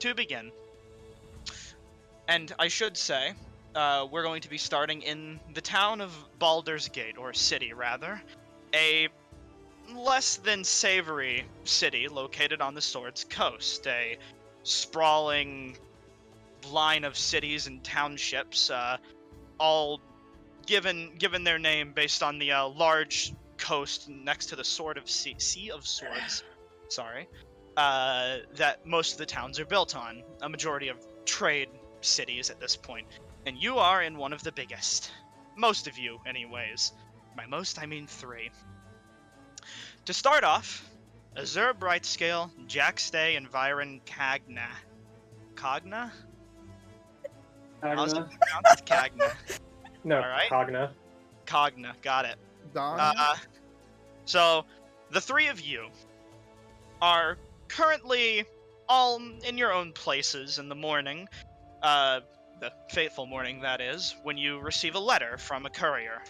to begin, and I should say, we're going to be starting in the town of Baldur's Gate, or city rather, a less than savory city located on the Sword's Coast, a sprawling line of cities and townships, all given their name based on the large coast next to the Sea of Swords, that most of the towns are built on, a majority of trade cities at this point. And you are in one of the biggest. Most of you, anyways. By most, I mean 3. To start off, Azure Brightscale, Jack Stay, and Viren Cagna. Cogna? How's it pronounced? Cagna. No, Alright. Cogna. Cogna, got it. Donna? So, the 3 of you are currently all in your own places in the morning, the fateful morning, that is, when you receive a letter from a courier,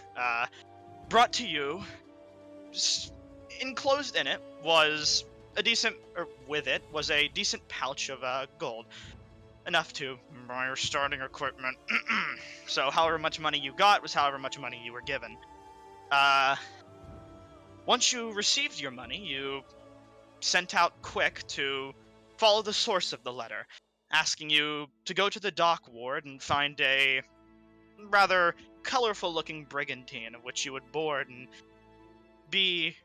brought to you. Enclosed in it was a decent pouch of gold, enough to buy your starting equipment. So however much money you got was however much money you were given. Once you received your money, you sent out quick to follow the source of the letter, asking you to go to the dock ward and find a rather colorful-looking brigantine of which you would board and be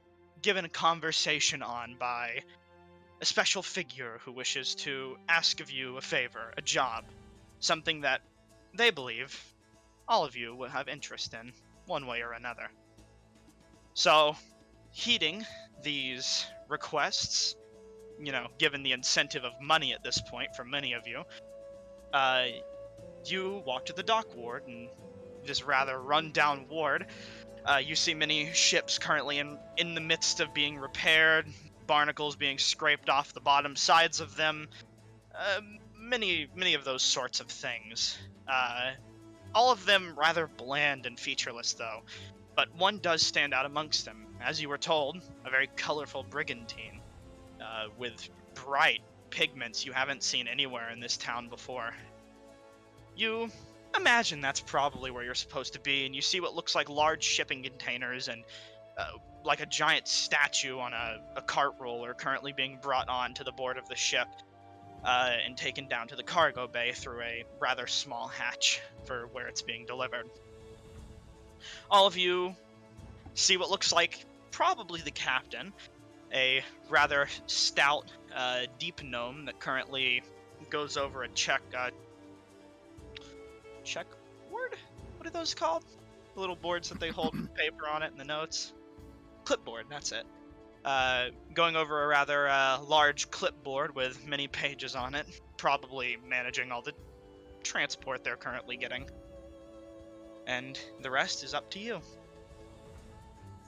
given a conversation on by a special figure who wishes to ask of you a favor, a job, something that they believe all of you will have interest in, one way or another. So, heeding these requests, given the incentive of money at this point for many of you, you walk to the dock ward, and this rather run-down ward, you see many ships currently in the midst of being repaired, barnacles being scraped off the bottom sides of them, many of those sorts of things. All of them rather bland and featureless, though, but one does stand out amongst them. As you were told, a very colorful brigantine, with bright pigments you haven't seen anywhere in this town before. You imagine that's probably where you're supposed to be, and you see what looks like large shipping containers and like a giant statue on a cart roller currently being brought on to the board of the ship and taken down to the cargo bay through a rather small hatch for where it's being delivered. All of you see what looks like probably the captain, a rather stout, deep gnome that currently goes over a checkboard? What are those called? The little boards that they hold paper on it and the notes? Clipboard, that's it. Going over a rather large clipboard with many pages on it, probably managing all the transport they're currently getting. And the rest is up to you.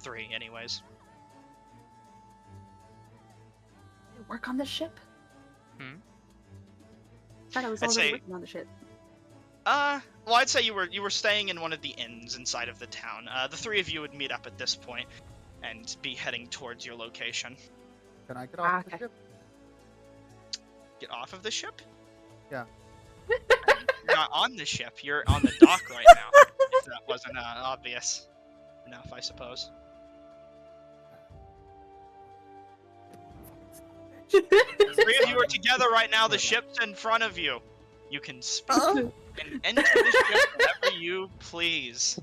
3, anyways. Work on the ship? Hmm? I thought I was already working on the ship. Well, I'd say you were staying in one of the inns inside of the town. The 3 of you would meet up at this point and be heading towards your location. Can I get off the ship? Get off of the ship? Yeah. You're not on the ship. You're on the dock right now. If that wasn't obvious enough, I suppose. The 3 of you are together right now. The ship's in front of you. You can speak and enter the ship whenever you please.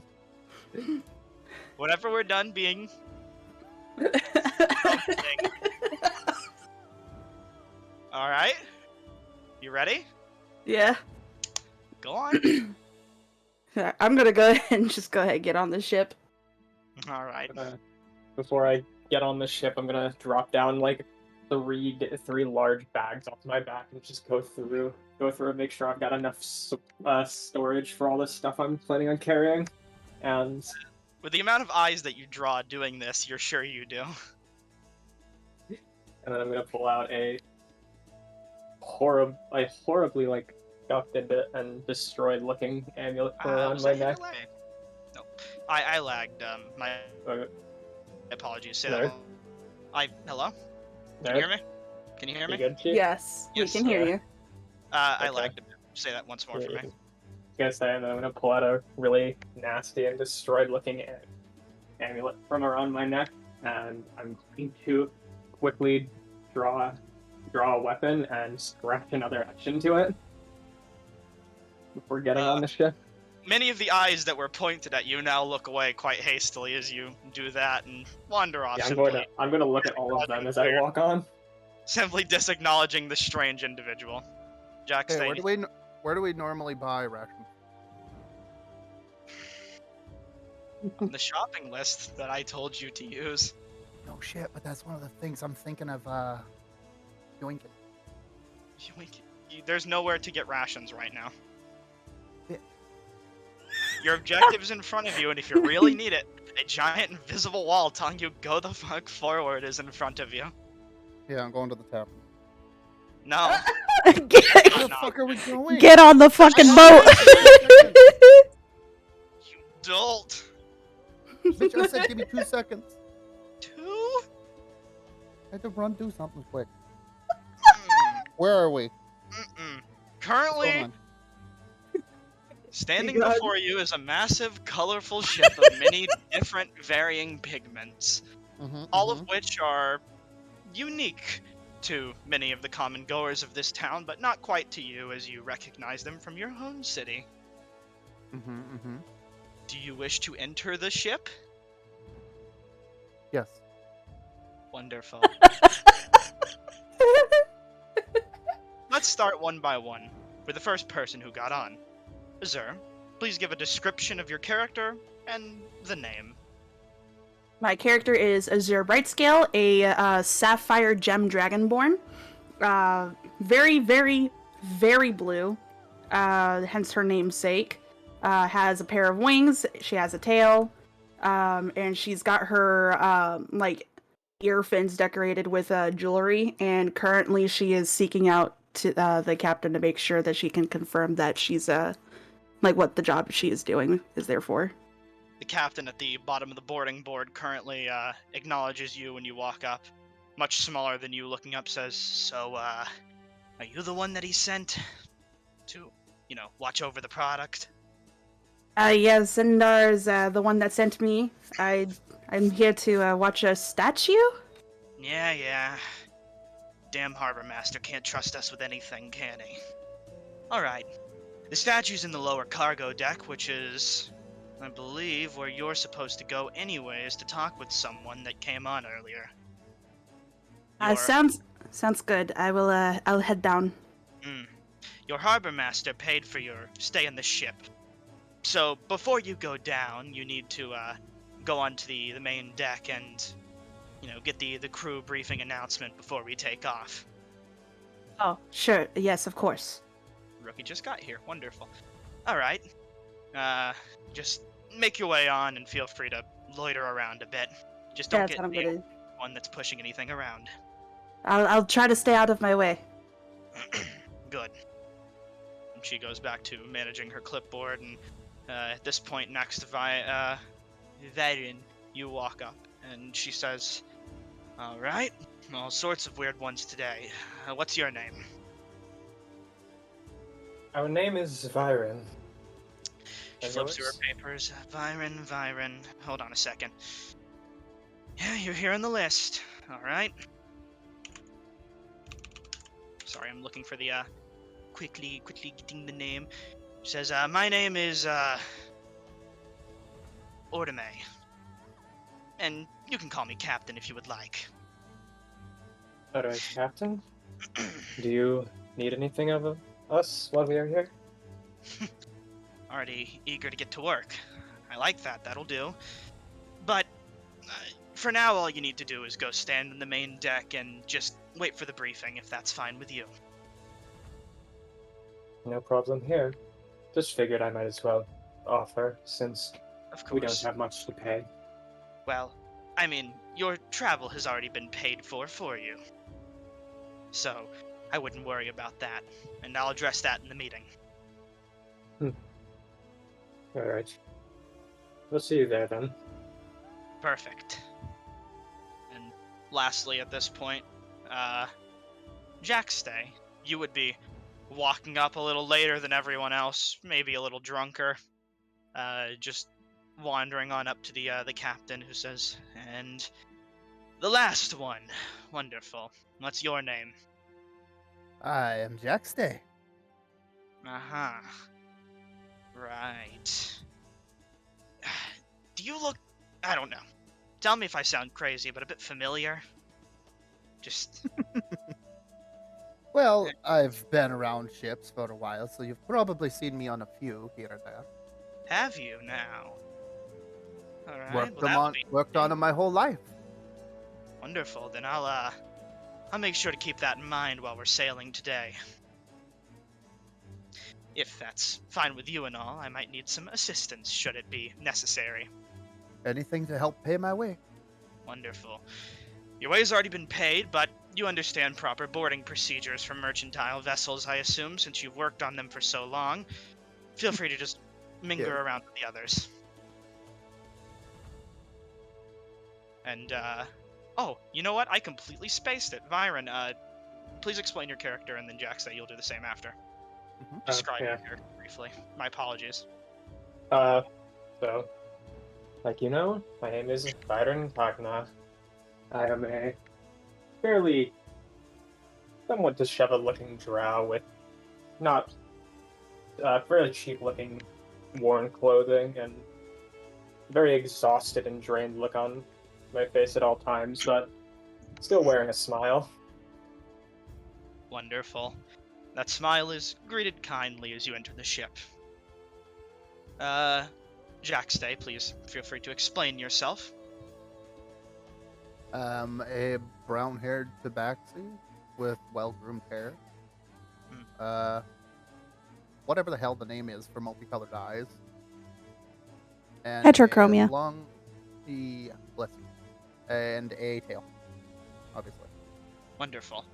Whenever we're done being Alright. You ready? Yeah. Go on. I'm gonna go ahead and get on the ship. Alright. Before I get on the ship, I'm gonna drop down like three large bags off my back and just go through and make sure I've got enough storage for all this stuff I'm planning on carrying. And with the amount of eyes that you draw doing this, you're sure you do. And then I'm gonna pull out a horribly like scuffed and destroyed looking amulet around my neck. Nope. I lagged. My apologies. Say that. Hello? Can you hear me? Can you hear me? You good, Chief? Yes, we Yes, can hear you. I Okay. lagged a bit. Say that once more for me. I was gonna say, and then I'm gonna pull out a really nasty and destroyed-looking amulet from around my neck, and I'm going to quickly draw a weapon and scratch another etch into it before getting on the ship. Many of the eyes that were pointed at you now look away quite hastily as you do that and wander off, Yeah, simply, I'm gonna look at all of them as I walk on. simply disacknowledging the strange individual. Jack, Hey, stay. where do we normally buy rations? On the shopping list that I told you to use. No shit, but that's one of the things I'm thinking of yoinking. There's nowhere to get rations right now. Yeah. Your objective's in front of you, and if you really need it, a giant invisible wall telling you go the fuck forward is in front of you. Yeah, I'm going to the tap. No. Where the no. fuck are we going? Get on the fucking I boat. You dolt. Bitch, I said give me 2 seconds. 2? I had to run do something quick. Mm, Where are we? mm-mm. What's Currently, going on? standing God. before you is a massive, colorful ship of many different varying pigments, all of which are unique to many of the common goers of this town, but not quite to you as you recognize them from your home city. Do you wish to enter the ship? Yes. Wonderful. Let's start one by one with the first person who got on. Azur, please give a description of your character and the name. My character is Azur Brightscale, a sapphire gem dragonborn. Very, very, very blue, hence her namesake. Has a pair of wings, she has a tail, and she's got her ear fins decorated with jewelry, and currently she is seeking out to the captain to make sure that she can confirm that she's what the job she is doing is there for. The captain at the bottom of the boarding board currently acknowledges you when you walk up. Much smaller than you, looking up, says, "So, are you the one that he sent to, watch over the product?" Yes, Sindar is the one that sent me. I'm here to watch a statue. Yeah. Damn harbor master can't trust us with anything, can he? Alright. The statue's in the lower cargo deck, which is, I believe, where you're supposed to go anyways to talk with someone that came on earlier. Sounds good. I'll head down. Your harbor master paid for your stay in the ship. So, before you go down, you need to go onto the main deck and, get the crew briefing announcement before we take off. Oh, sure. Yes, of course. Rookie just got here. Wonderful. Alright. Just make your way on and feel free to loiter around a bit. Just don't get the one that's pushing anything around. I'll try to stay out of my way. Good. And she goes back to managing her clipboard, and at this point next to Varin, you walk up, and she says, "Alright, all sorts of weird ones today. What's your name?" Our name is Viren. She flips through her papers. Viren. Hold on a second. Yeah, you're here on the list. Alright. Sorry, I'm looking for the, quickly getting the name. She says, my name is, Ordame. And you can call me Captain if you would like. Alright, Captain. Do you need anything of us while we are here? Already eager to get to work. I like that, that'll do. But, for now, all you need to do is go stand in the main deck and just wait for the briefing, if that's fine with you. No problem here. Just figured I might as well offer, since Of we don't course. have much to pay. Well, I mean, your travel has already been paid for you. So, I wouldn't worry about that, and I'll address that in the meeting. Alright. We'll see you there then. Perfect. And lastly, at this point, Jack Stay, you would be walking up a little later than everyone else, maybe a little drunker, just wandering on up to the captain, who says, "And the last one. Wonderful. What's your name?" I am Jackstay. Uh-huh. Right. Do you look... I don't know. Tell me if I sound crazy, but a bit familiar. Just... Well, I've been around ships for a while, so you've probably seen me on a few here and there. Have you now? Alright, Worked on them my whole life. Wonderful. Then I'll make sure to keep that in mind while we're sailing today. If that's fine with you and all, I might need some assistance should it be necessary. Anything to help pay my way. Wonderful. Your way's already been paid, but you understand proper boarding procedures for mercantile vessels, I assume, since you've worked on them for so long. Feel free to just mingle around with the others. And, oh, you know what? I completely spaced it. Vyron, please explain your character, and then Jack say you'll do the same after. Describe your character briefly. My apologies. So, like you know, my name is Byron Kagna. I am a fairly, somewhat disheveled-looking drow with not fairly cheap-looking worn clothing and very exhausted and drained look on my face at all times, but still wearing a smile. Wonderful. That smile is greeted kindly as you enter the ship. Jackstay, please feel free to explain yourself. A brown-haired tabaxi with well-groomed hair. Whatever the hell the name is for multicolored eyes. And Heterochromia. And a tail, obviously. Wonderful.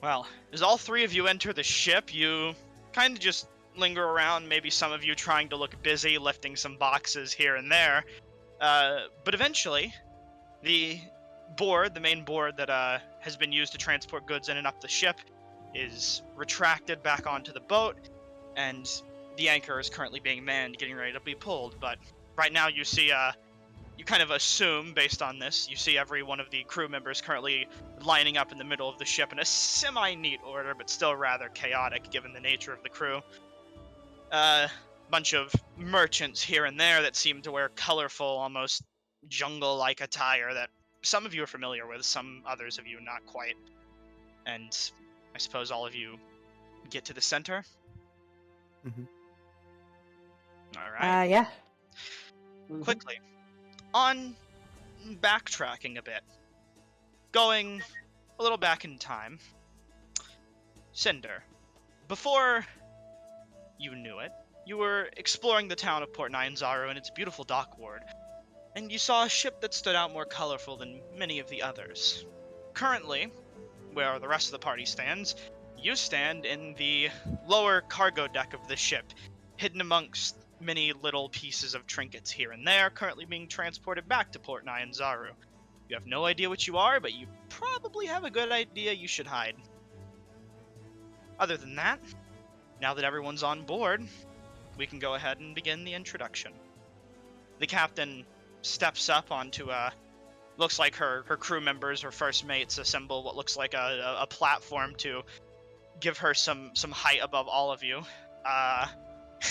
Well, as all three of you enter the ship, you kind of just linger around, maybe some of you trying to look busy, lifting some boxes here and there. But eventually, the main board that has been used to transport goods in and up the ship, is retracted back onto the boat, and the anchor is currently being manned, getting ready to be pulled. But right now you see, you kind of assume, based on this, you see every one of the crew members currently lining up in the middle of the ship in a semi-neat order, but still rather chaotic given the nature of the crew. Bunch of merchants here and there that seem to wear colorful, almost jungle-like attire that some of you are familiar with, some others of you not quite. And I suppose all of you get to the center? Mm-hmm. Alright. Yeah. Quickly, on backtracking a bit, going a little back in time, Cinder, before you knew it, you were exploring the town of Port Nyanzaru and its beautiful dock ward, and you saw a ship that stood out more colorful than many of the others. Currently, where the rest of the party stands, you stand in the lower cargo deck of the ship, hidden amongst many little pieces of trinkets here and there, currently being transported back to Port Nyanzaru. You have no idea what you are, but you probably have a good idea you should hide. Other than that, now that everyone's on board, we can go ahead and begin the introduction. The captain steps up onto looks like her crew members, her first mates, assemble what looks like a platform to give her some height above all of you.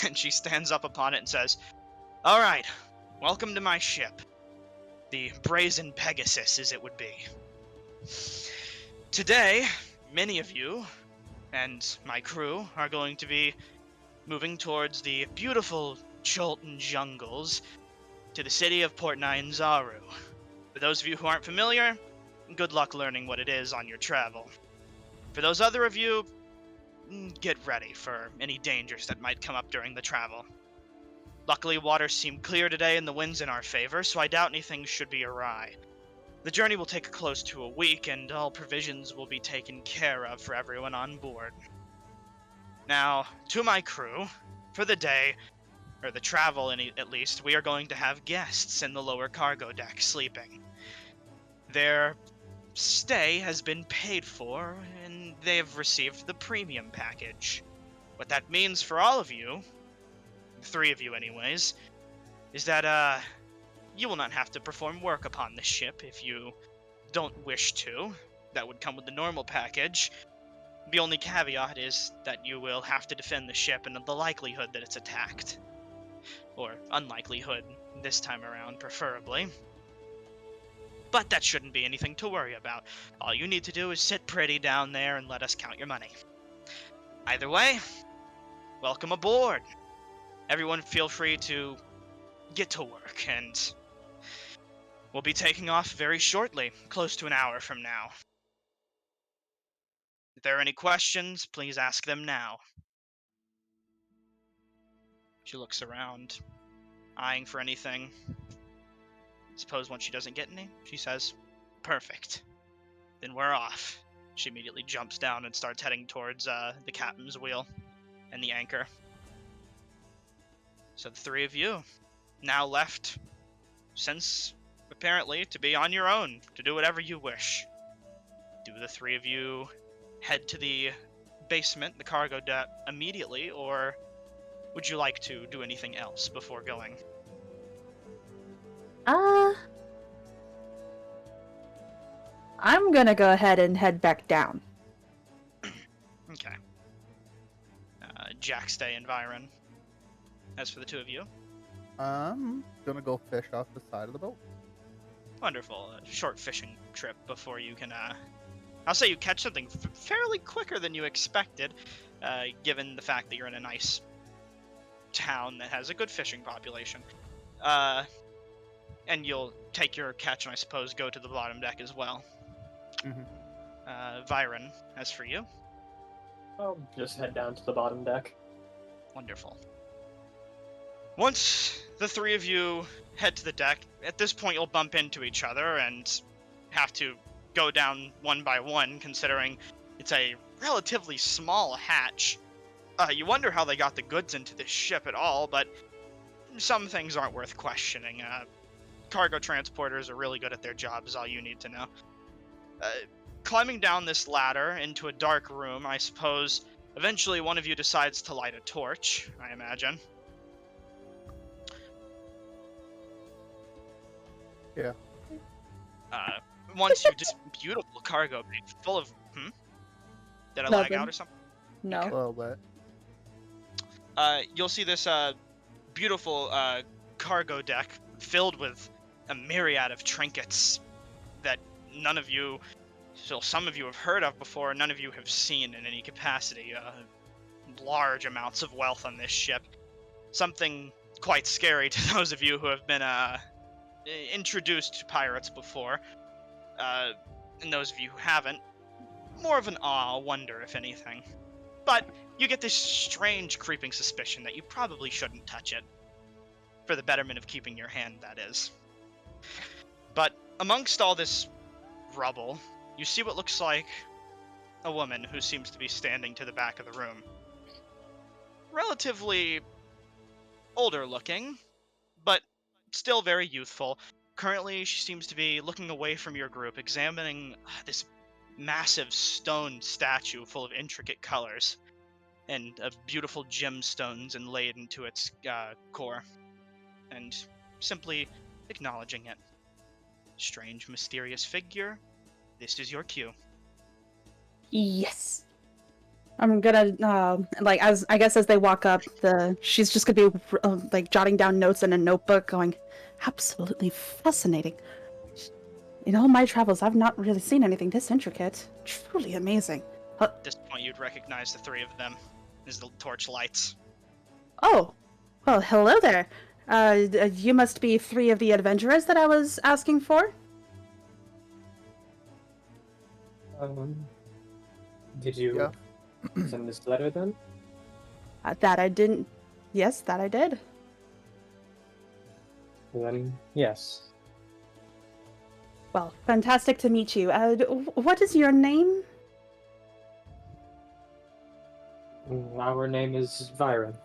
And she stands up upon it and says, "All right, welcome to my ship. The Brazen Pegasus, as it would be. Today, many of you and my crew are going to be moving towards the beautiful Chult jungles to the city of Port Nyanzaru. For those of you who aren't familiar, good luck learning what it is on your travel. For those other of you, get ready for any dangers that might come up during the travel. Luckily, waters seem clear today and the wind's in our favor, so I doubt anything should be awry. The journey will take close to a week, and all provisions will be taken care of for everyone on board. Now, to my crew, for the day, or the travel at least, we are going to have guests in the lower cargo deck sleeping. Their stay has been paid for in they have received the premium package. What that means for all of you, 3 of you anyways, is that you will not have to perform work upon the ship if you don't wish to. That would come with the normal package. The only caveat is that you will have to defend the ship and the likelihood that it's attacked. Or unlikelihood, this time around, preferably. But that shouldn't be anything to worry about. All you need to do is sit pretty down there and let us count your money. Either way, welcome aboard. Everyone feel free to get to work, and we'll be taking off very shortly, close to an hour from now. If there are any questions, please ask them now. She looks around, eyeing for anything. Suppose once she doesn't get any, she says, "Perfect. Then we're off." She immediately jumps down and starts heading towards the captain's wheel and the anchor. So the 3 of you, now left, since apparently to be on your own, to do whatever you wish. Do the 3 of you head to the basement, the cargo deck, immediately, or would you like to do anything else before going? I'm gonna go ahead and head back down. Okay. Jack, stay, and Byron. As for the 2 of you, I'm gonna go fish off the side of the boat. wonderful. A short fishing trip before you can, I'll say you catch something fairly quicker than you expected, given the fact that you're in a nice town that has a good fishing population. And you'll take your catch and I suppose go to the bottom deck as well. Mm-hmm. Byron, as for you? I'll just head down to the bottom deck. Wonderful. Once the 3 of you head to the deck, at this point you'll bump into each other and have to go down one by one, considering it's a relatively small hatch. You wonder how they got the goods into this ship at all, but some things aren't worth questioning. Cargo transporters are really good at their job, is all you need to know. Climbing down this ladder into a dark room, I suppose eventually one of you decides to light a torch, I imagine. Yeah. Once you just beautiful cargo bay full of Did I lag Nothing. out or something? No. A little bit. You'll see this beautiful cargo deck filled with a myriad of trinkets that none of you, some of you have heard of before, none of you have seen in any capacity. Large amounts of wealth on this ship. Something quite scary to those of you who have been introduced to pirates before. And those of you who haven't, more of an awe, wonder, if anything. But you get this strange creeping suspicion that you probably shouldn't touch it. For the betterment of keeping your hand, that is. But amongst all this rubble, you see what looks like a woman who seems to be standing to the back of the room. Relatively older looking, but still very youthful. Currently, she seems to be looking away from your group, examining this massive stone statue full of intricate colors and beautiful gemstones inlaid into its core, and simply acknowledging it. Strange, mysterious figure, this is your cue. Yes. I'm gonna as they walk up, she's just gonna be jotting down notes in a notebook, going, "Absolutely fascinating. In all my travels, I've not really seen anything this intricate. Truly amazing." At this point, you'd recognize the 3 of them as the torch lights. Oh, well, hello there. You must be 3 of the adventurers that I was asking for? Did you Yeah. send this letter then? That I didn't. Yes, that I did. Then, yes. Well, fantastic to meet you. What is your name? Our name is Byron.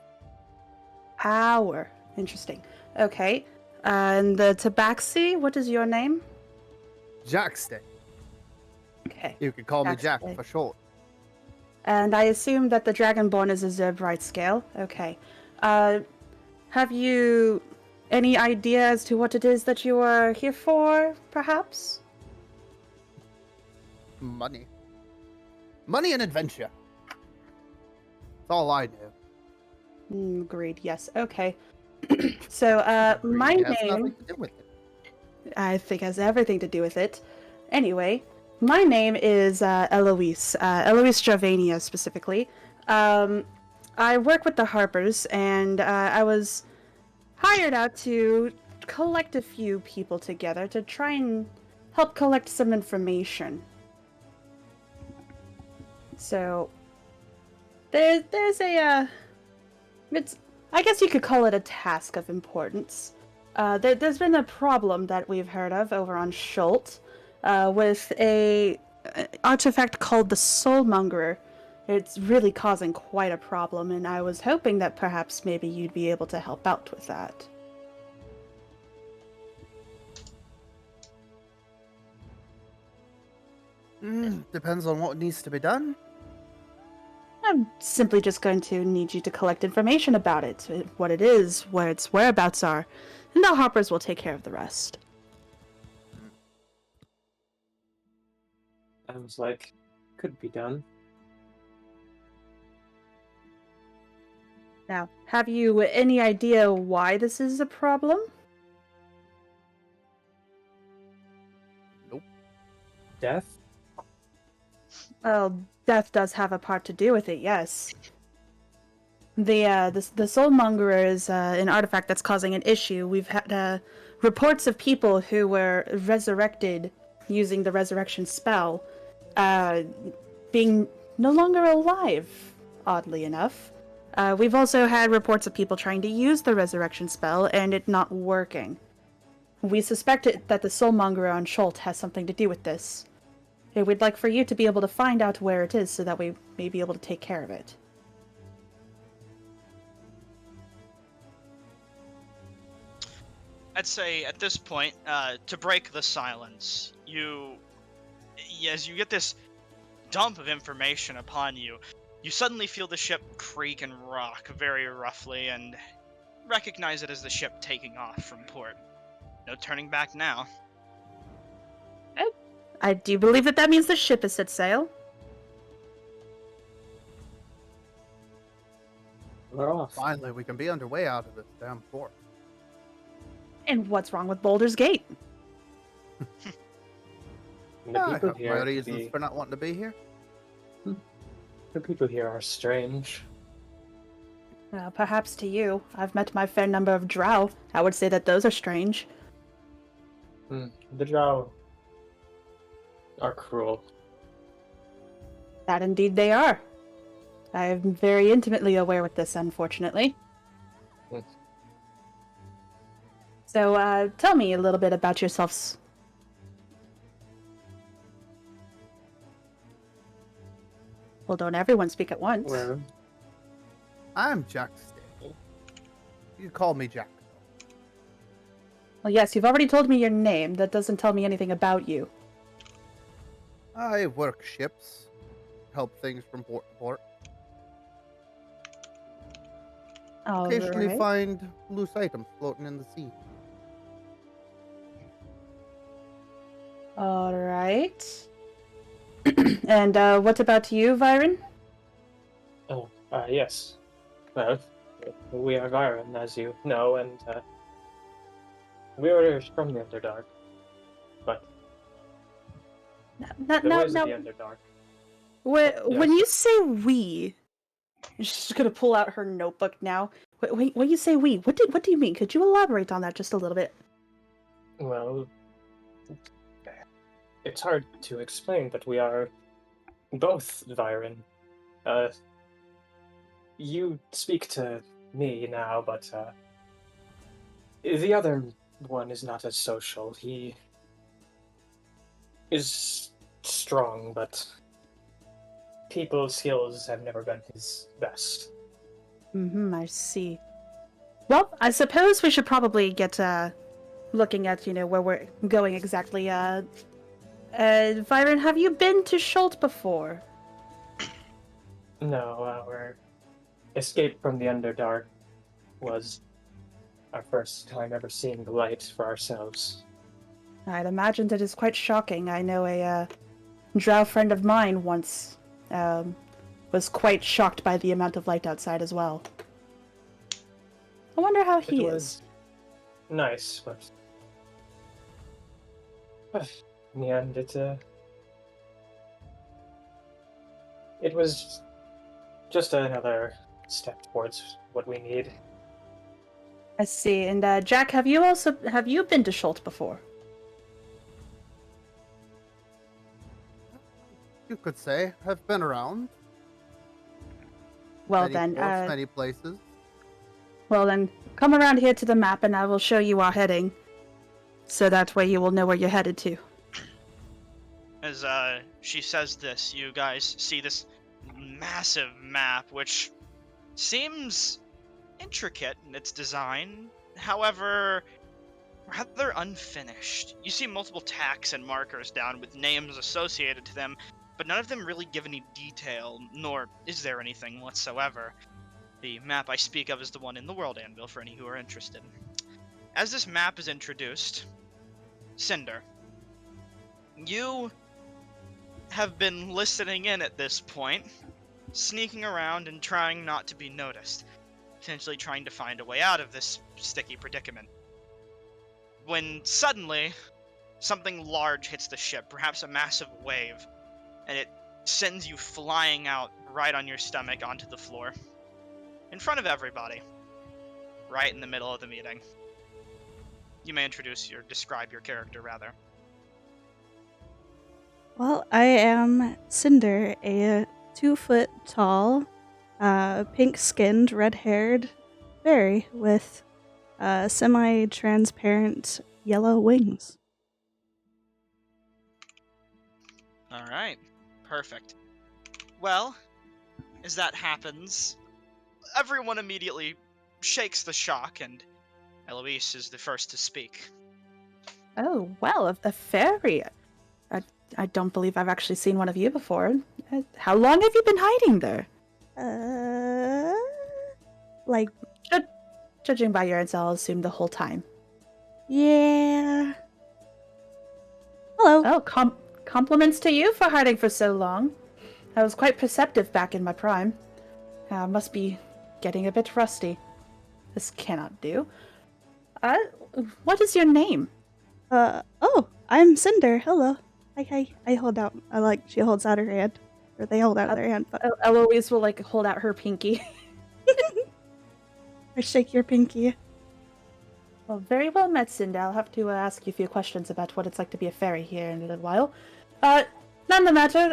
Power. Interesting. Okay. And the Tabaxi, what is your name? Jackstay. Okay. You can call me Jack Jackstay. for short. And I assume that the Dragonborn is a Zerbrite scale. Okay. Have you any idea as to what it is that you are here for, perhaps? Money. Money and adventure. That's all I know. Agreed, yes. Okay. So, my Greed has name... nothing to do with it. I think has everything to do with it. Anyway, my name is Eloise. Eloise Stravania, specifically. I work with the Harpers, and I was hired out to collect a few people together to try and help collect some information. So, there's a, I guess you could call it a task of importance. There's been a problem that we've heard of over on Chult, with a artifact called the Soulmongerer. It's really causing quite a problem, and I was hoping that perhaps maybe you'd be able to help out with that. Depends on what needs to be done. I'm simply just going to need you to collect information about it, what it is, where its whereabouts are, and the Harpers will take care of the rest. Sounds like could be done. Now, have you any idea why this is a problem? Nope. Death? Well, death does have a part to do with it, yes. The Soulmongerer is an artifact that's causing an issue. We've had reports of people who were resurrected using the resurrection spell being no longer alive, oddly enough. We've also had reports of people trying to use the resurrection spell and it not working. We suspect that the Soulmongerer on Chult has something to do with this. We'd like for you to be able to find out where it is so that we may be able to take care of it. I'd say at this point, to break the silence, as you get this dump of information upon you, you suddenly feel the ship creak and rock very roughly and recognize it as the ship taking off from port. No turning back now. I do believe that means the ship has set sail. We're off. Finally, we can be underway out of this damn port. And what's wrong with Boulder's Gate? The I people have my here reasons for not wanting to be here. the people here are strange. Perhaps to you. I've met my fair number of drow. I would say that those are strange. The drow are cruel. That indeed they are. I am very intimately aware with this, unfortunately. Hmm. So, tell me a little bit about yourselves. Well, don't everyone speak at once. Well, I'm Jack Stable. You can call me Jack. Well, yes, you've already told me your name. That doesn't tell me anything about you. I work ships, help things from port to port. Occasionally Alright. find loose items floating in the sea. Alright. And, what about you, Viren? yes. Well, we are Viren, as you know, and we were from the Underdark. But the ways of the Underdark. When you say we, she's gonna pull out her notebook now. When you say we, what do you mean? Could you elaborate on that just a little bit? Well, it's hard to explain, but we are both Viren. You speak to me now, but the other one is not as social. He is strong, but people skills have never been his best. I see. Well, I suppose we should probably get looking at, where we're going exactly. Viren, have you been to Chult before? No, our escape from the Underdark was our first time ever seeing the light for ourselves. I'd imagine that is quite shocking. I know a drow friend of mine once was quite shocked by the amount of light outside as well. I wonder how It he was is. nice, but in the end, it was just another step towards what we need. I see. And Jack, have you been to Chult before? You could say I've been around Well many then, ports, many places. come around here to the map and I will show you our heading. So that way you will know where you're headed to. As she says this, you guys see this massive map, which seems intricate in its design, however, rather unfinished. You see multiple tacks and markers down with names associated to them, but none of them really give any detail, nor is there anything whatsoever. The map I speak of is the one in the World Anvil, for any who are interested. As this map is introduced, Cinder, you have been listening in at this point, sneaking around and trying not to be noticed, potentially trying to find a way out of this sticky predicament. When suddenly, something large hits the ship, perhaps a massive wave, and it sends you flying out right on your stomach onto the floor, in front of everybody, right in the middle of the meeting. You may describe your character, rather. Well, I am Cinder, a 2-foot tall, pink-skinned, red-haired fairy with semi-transparent yellow wings. Alright, perfect. Well, as that happens, everyone immediately shakes the shock, and Eloise is the first to speak. Oh, well, a fairy. I don't believe I've actually seen one of you before. How long have you been hiding there? Like, Judging by your answer, I'll assume the whole time. yeah. Hello. Oh, compliments to you for hiding for so long. I was quite perceptive back in my prime. Must be getting a bit rusty. This cannot do. What is your name? Oh, I'm Cinder. Hello. Hi. I hold out. She holds out her hand. Or they hold out their hand. But Eloise will, hold out her pinky. or shake your pinky. Well, very well met, Cinda. I'll have to ask you a few questions about what it's like to be a fairy here in a little while. None the matter.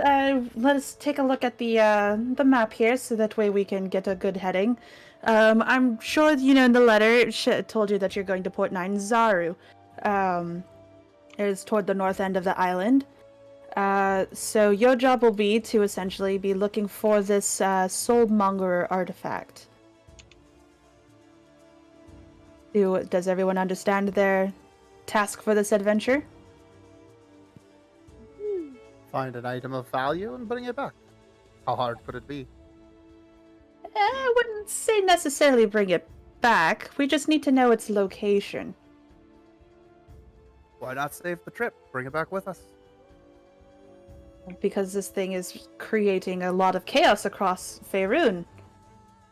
Let us take a look at the map here, so that way we can get a good heading. I'm sure, in the letter, it told you that you're going to Port 9 Zaru. It is toward the north end of the island. So your job will be to essentially be looking for this soulmonger artifact. Does everyone understand their task for this adventure? Find an item of value and bring it back. How hard could it be? I wouldn't say necessarily bring it back. We just need to know its location. Why not save the trip? Bring it back with us. Because this thing is creating a lot of chaos across Faerun.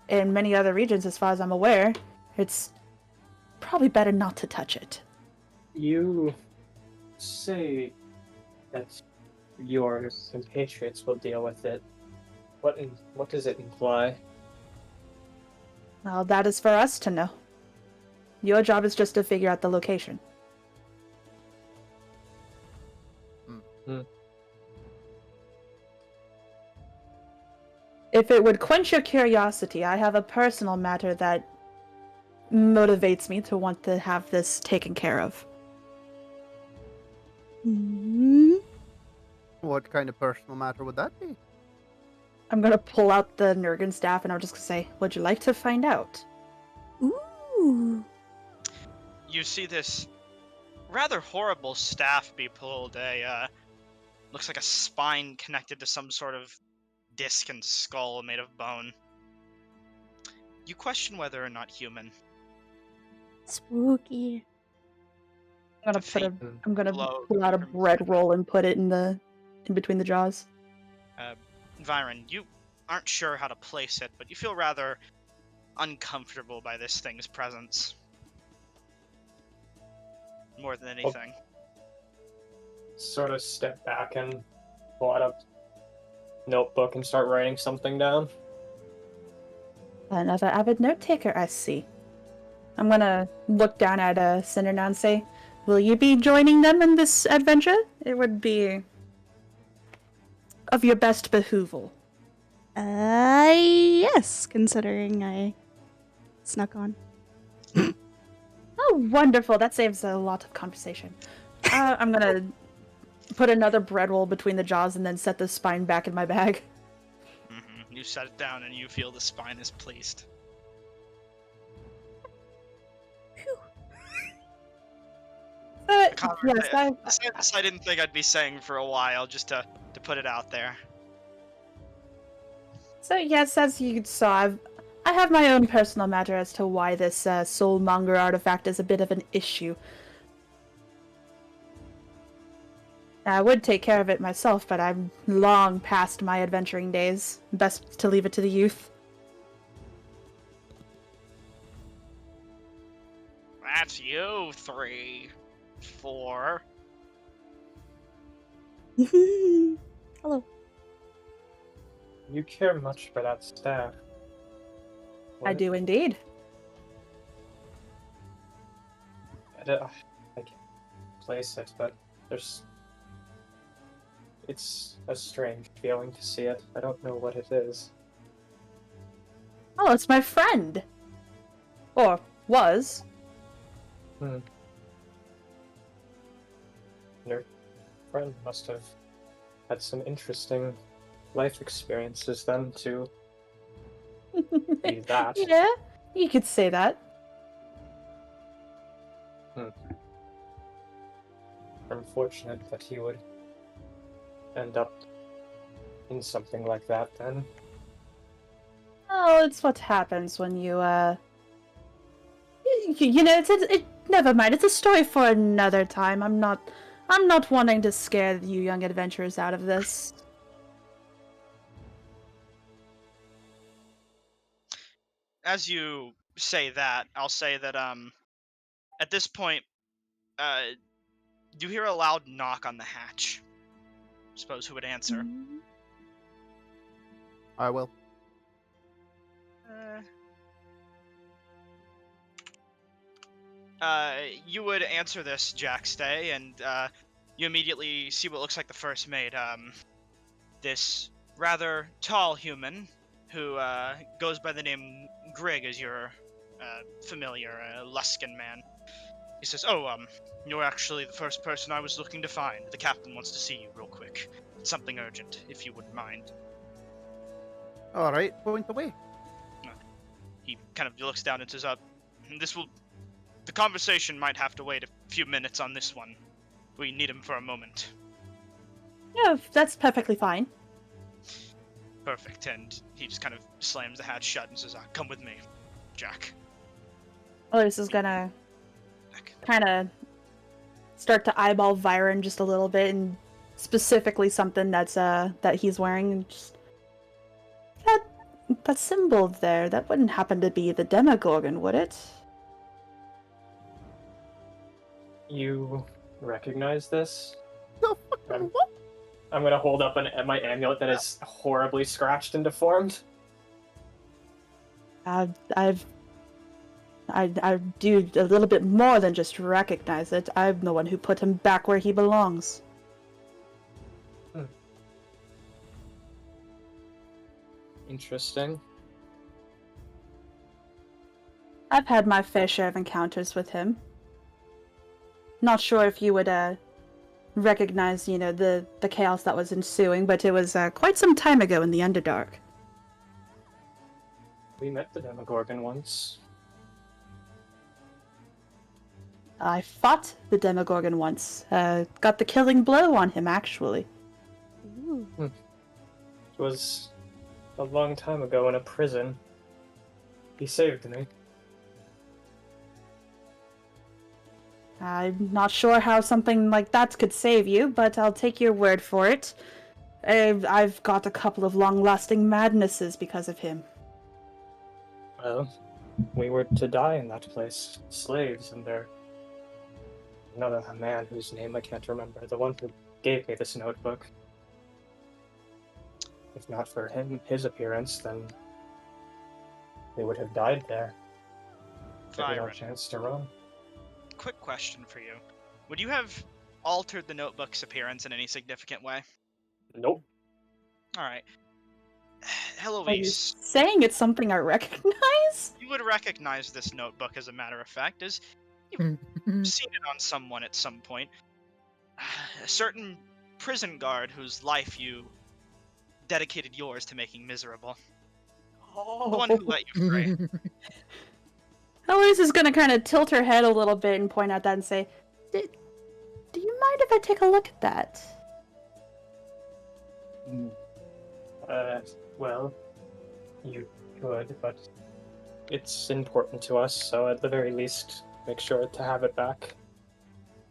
In many other regions, as far as I'm aware. It's probably better not to touch it. You say that your compatriots will deal with it. What does it imply? Well, that is for us to know. Your job is just to figure out the location. If it would quench your curiosity, I have a personal matter that motivates me to want to have this taken care of. Mm-hmm. What kind of personal matter would that be? I'm gonna pull out the Nurgan staff and I'm just gonna say, would you like to find out? Ooh. You see this rather horrible staff be pulled. Looks like a spine connected to some sort of disc and skull made of bone. You question whether or not human. Spooky. I'm gonna Faint I'm gonna glow pull out a coming from bread his roll and put it in between the jaws. Viren, you aren't sure how to place it, but you feel rather uncomfortable by this thing's presence. More than anything. Sort of step back and pull out a notebook and start writing something down. Another avid note taker, I see. I'm gonna look down at Cinder now and say, will you be joining them in this adventure? It would be of your best behooval. Yes, considering I snuck on. Oh, wonderful. That saves a lot of conversation. I'm gonna put another bread roll between the jaws and then set the spine back in my bag. You set it down and you feel the spine is pleased. This I didn't think I'd be saying for a while, just to put it out there. So yes, as you saw, I have my own personal matter as to why this soulmonger artifact is a bit of an issue. I would take care of it myself, but I'm long past my adventuring days. Best to leave it to the youth. That's you, 3, 4. Hello. You care much for that staff. I do indeed. I can't place it, but it's a strange feeling to see it. I don't know what it is. Oh, it's my friend. Or was. Your friend must have had some interesting life experiences then to be that. Yeah, you could say that. Unfortunate that he would end up in something like that then. Oh, it's what happens when you, you know, never mind. It's a story for another time. I'm not wanting to scare you young adventurers out of this. As you say that, I'll say that, at this point, you hear a loud knock on the hatch. Suppose who would answer? I will. You would answer this, Jack Stay, and you immediately see what looks like the first mate. This rather tall human who goes by the name Grig, as you're familiar, a Luskin man. He says, "Oh, you're actually the first person I was looking to find. The captain wants to see you real quick. It's something urgent, if you wouldn't mind." All right, point away. He kind of looks down and says, the conversation might have to wait a few minutes on this one. We need him for a moment." Yeah, that's perfectly fine. Perfect, and he just kind of slams the hatch shut and says, "Come with me, Jack." Otis is gonna kind of start to eyeball Viren just a little bit, and specifically something that's that he's wearing. And just, that symbol there, that wouldn't happen to be the Demogorgon, would it? You recognize this? No fucking what? I'm gonna hold up my amulet that is horribly scratched and deformed. I do a little bit more than just recognize it. I'm the one who put him back where he belongs. Interesting. I've had my fair share of encounters with him. Not sure if you would recognize, you know, the chaos that was ensuing, but it was quite some time ago in the Underdark. We met the Demogorgon once. I fought the Demogorgon once. Got the killing blow on him, actually. Ooh. It was a long time ago in a prison. He saved me. I'm not sure how something like that could save you, but I'll take your word for it. I've got a couple of long-lasting madnesses because of him. Well, we were to die in that place, slaves, and there another man whose name I can't remember, the one who gave me this notebook. If not for his appearance, then we would have died there. There was no Byron, chance to run. quick question for you. Would you have altered the notebook's appearance in any significant way? Nope. Alright. Are you Heloise, saying it's something I recognize? you would recognize this notebook, as a matter of fact, as you've seen it on someone at some point. A certain prison guard whose life you dedicated yours to making miserable. The one who let you free. Eloise is gonna kind of tilt her head a little bit and point out that and say, Do you mind if I take a look at that? Well, you could, but it's important to us, so at the very least, make sure to have it back.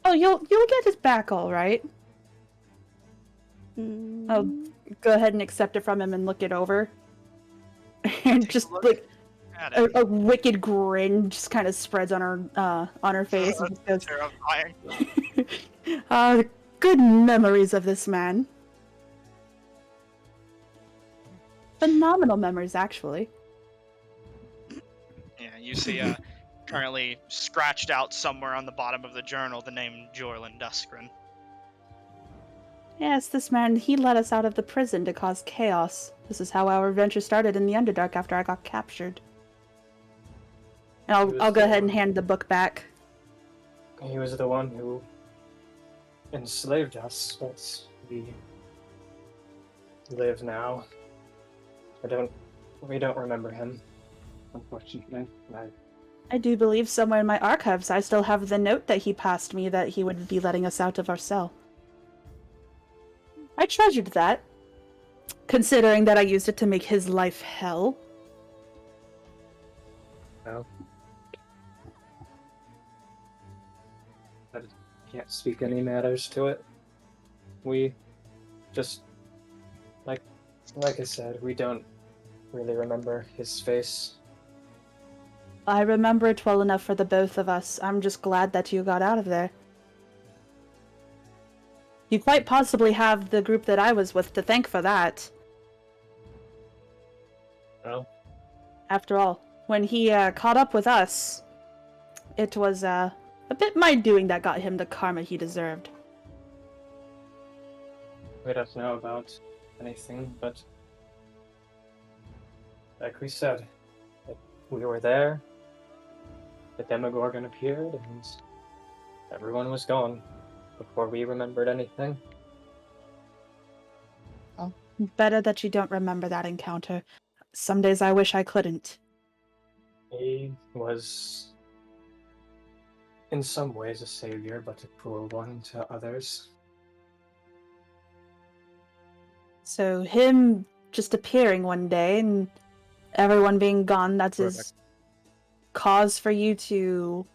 Oh, you'll get it back, all right. I'll go ahead and accept it from him and look it over. And Take a just look like At it. a wicked grin just kind of spreads on her face and just goes, Terrifying. good memories of this man. Phenomenal memories, actually. Yeah, you see currently scratched out somewhere on the bottom of the journal the name Jorlin Duskren. Yes, this man, he let us out of the prison to cause chaos. This is how our adventure started in the Underdark after I got captured. And I'll go ahead and hand the book back. He was the one who enslaved us, but we live now. We don't remember him, unfortunately. I do believe somewhere in my archives I still have the note that he passed me that he would be letting us out of our cell. I treasured that, considering that I used it to make his life hell. Well, I can't speak any matters to it. We just, like I said, we don't really remember his face. I remember it well enough for the both of us. I'm just glad that you got out of there. You quite possibly have the group that I was with to thank for that. Well, After all, when he caught up with us, it was a bit my doing that got him the karma he deserved. we don't know about anything, but like we said, we were there, the Demogorgon appeared, and everyone was gone before we remembered anything. Well, better that you don't remember that encounter. Some days I wish I couldn't. He was, in some ways, a savior, but a cruel one to others. So him just appearing one day and everyone being gone, that's his cause for you to,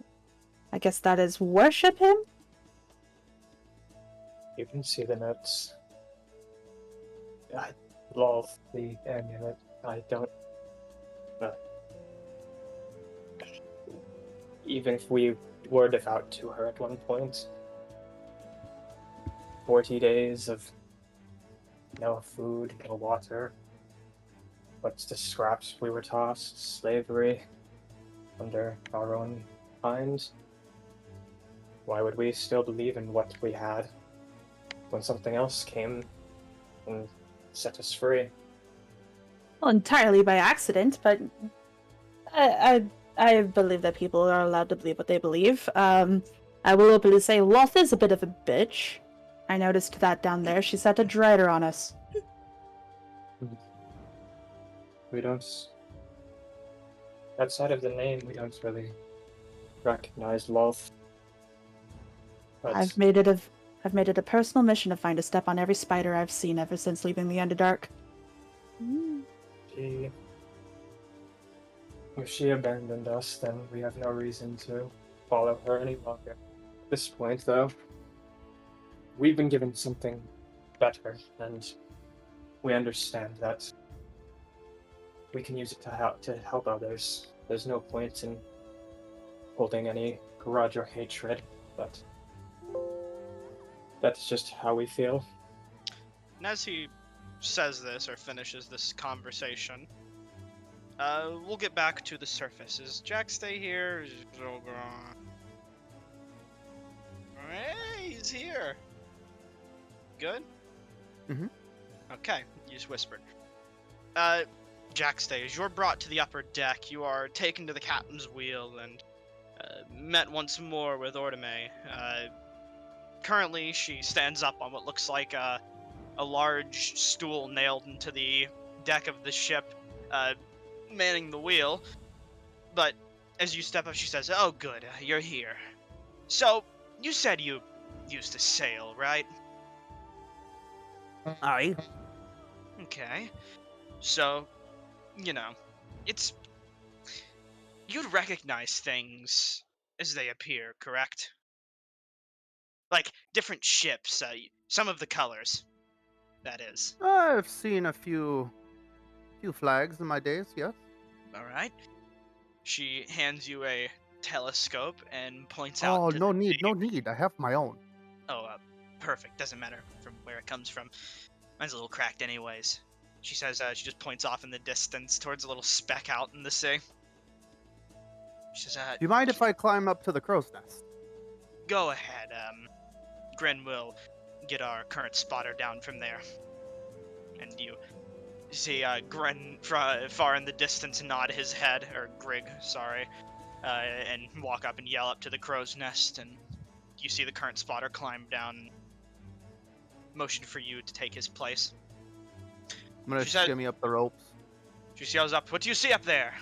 I guess that is, worship him? You can see the notes. I love the amulet. I don't. Even if we were devout to her at one point, 40 days of no food, no water, but the scraps we were tossed, slavery, under our own kind. Why would we still believe in what we had when something else came and set us free? Well, entirely by accident, but I believe that people are allowed to believe what they believe. I will openly say Loth is a bit of a bitch. I noticed that down there. She set a drider on us. We don't. Outside of the name, we don't really recognize love. But I've made it a personal mission to find a step on every spider I've seen ever since leaving the Underdark. She... If she abandoned us, then we have no reason to follow her any longer. At this point, though, we've been given something better, and we understand that we can use it to help others. There's no point in holding any grudge or hatred, but that's just how we feel. And as he says this or finishes this conversation, we'll get back to the surface. Is Jack stay here? Hey, he's here. Good? Mhm. Okay, you just whispered. Jack stays. You're brought to the upper deck. You are taken to the captain's wheel and met once more with Ordame. Currently, she stands up on what looks like a large stool nailed into the deck of the ship, manning the wheel. But as you step up, she says, "Oh, good, you're here. So, you said you used to sail, right?" Aye. Okay. So, you know, it's... You'd recognize things as they appear, correct? Like, different ships, some of the colors, that is. I've seen a few flags in my days, yes. Alright. She hands you a telescope and points out Oh, into no the... need, no need. I have my own. Oh, perfect. Doesn't matter from where it comes from. Mine's a little cracked anyways. She says, she just points off in the distance towards a little speck out in the sea. She says, Do you mind if I climb up to the crow's nest? go ahead, Grin will get our current spotter down from there. And you see, Grin far in the distance nod his head, or Grig, sorry, and walk up and yell up to the crow's nest, and you see the current spotter climb down and motion for you to take his place. I'm gonna She said- shimmy up the ropes. She yells up, "What do you see up there?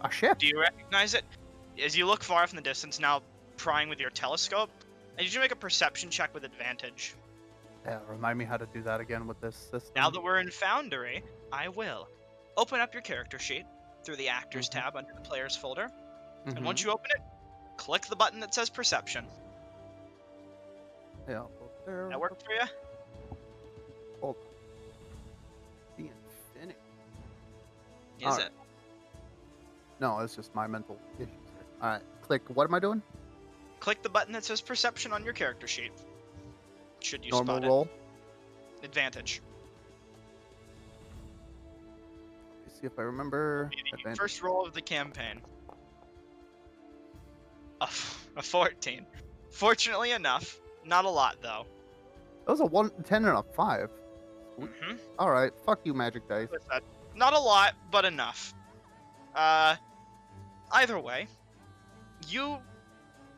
A ship? Do you recognize it?" As you look far off in the distance, now prying with your telescope, I need you to make a perception check with advantage. Yeah, remind me how to do that again with this system. Now that we're in Foundry, I will. Open up your character sheet through the Actors Mhm. tab under the Players folder, and Mhm. once you open it, click the button that says Perception. Yeah, there. That work for you? Hold on. The infinity. Is Alright. it? No, it's just my mental issues here. Alright, click. What am I doing? Click the button that says Perception on your character sheet. Should you Normal spot roll. it? Advantage. Let's see if I remember. The Advantage. first roll of the campaign. A 14. Fortunately enough, not a lot though. That was a 1, 10, and a 5. Mm-hmm. Alright, fuck you, magic dice. Not a lot, but enough. Either way, you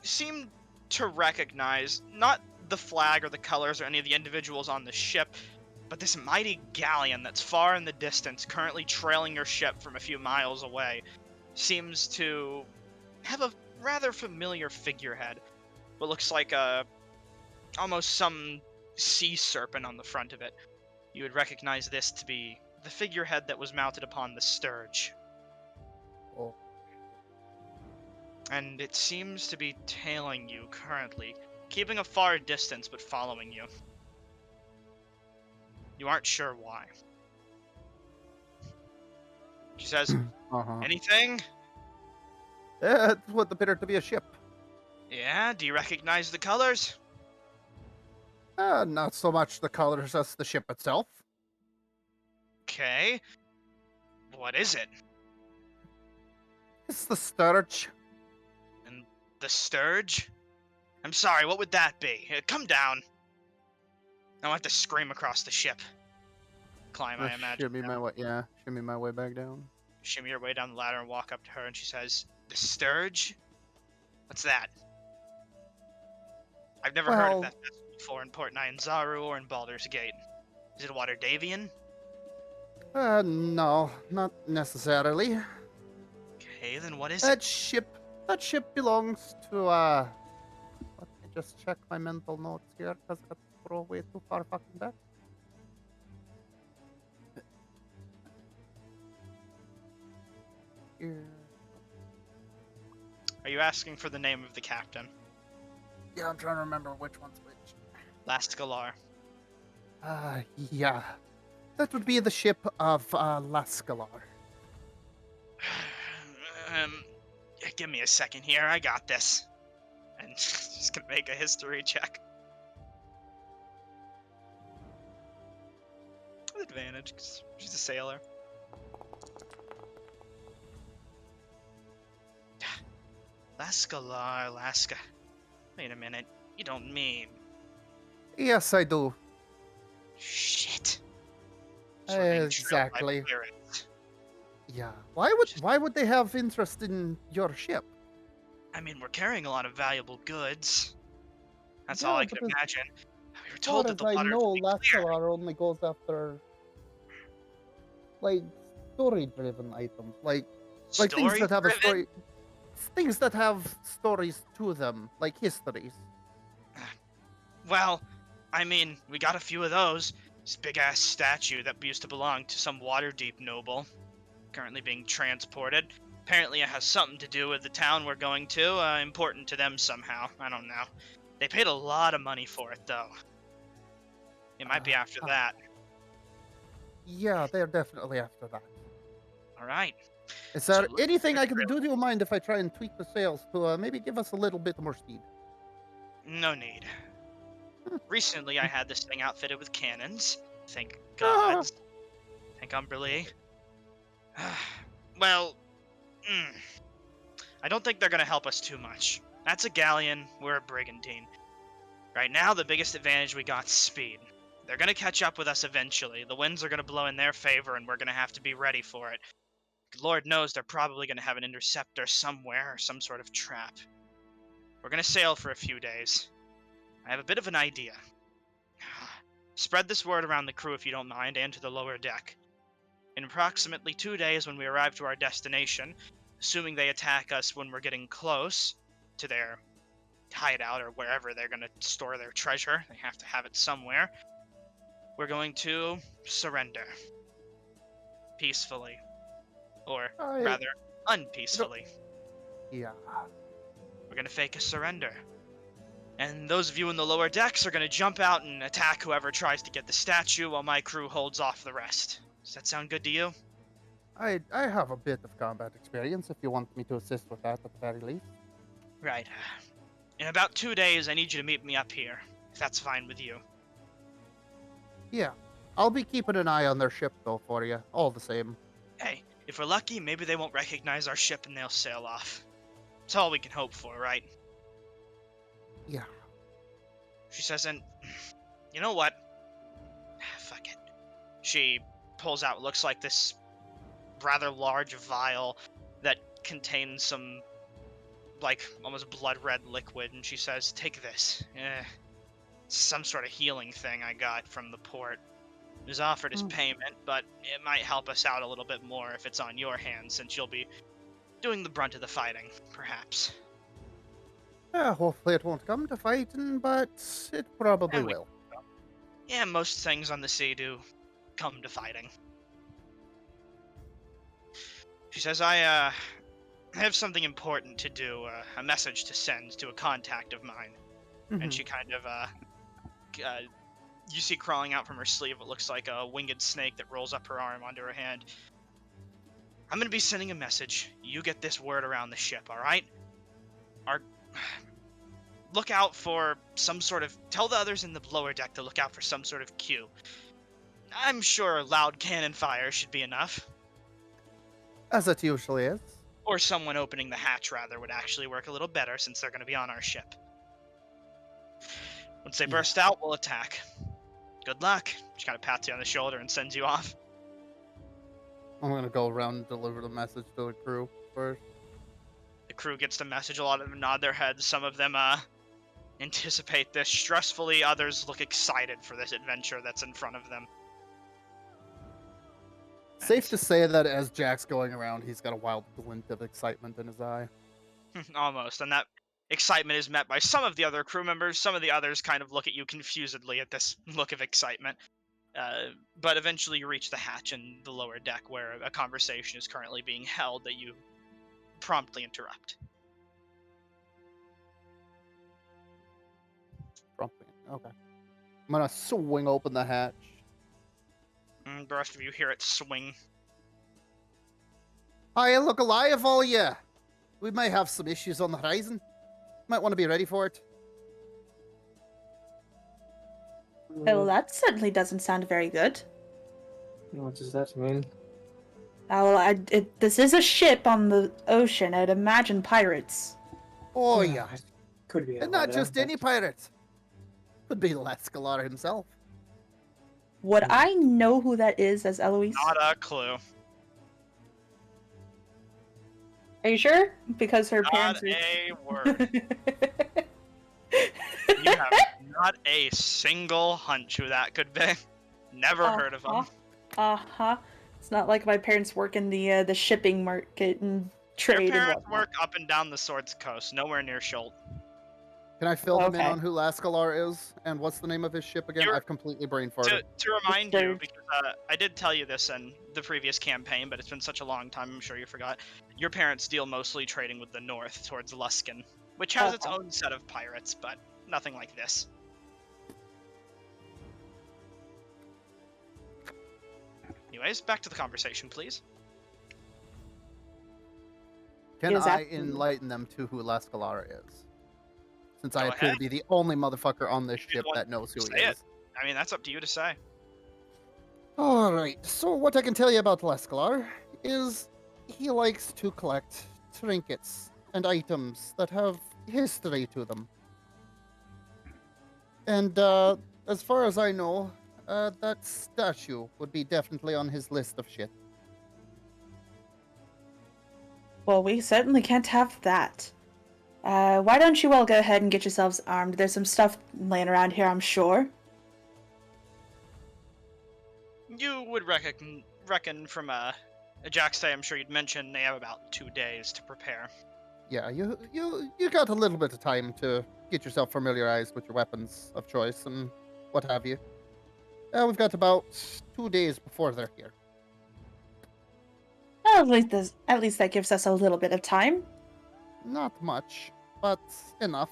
seem to recognize not the flag or the colors or any of the individuals on the ship, but this mighty galleon that's far in the distance, currently trailing your ship from a few miles away, seems to have a rather familiar figurehead. What looks like almost some sea serpent on the front of it. You would recognize this to be the figurehead that was mounted upon the Sturge. Oh. And it seems to be tailing you currently, keeping a far distance but following you. You aren't sure why. She says, Uh-huh. anything? It would appear to be a ship. Yeah, do you recognize the colors? Not so much the colors as the ship itself. Okay. What is it? It's the Sturge. And the Sturge? I'm sorry, what would that be? Come down. I'll have to scream across the ship. Climb, I imagine. Shimmy my way, yeah, shimmy my way back down. Shimmy your way down the ladder and walk up to her, and she says, "The Sturge? What's that?" I've never heard of Well- that vessel before in Port Nyanzaru or in Baldur's Gate. Is it a Waterdavian? No, not necessarily. Okay, then what is it? That ship belongs to, let me just check my mental notes here, because I got to throw way too far fucking back. here. Are you asking for the name of the captain? Yeah, I'm trying to remember which one's which. Lascalar. Yeah. That would be the ship of Lascalar. Give me a second here. I got this. And she's gonna make a history check. With advantage, 'cause she's a sailor. Lascalar, Alaska. Wait a minute. You don't mean... Yes, I do. Shit. So we're being trailed by Exactly. pirates. Yeah. Why would they have interest in your ship? I mean, we're carrying a lot of valuable goods. That's Yeah, all I could but as imagine. We were far told that as the I waters know, would be clear. Lascalar only goes after like story-driven items, like things that have a Story-driven? story, things that have stories to them, like histories. Well, I mean, we got a few of those. This big-ass statue that used to belong to some Waterdeep noble, currently being transported. Apparently it has something to do with the town we're going to, important to them somehow. I don't know. They paid a lot of money for it, though. It might be after that. Yeah, they're definitely after that. Alright. Is So there it looks anything like I can do? Do you mind if I try and tweak the sails to maybe give us a little bit more speed? No need. Recently, I had this thing outfitted with cannons. Thank Ah. gods. Thank Umberlee. Well, I don't think they're gonna help us too much. That's a galleon, we're a brigantine. Right now, the biggest advantage we got's speed. They're gonna catch up with us eventually. The winds are gonna blow in their favor, and we're gonna have to be ready for it. Lord knows they're probably gonna have an interceptor somewhere, or some sort of trap. We're gonna sail for a few days. I have a bit of an idea. Spread this word around the crew if you don't mind, and to the lower deck. In approximately 2 days when we arrive to our destination, assuming they attack us when we're getting close to their hideout or wherever they're going to store their treasure, they have to have it somewhere, we're going to surrender. Peacefully. Or rather, unpeacefully. Yeah. We're going to fake a surrender. And those of you in the lower decks are going to jump out and attack whoever tries to get the statue while my crew holds off the rest. Does that sound good to you? I have a bit of combat experience if you want me to assist with that at the very least. Right. In about 2 days, I need you to meet me up here, if that's fine with you. Yeah. I'll be keeping an eye on their ship though for you, all the same. Hey, if we're lucky, maybe they won't recognize our ship and they'll sail off. That's all we can hope for, right? Yeah. She says, and you know what? Fuck it. She pulls out what looks like this rather large vial that contains some, like, almost blood red liquid, and she says, take this. Some sort of healing thing I got from the port. It was offered as payment, but it might help us out a little bit more if it's on your hands, since you'll be doing the brunt of the fighting, perhaps. Hopefully it won't come to fighting, but it probably And we- will. Yeah, most things on the sea do come to fighting. She says, I have something important to do, a message to send to a contact of mine. And she kind of, you see crawling out from her sleeve what looks like a winged snake that rolls up her arm onto her hand. I'm going to be sending a message. You get this word around the ship, alright? Look out for some sort of... Tell the others in the lower deck to look out for some sort of cue. I'm sure loud cannon fire should be enough. As it usually is. Or someone opening the hatch, rather, would actually work a little better since they're going to be on our ship. Once they burst out, we'll attack. Good luck. She kind of pats you on the shoulder and sends you off. I'm gonna go around and deliver the message to the crew first. The crew gets the message. A lot of them nod their heads. Some of them anticipate this stressfully. Others look excited for this adventure that's in front of them. Safe to say that as Jack's going around, he's got a wild glint of excitement in his eye. Almost. And that excitement is met by some of the other crew members. Some of the others kind of look at you confusedly at this look of excitement. But eventually you reach the hatch in the lower deck where a conversation is currently being held that you promptly interrupt. Promptly. Okay. I'm gonna swing open the hatch. The rest of you hear it swing. Hi, look alive, all ya! We may have some issues on the horizon. Might want to be ready for it. Well, that certainly doesn't sound very good. What does that mean? Well, this is a ship on the ocean. I'd imagine pirates. Oh, Well, yeah. it could be. And not just any pirate. Could be Lascalar himself. Would I know who that is as Eloise? Not a clue. Are you sure? Because her Not parents a are... word. You have not a single hunch who that could be. Never heard of him. Uh-huh. It's not like my parents work in the shipping market and trade Your and parents whatnot. work up and down the Swords Coast, nowhere near Chult. Can I fill them in Okay. on who Lascalar is and what's the name of his ship again? You're- I've completely brain farted. To remind you, Surge. because I did tell you this in the previous campaign, but it's been such a long time, I'm sure you forgot. Your parents deal mostly trading with the north towards Luskin, which has its Okay. own set of pirates, but nothing like this. Anyways, back to the conversation, please. Can Is I that- enlighten them to who Lascalar is? Since I Go appear ahead. to be the only motherfucker on this You're ship the one- that knows who he say it. is. I mean, that's up to you to say. Alright, so what I can tell you about Lascalar is he likes to collect trinkets and items that have history to them. And as far as I know, that statue would be definitely on his list of shit. Well, we certainly can't have that. Why don't you all go ahead and get yourselves armed? There's some stuff laying around here, I'm sure. You would reckon from Jack's day, I'm sure you'd mention they have about 2 days to prepare. Yeah, you got a little bit of time to get yourself familiarized with your weapons of choice and what have you. We've got about 2 days before they're here. Well, at least that gives us a little bit of time. Not much, but enough.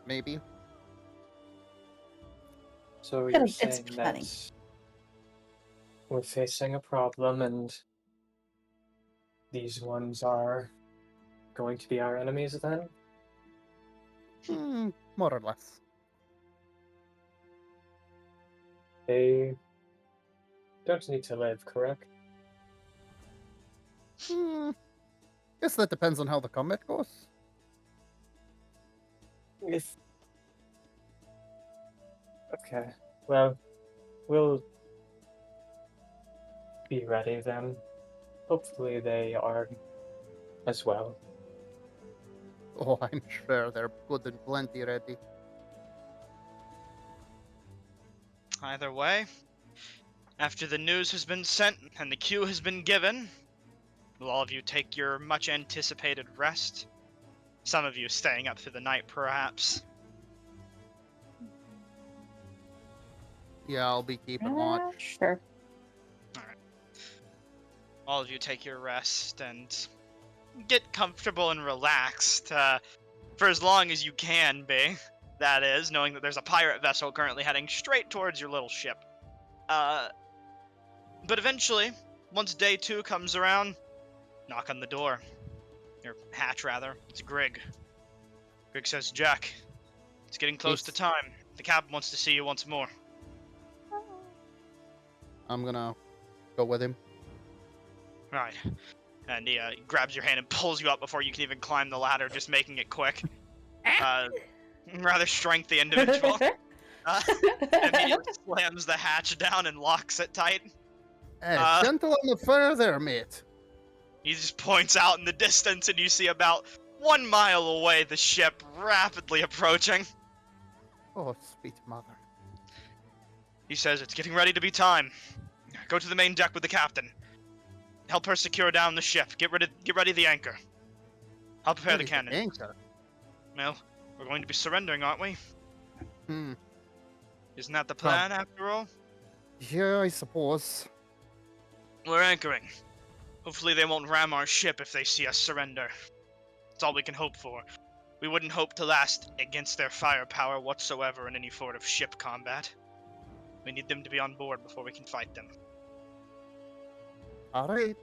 Maybe. So It'll- you're it's saying plenty. that we're facing a problem and these ones are going to be our enemies then? More or less. They don't need to live, correct? Guess that depends on how the combat goes. If okay, well, we'll be ready then. Hopefully they are as well. Oh, I'm sure they're good and plenty ready. Either way, after the news has been sent and the cue has been given, will all of you take your much anticipated rest? Some of you staying up through the night, perhaps. Yeah, I'll be keeping watch. Sure. All of you take your rest and get comfortable and relaxed for as long as you can be. That is, knowing that there's a pirate vessel currently heading straight towards your little ship. But eventually, once day 2 comes around, knock on the door. Your hatch, rather. It's Grig. Grig says, Jack, it's getting close to time. The captain wants to see you once more. I'm gonna go with him. Right. And he grabs your hand and pulls you up before you can even climb the ladder, just making it quick. Rather strengthy individual. Immediately slams the hatch down and locks it tight. Hey, gentle on the fur there, mate. He just points out in the distance, and you see about 1 mile away the ship rapidly approaching. Oh, sweet mother. He says, it's getting ready to be time. Go to the main deck with the captain. Help her secure down the ship. Get ready the anchor. I'll prepare What the is cannon. anchor? Well, we're going to be surrendering, aren't we? Isn't that the Prob- plan, after all? Yeah, I suppose. We're anchoring. Hopefully they won't ram our ship if they see us surrender. That's all we can hope for. We wouldn't hope to last against their firepower whatsoever in any sort of ship combat. We need them to be on board before we can fight them. All right.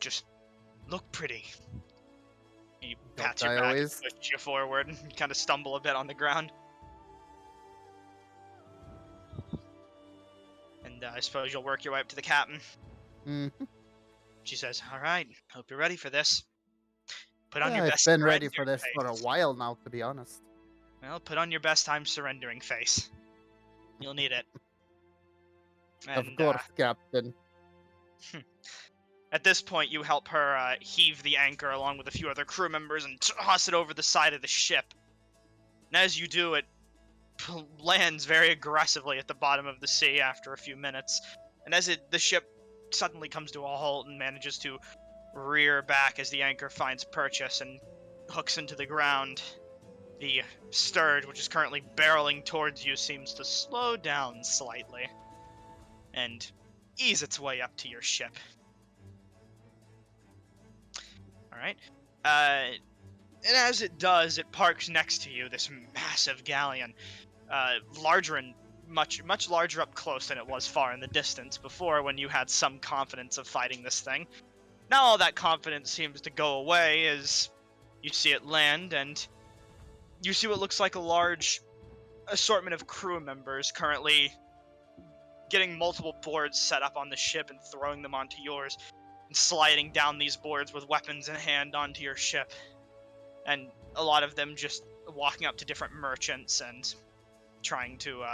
Just look pretty. He Don't pats your I back and always? pushes you forward and you kind of stumble a bit on the ground. And I suppose you'll work your way up to the captain. Mm-hmm. She says, all right, hope you're ready for this. Put on your I've best been ready for surrendering this for a face. while now, to be honest. Well, put on your best time surrendering face. You'll need it. Of And course, Captain. at this point, you help her heave the anchor along with a few other crew members and toss it over the side of the ship. And as you do, it lands very aggressively at the bottom of the sea after a few minutes. And as the ship suddenly comes to a halt and manages to rear back as the anchor finds purchase and hooks into the ground, the sturge, which is currently barreling towards you, seems to slow down slightly and ease its way up to your ship. Alright. And as it does, it parks next to you, this massive galleon. Larger and much larger up close than it was far in the distance before, when you had some confidence of fighting this thing. Now all that confidence seems to go away as you see it land, and you see what looks like a large assortment of crew members currently getting multiple boards set up on the ship and throwing them onto yours, and sliding down these boards with weapons in hand onto your ship. And a lot of them just walking up to different merchants and trying to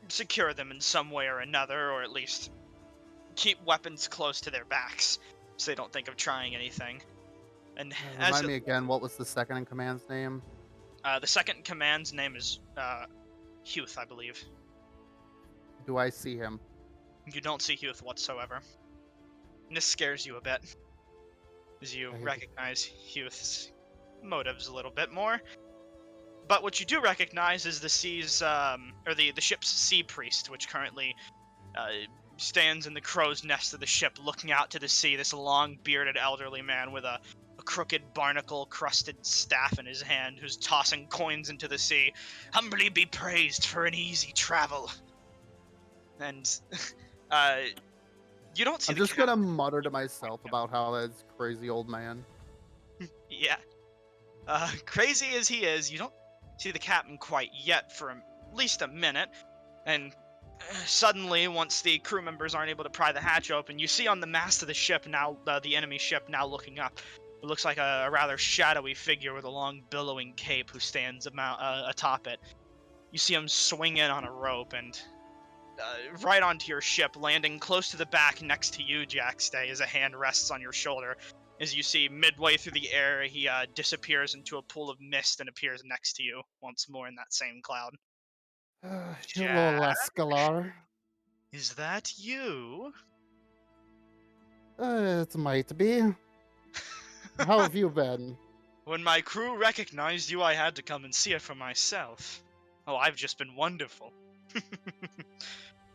secure them in some way or another, or at least keep weapons close to their backs so they don't think of trying anything. And as Remind me again, what was the second in command's name? the second in command's name is Huth, I believe. Do I see him? You don't see Huth whatsoever. And this scares you a bit, as you Right. recognize Huth's motives a little bit more. But what you do recognize is the sea's, or the ship's sea priest, which currently stands in the crow's nest of the ship, looking out to the sea. This long-bearded elderly man with a crooked barnacle-crusted staff in his hand, who's tossing coins into the sea. Humbly be praised for an easy travel. And you don't see. I'm just gonna mutter to myself about how that's crazy old man. Yeah. Crazy as he is, you don't see the captain quite yet for at least a minute, and suddenly, once the crew members aren't able to pry the hatch open, you see on the mast of the ship now, the enemy ship now looking up. It looks like a rather shadowy figure with a long billowing cape who stands atop it. You see him swing in on a rope and right onto your ship, landing close to the back next to you, Jackstay, as a hand rests on your shoulder. As you see, midway through the air, he disappears into a pool of mist and appears next to you once more in that same cloud. Hello, Jack? Lascalar. Is that you? It might be. How have you been? When my crew recognized you, I had to come and see it for myself. Oh, I've just been wonderful.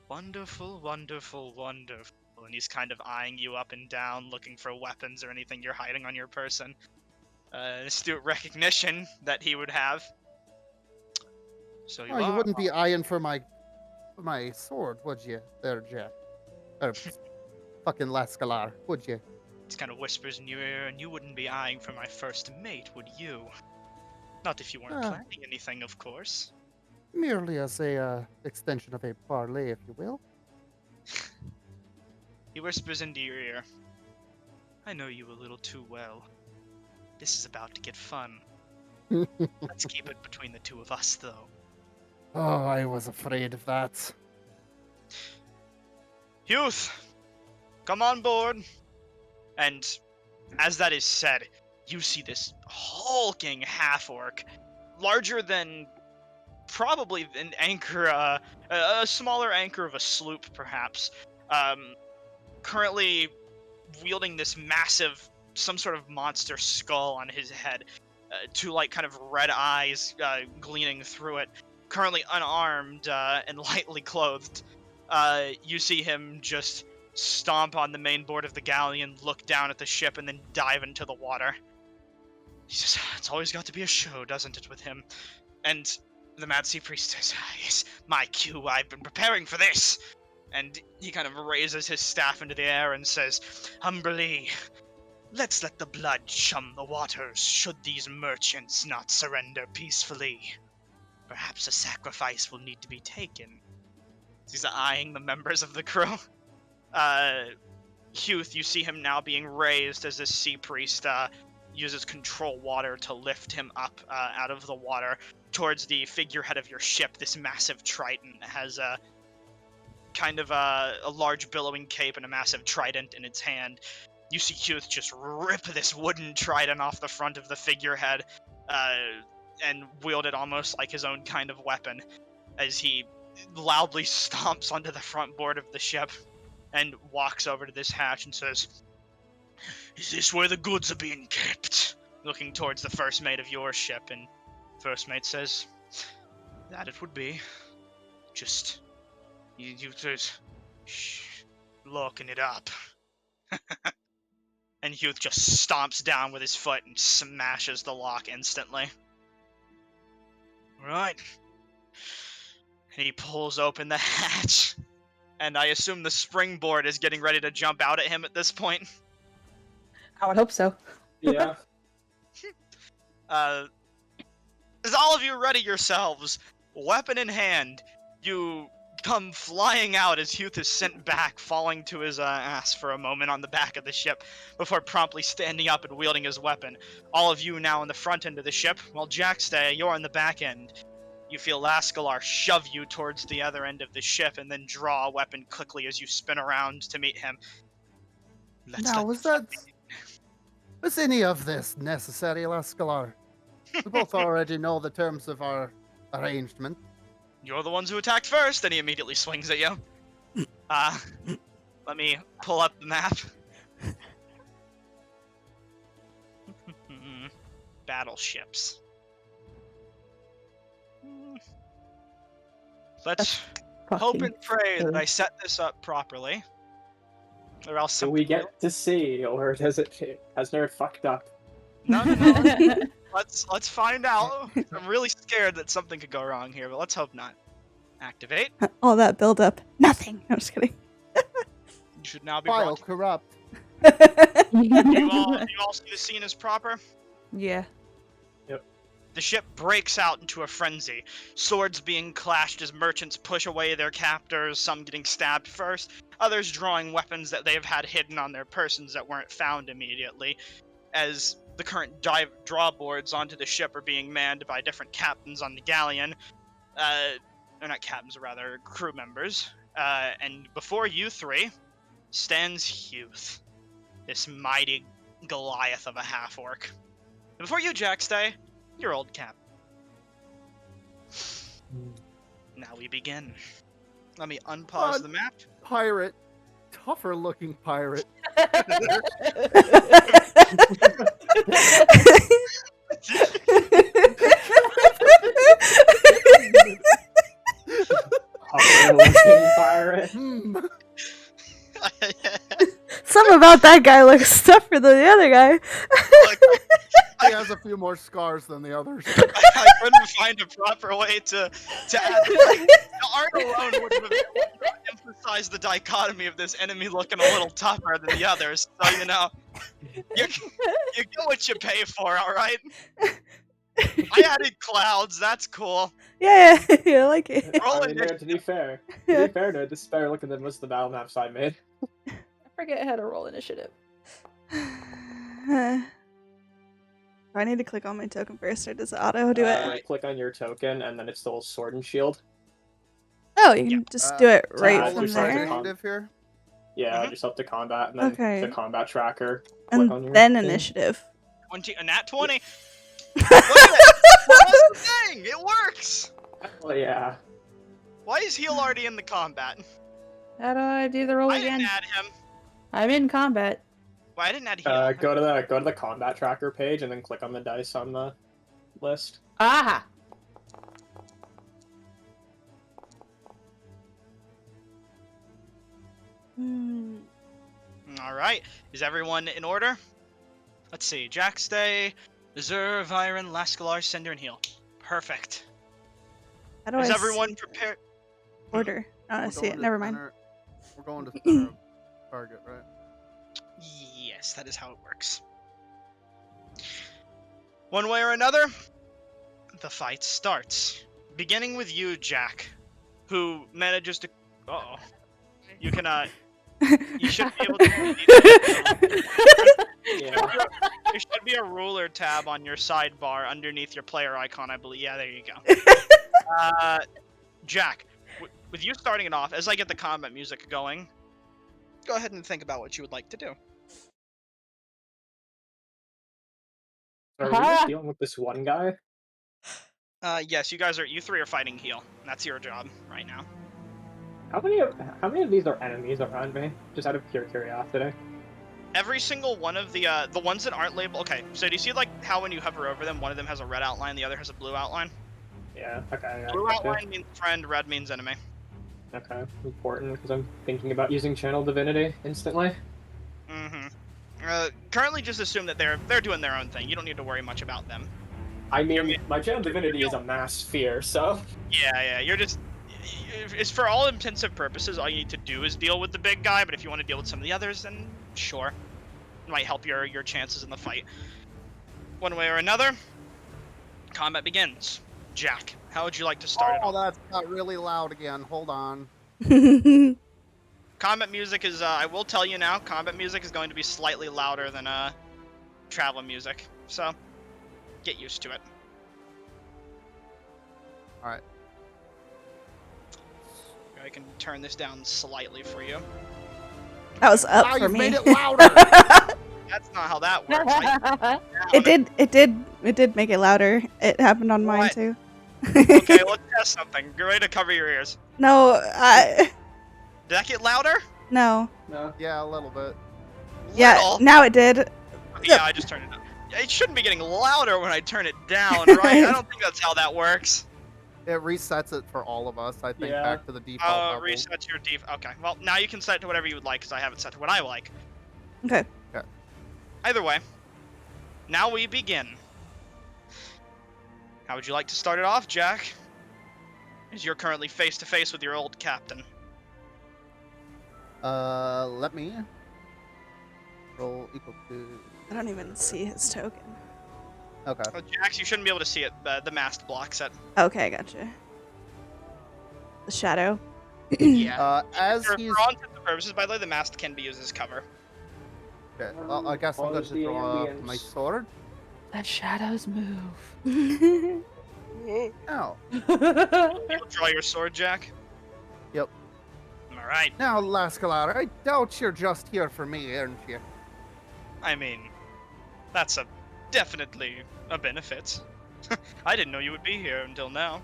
Wonderful, wonderful, wonderful. And he's kind of eyeing you up and down, looking for weapons or anything you're hiding on your person. Astute recognition that he would have. So you Oh, you are. wouldn't be eyeing for my sword, would you, there, Jack? Or fucking Lascalar, would you? He kind of whispers in your ear, and you wouldn't be eyeing for my first mate, would you? Not if you weren't planning anything, of course. Merely as a extension of a parlay, if you will. He whispers into your ear. I know you a little too well. This is about to get fun. Let's keep it between the two of us, though. Oh, I was afraid of that. Youth, come on board. And as that is said, you see this hulking half-orc, larger than probably an anchor, a smaller anchor of a sloop, perhaps. Currently wielding this massive, some sort of monster skull on his head, two like kind of red eyes gleaming through it. Currently unarmed and lightly clothed. You see him just stomp on the main board of the galleon, look down at the ship, and then dive into the water. He says, "It's always got to be a show, doesn't it, with him?" And the Mad Sea Priest says, "Yes, my cue, I've been preparing for this." And he kind of raises his staff into the air and says, "Humbly, let's let the blood chum the waters, should these merchants not surrender peacefully. Perhaps a sacrifice will need to be taken." He's eyeing the members of the crew. Huth, you see him now being raised as this sea priest uses control water to lift him up out of the water towards the figurehead of your ship, this massive triton that has a kind of a large billowing cape and a massive trident in its hand. You see Huth just rip this wooden trident off the front of the figurehead and wield it almost like his own kind of weapon as he loudly stomps onto the front board of the ship and walks over to this hatch and says, "Is this where the goods are being kept?" Looking towards the first mate of your ship, and first mate says, "That it would be. Just, you just, locking it up." And Huth just stomps down with his foot and smashes the lock instantly. Right. And he pulls open the hatch. And I assume the springboard is getting ready to jump out at him at this point. I would hope so. Yeah. As all of you ready yourselves, weapon in hand, you come flying out as Huth is sent back, falling to his ass for a moment on the back of the ship, before promptly standing up and wielding his weapon. All of you now on the front end of the ship, while Jackstay, you're on the back end. You feel Lascalar shove you towards the other end of the ship and then draw a weapon quickly as you spin around to meet him. Now, was any of this necessary, Lascalar? We both already know the terms of our arrangement. You're the ones who attacked first, and he immediately swings at you. Let me pull up the map. Battleships. Let's hope and pray that I set this up properly. Or else Do we get to see, or has Nerd fucked up? No. Let's find out. I'm really scared that something could go wrong here, but let's hope not. Activate. All that build up. Nothing. I'm just kidding. You should now be File brought to... corrupt. You all see the scene as proper? Yeah. The ship breaks out into a frenzy, swords being clashed as merchants push away their captors, some getting stabbed first, others drawing weapons that they have had hidden on their persons that weren't found immediately, as the current draw boards onto the ship are being manned by different captains on the galleon, or not captains, rather crew members, and before you three stands Huth, this mighty Goliath of a half-orc. And before you, Jackstay, your old cap. Now we begin. Let me unpause the map. Pirate. Tougher looking pirate. Pirate. Something about that guy looks tougher than the other guy. He has a few more scars than the others. I couldn't find a proper way to add the art alone would have emphasized the dichotomy of this enemy looking a little tougher than the others. So, you know, you get what you pay for, alright? I added clouds, that's cool. Yeah, I like it. Roll Nerd, to be fair, Nerd, this is better looking than most of the battle maps I made. I forget how to roll initiative. Do I need to click on my token first, or does it auto do it? Right click on your token, and then it's the sword and shield. Oh, you can just do it right from just like there. the Initiative here. Yeah, just up to combat, and then Okay. the combat tracker. Click on your And then thing. initiative. 20, a nat 20. Look at it! That's the thing! It works! Well, yeah. Why is Heal already in the combat? How do I do the roll I again? didn't add him. I'm in combat. Why I didn't add Heal? Go to the combat tracker page, and then click on the dice on the list. Aha! Hmm. All right. Is everyone in order? Let's see. Jack, stay. Reserve, Iron, Lascalar, Cinder, and Heal. Perfect. How do Is I everyone see prepared? order? Oh, I We're see going it. to Never mind. We're going to center of target, right? Yes, that is how it works. One way or another, the fight starts. Beginning with you, Jack, who manages to. Uh-oh. You can, you should be able to. Yeah. There should be a ruler tab on your sidebar underneath your player icon, I believe. Yeah, there you go. Jack, with you starting it off, as I get the combat music going, go ahead and think about what you would like to do. Are we just dealing with this one guy? Yes, you three are fighting heal. That's your job right now. How many of these are enemies around me? Just out of pure curiosity. Every single one of the ones that aren't labeled. Okay, so do you see like how when you hover over them, one of them has a red outline, the other has a blue outline? Yeah. Okay. Blue gotcha. outline means friend, red means enemy. Okay. Important because I'm thinking about using Channel Divinity instantly. Mm-hmm. Currently, just assume that they're doing their own thing. You don't need to worry much about them. I mean, my Channel Divinity is a mass sphere, so. Yeah. You're just. It's for all intensive purposes. All you need to do is deal with the big guy. But if you want to deal with some of the others, then sure, it might help your chances in the fight. One way or another, combat begins. Jack, how would you like to start it Oh, off? that's got really loud again. Hold on. Combat music is. I will tell you now. Combat music is going to be slightly louder than travel music. So get used to it. All right. I can turn this down slightly for you. That was up Wow, for you've me. made it louder. That's not how that works. It did make it louder. It happened on mine What? too. Okay, let's test something. Get ready to cover your ears. No, Did that get louder? no. No. Yeah, a little bit. Yeah, Little. now it did. Yeah, I just turned it up. It shouldn't be getting louder when I turn it down, right? I don't think that's how that works. It resets it for all of us, I think, Yeah. back to the default level. Reset your Okay, well, now you can set it to whatever you would like, because I have it set to what I like. Okay. Either way, now we begin. How would you like to start it off, Jack? As you're currently face-to-face with your old captain. Let me roll equal to. I don't even see his token. Okay. Oh, Jax, you shouldn't be able to see it. The mast blocks it. Okay, gotcha. The shadow. Yeah. As For he's. all intents and purposes, by the way, the mast can be used as cover. Okay, well, I guess I'm going Follows to the draw ambience. my sword. Let shadows move. Now, You'll draw your sword, Jack? Yep. Alright. now, Lascalar, I doubt you're just here for me, aren't you? I mean, that's definitely a benefit. I didn't know you would be here until now.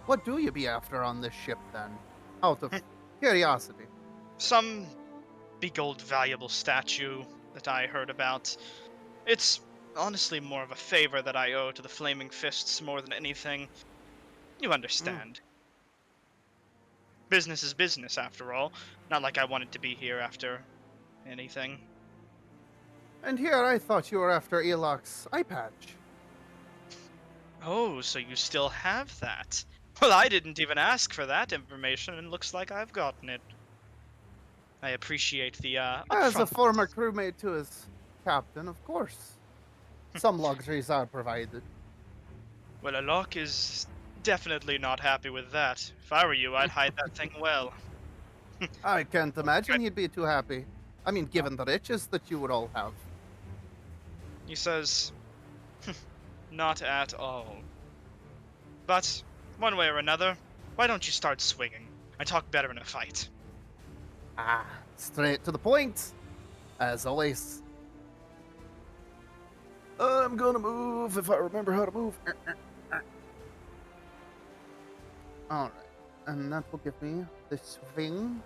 What do you be after on this ship, then? Out of curiosity. Some big old valuable statue that I heard about. It's honestly more of a favor that I owe to the Flaming Fists more than anything. You understand. Business is business, after all. Not like I wanted to be here after anything. And here I thought you were after Elok's eye patch. Oh, so you still have that? Well, I didn't even ask for that information, and looks like I've gotten it. I appreciate the, As a upfront- former crewmate to his captain, of course. Some luxuries are provided. Well, Alok is definitely not happy with that. If I were you, I'd hide that thing well. I can't imagine he'd be too happy. I mean, given the riches that you would all have. He says, not at all. But, one way or another, why don't you start swinging? I talk better in a fight. Ah, straight to the point. As always. I'm gonna move if I remember how to move. Alright, and that will give me the swing.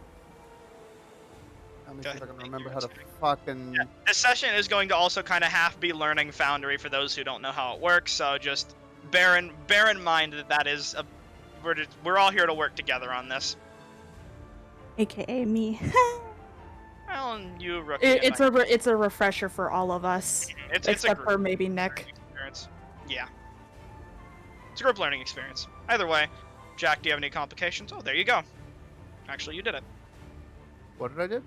Let me see if I can remember how to fucking. Yeah, this session is going to also kind of half be learning Foundry for those who don't know how it works, so just bear in mind that that is we're all here to work together on this. AKA me. Well, and you, rookie. It's a refresher for all of us, it's a except group for maybe learning Nick. experience. Yeah. It's a group learning experience. Either way, Jack, do you have any complications? Oh, there you go. Actually, you did it. What did I do?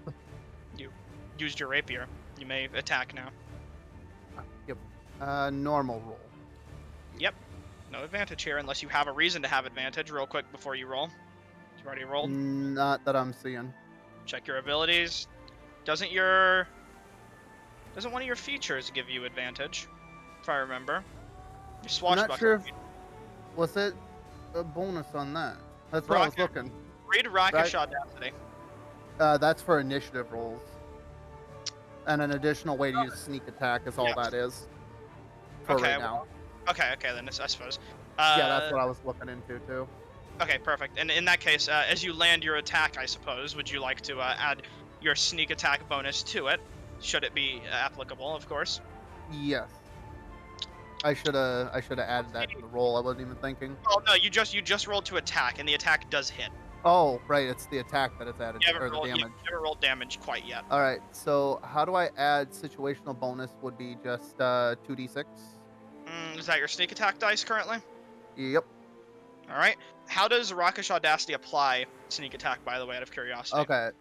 You used your rapier. You may attack now. Yep. Normal roll. Yep. No advantage here unless you have a reason to have advantage real quick before you roll. You've already rolled. Not that I'm seeing. Check your abilities. Doesn't one of your features give you advantage? If I remember. Your I'm swashbuckler. not sure if... Was it a bonus on that? That's what I was Rocket. looking. Read Rakish Audacity. That's for initiative rolls. And an additional way to use sneak attack is all Yes. that is. For Okay, right now. Okay, then I suppose. Yeah, that's what I was looking into too. Okay, perfect. And in that case, as you land your attack, I suppose, would you like to add your sneak attack bonus to it? Should it be applicable, of course. Yes. I should have added that to the roll. I wasn't even thinking. Oh no, you just rolled to attack, and the attack does hit. Oh, right. It's the attack that it's added You to, or haven't the rolled, damage. you haven't rolled damage quite yet. All right. So how do I add situational bonus? Would be just 2d6. Is that your sneak attack dice currently? Yep. All right. How does Rakish Audacity apply sneak attack? By the way, out of curiosity. Okay.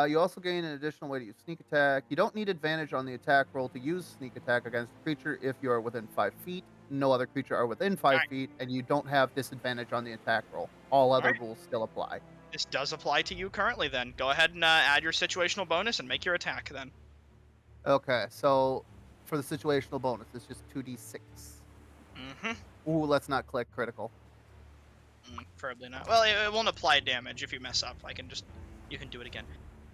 You also gain an additional way to use sneak attack. You don't need advantage on the attack roll to use sneak attack against a creature if you are within 5 feet. No other creature are within 5 Alright. feet, and you don't have disadvantage on the attack roll. All other Alright. rules still apply. This does apply to you currently. Then go ahead and add your situational bonus and make your attack. Then. Okay, so for the situational bonus, it's just 2d6. Mm-hmm. Ooh, let's not click critical. Preferably not. Well, it won't apply damage if you mess up. You can do it again.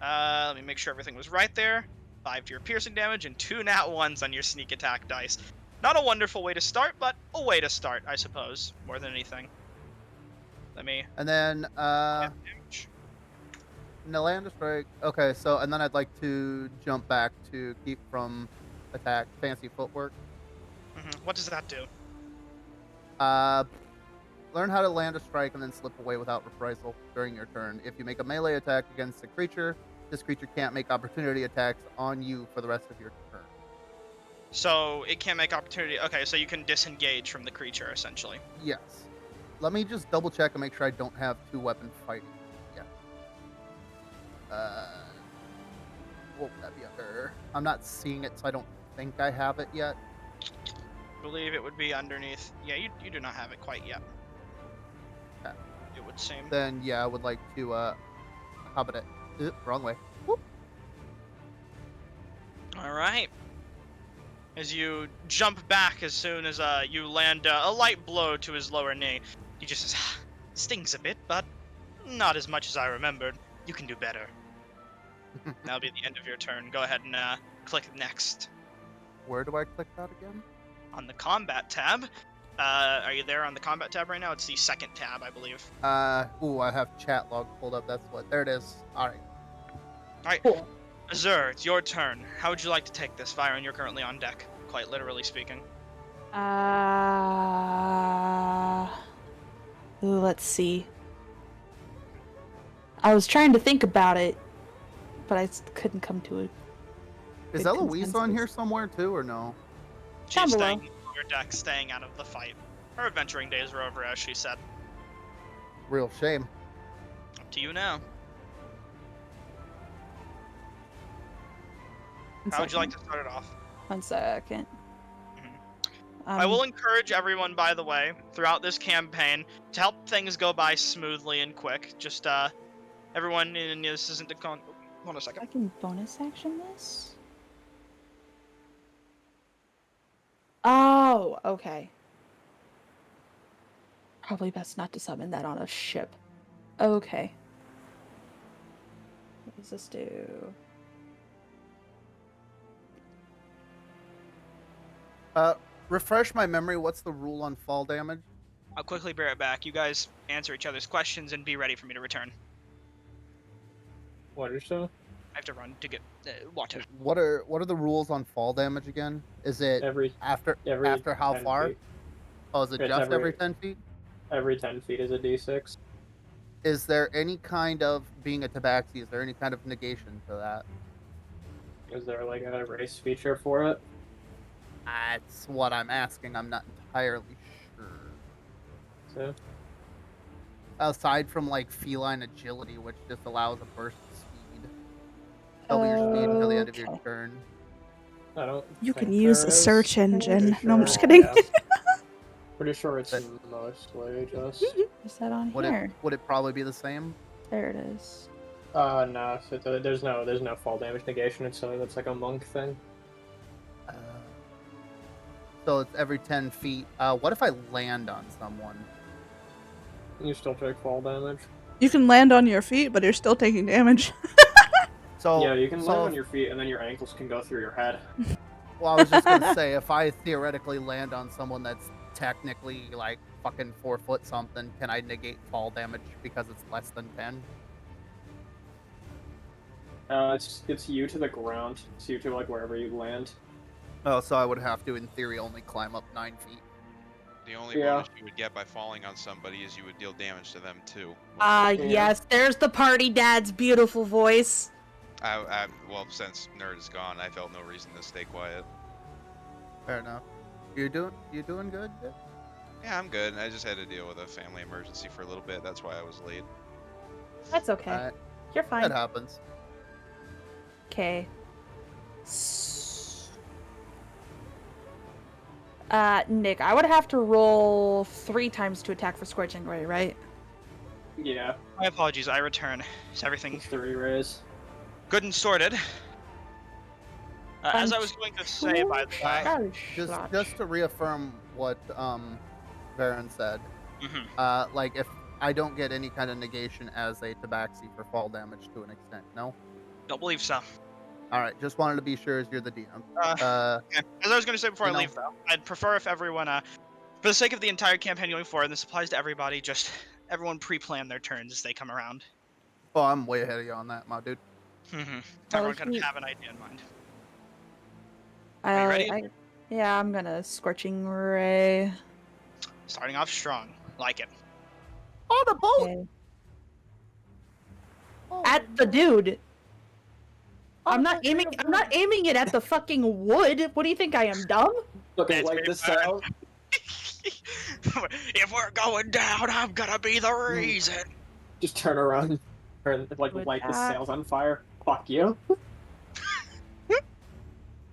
Let me make sure everything was right there. 5 to your piercing damage and 2 nat 1s on your sneak attack dice. Not a wonderful way to start, but a way to start, I suppose, more than anything. Let me... And then, damage. Nalanda strike. Okay, so, and then I'd like to jump back to keep from attack, fancy footwork. What does that do? Learn how to land a strike and then slip away without reprisal during your turn. If you make a melee attack against a creature, this creature can't make opportunity attacks on you for the rest of your turn. So, it can't make opportunity... Okay, so you can disengage from the creature, essentially. Yes. Let me just double check and make sure I don't have 2-weapon fighting. Yeah. What would that be under? I'm not seeing it, so I don't think I have it yet. I believe it would be underneath... Yeah, you do not have it quite yet. Okay. It would seem. Then, yeah, I would like to, how about it? Wrong way. Whoop. Alright. As you jump back as soon as you land a light blow to his lower knee, he just says, stings a bit, but not as much as I remembered. You can do better. That'll be the end of your turn. Go ahead and click next. Where do I click that again? On the combat tab. Are you there on the combat tab right now? It's the second tab, I believe. Ooh, I have chat log pulled up. That's what. There it is. All right. Alright. Cool. Azur, it's your turn. How would you like to take this, Viren? You're currently on deck, quite literally speaking. Let's see. I was trying to think about it, but I couldn't come to it. Is Good Eloise on consensus. here somewhere too, or no? She's Down staying below. on your deck, staying out of the fight. Her adventuring days are over, as she said. Real shame. Up to you now. How would you like to start it off? 1 second. I will encourage everyone, by the way, throughout this campaign, to help things go by smoothly and quick. Just, everyone, and this isn't a hold on a second. I can bonus action this? Oh, okay. Probably best not to summon that on a ship. Okay. What does this do? Refresh my memory. What's the rule on fall damage? I'll quickly bear it back. You guys answer each other's questions and be ready for me to return. What or so? I have to run to get water. What are the rules on fall damage again? Is it Every after every how 10 far? feet. Oh, is it It's just every every- 10 feet? Every 10 feet is a d6. Is there any kind of being a tabaxi? Is there any kind of negation to that? Is there like a race feature for it? That's what I'm asking. I'm not entirely sure. So, Aside from like feline agility, which just allows a burst of speed. Double your speed until the end of your Okay. turn. I don't. You can think use there a is. search engine. Pretty No, I'm just sure- kidding. yeah. Pretty sure it's But- mostly just. Is that on Would here? it probably be the same? There it is. No. So there's no fall damage negation. It's something that's like a monk thing. Uh, so it's every 10 feet. What if I land on someone? You still take fall damage. You can land on your feet, but you're still taking damage. So Yeah, you can land on if- your feet, and then your ankles can go through your head. Well, I was just gonna say, if I theoretically land on someone that's technically like fucking 4 foot something, can I negate fall damage because it's less than 10? It's you to the ground. It's you to like wherever you land. Oh, so I would have to, in theory, only climb up 9 feet. The only Yeah. bonus you would get by falling on somebody is you would deal damage to them too. Yeah. Yes, there's the party dad's beautiful voice. Well, since Nerd is gone, I felt no reason to stay quiet. Fair enough. You doing good? Yeah, I'm good. I just had to deal with a family emergency for a little bit. That's why I was late. That's okay. Alright, You're that fine. happens. Okay. Nick, I would have to roll 3 times to attack for Scorching Ray, right? Yeah, My apologies, I return. Is everything it's 3 rays. good and sorted? As I was going to say, by the way, Just to reaffirm what Varen said, like if I don't get any kind of negation as a tabaxi for fall damage to an extent, no? don't believe so. All right, just wanted to be sure as you're the DM. Yeah. As I was going to say before I You know- leave, though, I'd prefer if everyone, for the sake of the entire campaign going forward, and this applies to everybody, just everyone pre-plan their turns as they come around. Oh, I'm way ahead of you on that, my dude. Everyone kind of have an idea in mind. Are you ready? Yeah, I'm gonna Scorching Ray. Starting off strong, like it. Oh, the boat! Okay. Oh, At the dude. I'm not the aiming. I'm not aiming it at the fucking wood. What do you think I am, dumb? Look at That's like very this fair. out. If we're going down, I'm gonna be the reason. Just turn around, like With light the that- sails on fire. Fuck you.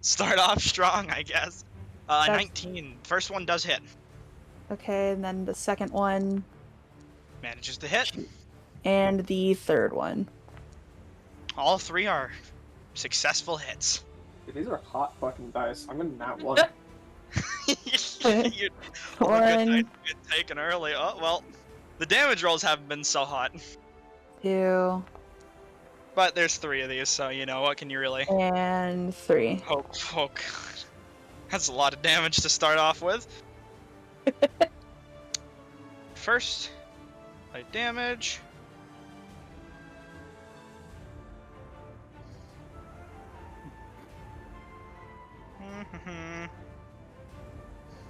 Start off strong, I guess. That's- 19. First one does hit. Okay, and then the second one, Manages to hit. and the third one. All 3 are successful hits. Dude, these are hot fucking dice. I'm gonna not one. You- all the good One, dice get taken early. Oh well, the damage rolls haven't been so hot, 2, but there's 3 of these, so you know what can you really and 3. hope? Oh god, that's a lot of damage to start off with. First, light damage.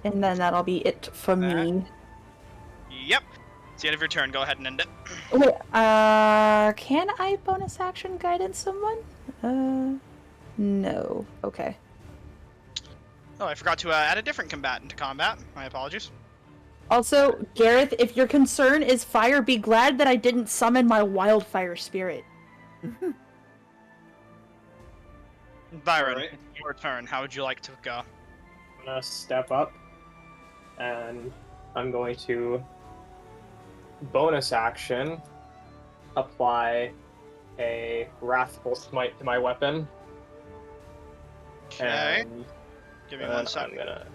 And then that'll be it for me. Yep. It's the end of your turn. Go ahead and end it. Wait, can I bonus action guidance someone? No. Okay. Oh, I forgot to add a different combatant to combat. My apologies. Also, Gareth, if your concern is fire, be glad that I didn't summon my wildfire spirit. Byron, Alright. your turn. How would you like to go? I'm gonna step up, and I'm going to bonus action apply a wrathful smite to my weapon. Okay. And Give me then 1 second. I'm gonna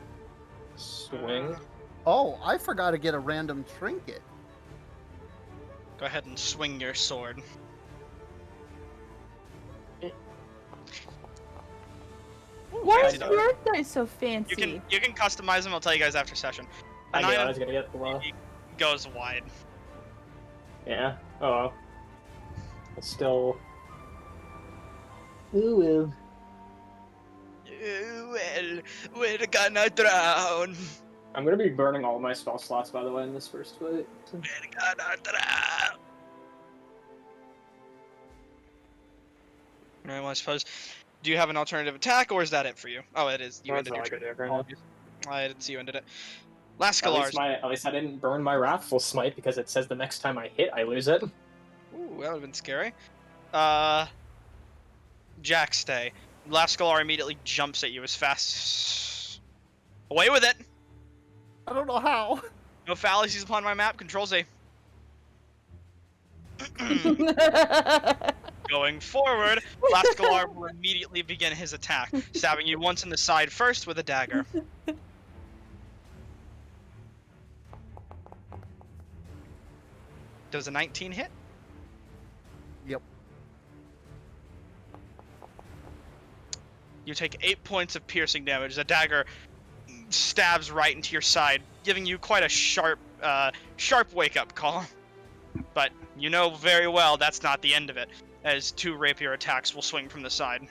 swing. Oh, I forgot to get a random trinket. Go ahead and swing your sword. Why is Yeah, your dice so fancy? You can customize them. I'll tell you guys after session. I And knew I was gonna get the low. goes wide. Yeah. Oh well. It's still. Ooh. Well, we're gonna drown. I'm gonna be burning all my spell slots, by the way, in this first fight. We're gonna drown. Well, I suppose. Do you have an alternative attack, or is that it for you? Oh, it is. You That's ended all your I could turn. do right now. I didn't see you ended it. At least I didn't burn my Wrathful Smite because it says the next time I hit, I lose it. Ooh, that would have been scary. Jackstay. Lascalar immediately jumps at you as fast. Away with it! I don't know how. No fallacies upon my map. Control Z. Going forward, Lascalar will immediately begin his attack, stabbing you once in the side first with a dagger. Does a 19 hit? Yep. You take 8 points of piercing damage. The dagger stabs right into your side, giving you quite a sharp wake-up call. But you know very well that's not the end of it, as 2 rapier attacks will swing from the side.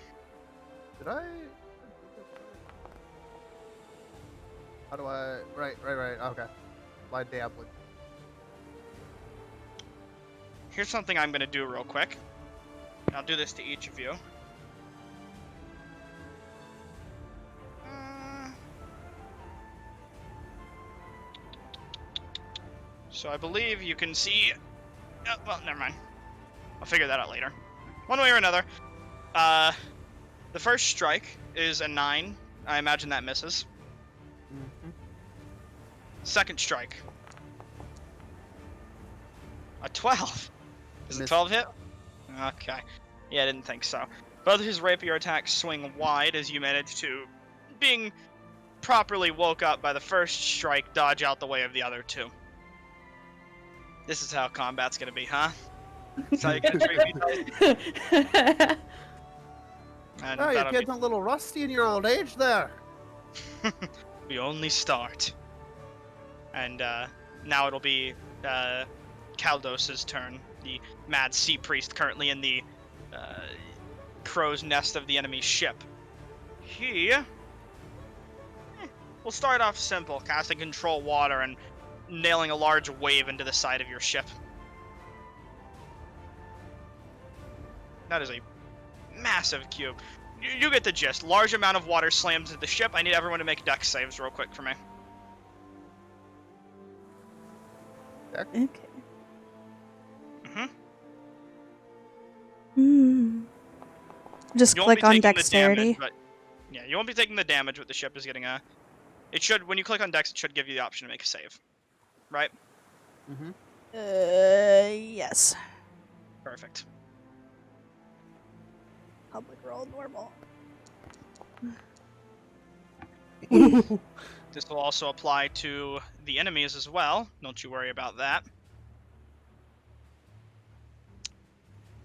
Did I? How do I? Right. Okay. My dabbling. Here's something I'm going to do real quick. I'll do this to each of you. So I believe you can see... Oh, well, never mind. I'll figure that out later. One way or another. The first strike is a 9. I imagine that misses. Mm-hmm. Second strike. A 12. Does a Miss. 12 hit? Okay. Yeah, I didn't think so. Both of his rapier attacks swing wide as you manage to, being properly woke up by the first strike, dodge out the way of the other 2. This is how combat's gonna be, huh? That's how you're gonna treat me, guys? And Oh, you're that'll be- getting a little rusty in your old age there. we only start. And now it'll be Kaldos's turn, the mad sea priest currently in the crow's nest of the enemy's ship. He will start off simple, casting Control Water and nailing a large wave into the side of your ship. That is a massive cube. You get the gist. Large amount of water slams into the ship. I need everyone to make dex saves real quick for me. Okay. Mm-hmm. Just You won't click be on taking the dexterity. damage, but yeah, you won't be taking the damage, but the ship is getting a... It should, when you click on dex, it should give you the option to make a save. Right? Mm-hmm. Yes. Perfect. Public roll normal. This will also apply to the enemies as well. Don't you worry about that.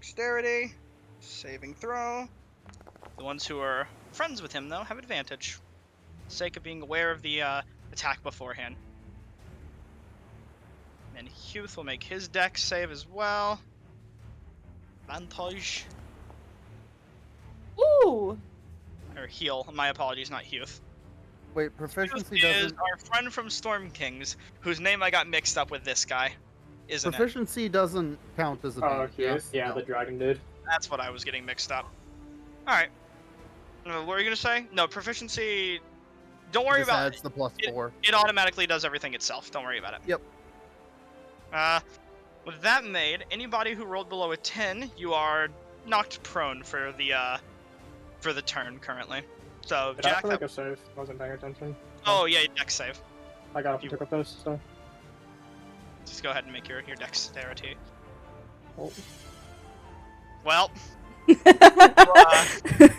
Dexterity. Saving throw. The ones who are friends with him, though, have advantage. For the sake of being aware of the attack beforehand. And Huth will make his dex save as well. Advantage. Ooh! Or heal. My apologies, not Huth. Wait, proficiency Huth is doesn't. our friend from Storm Kings, whose name I got mixed up with this guy. Isn't it? Proficiency doesn't count as a. Oh, damage, yeah, No. the dragon dude. That's what I was getting mixed up. Alright. What were you going to say? No, proficiency... Don't worry Just about adds the +4. it. Automatically does everything itself. Don't worry about it. Yep. With that made, anybody who rolled below a 10, you are knocked prone for the turn currently. So, Did I have Jack... to make a save? I wasn't paying attention. Oh, yeah, dex save. I got up and took up those, so... Just go ahead and make your dexterity. Oh. Well... managed to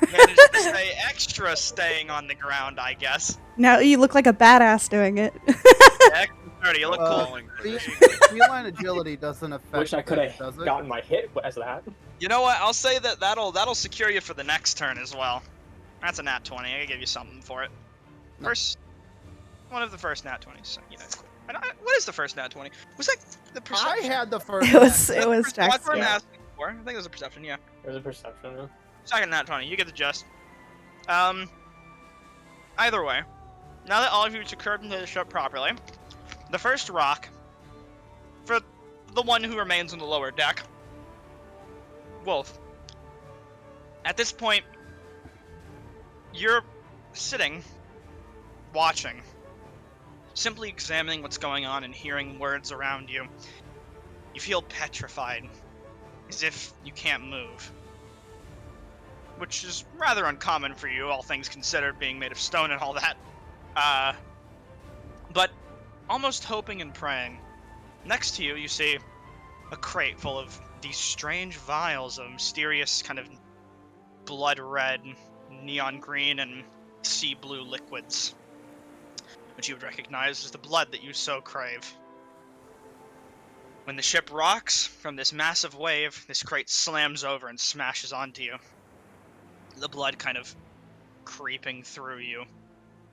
stay extra staying on the ground, I guess. Now you look like a badass doing it. Extra 30, you look cool. Feline agility doesn't affect. Wish I could that, have does it? gotten my hit as that. You know what? I'll say that'll secure you for the next turn as well. That's a nat 20. I can give you something for it. First, one of the first nat 20s. So, you know, what is the first nat 20? Was that the I perception? had the first. It was That's Jack's. what I'm Yeah. asking for. I think it was a perception. Yeah. There's a perception. Yeah. Second nat 20. You get the gist. Either way, now that all of you secured into the ship properly, the first rock for the one who remains on the lower deck, Wolf. At this point, you're sitting, watching, simply examining what's going on and hearing words around you. You feel petrified, as if you can't move. Which is rather uncommon for you, all things considered, being made of stone and all that. But almost hoping and praying. Next to you, you see a crate full of these strange vials of mysterious kind of blood red, neon green, and sea blue liquids, which you would recognize as the blood that you so crave. When the ship rocks from this massive wave, this crate slams over and smashes onto you. The blood kind of creeping through you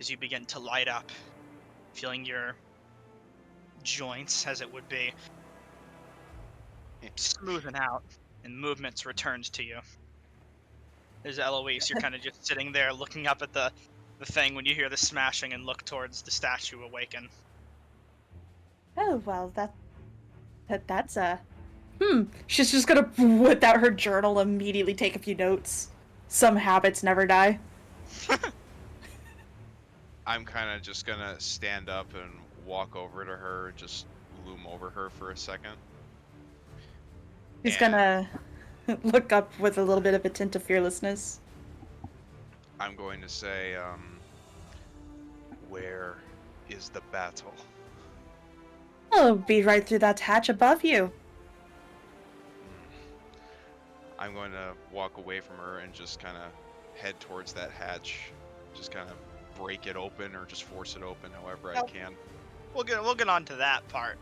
as you begin to light up, feeling your joints, as it would be, smoothing out, and movements returns to you. There's Eloise, you're kind of just sitting there looking up at the thing when you hear the smashing and look towards the statue awaken. Oh, well, that's She's just gonna whip out her journal, immediately take a few notes. Some habits never die. I'm kind of just gonna stand up and walk over to her, just loom over her for a second. He's gonna look up with a little bit of a tint of fearlessness. I'm going to say, where is the battle? I'll be right through that hatch above you. I'm going to walk away from her and just kind of head towards that hatch. Just kind of break it open or just force it open however I can. We'll get on to that part,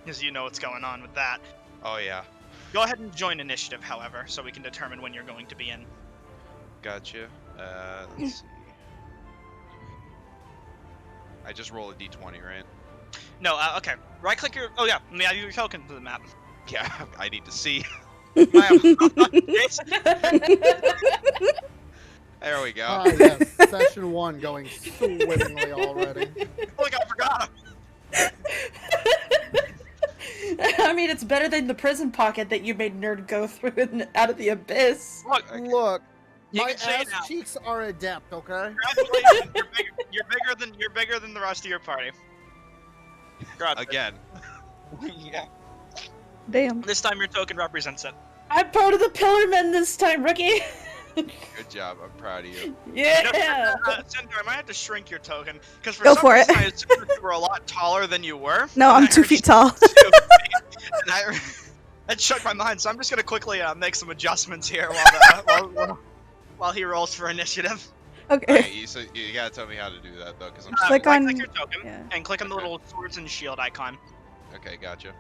because you know what's going on with that. Oh yeah. Go ahead and join initiative, however, so we can determine when you're going to be in. Gotcha. Let's see. I just roll a d20, right? No, okay. Right-click your... Oh, yeah. Let me add your token to the map. Yeah, I need to see. There There we go. Ah, yes. Session 1 going swimmingly already. Oh my god, I forgot him! I mean, it's better than the prison pocket that you made Nerd go through out of the abyss. Look, You my can say it ass now. cheeks are adept, okay? Congratulations, you're bigger than the rest of your party. Congrats. Again. Yeah. Damn. This time your token represents it. I'm part of the Pillarmen this time, rookie. Good job. I'm proud of you. Yeah. Cinder, I might have to shrink your token, because for Go some for it. reason I assumed you were a lot taller than you were. No, and I'm I 2 heard feet tall. 2 feet, and that shook my mind, so I'm just gonna quickly make some adjustments here while he rolls for initiative. Okay. Hey, you gotta tell me how to do that though, because I'm Click still... on- Right-click your token, yeah. and click on the Okay. little swords and shield icon. Okay, gotcha.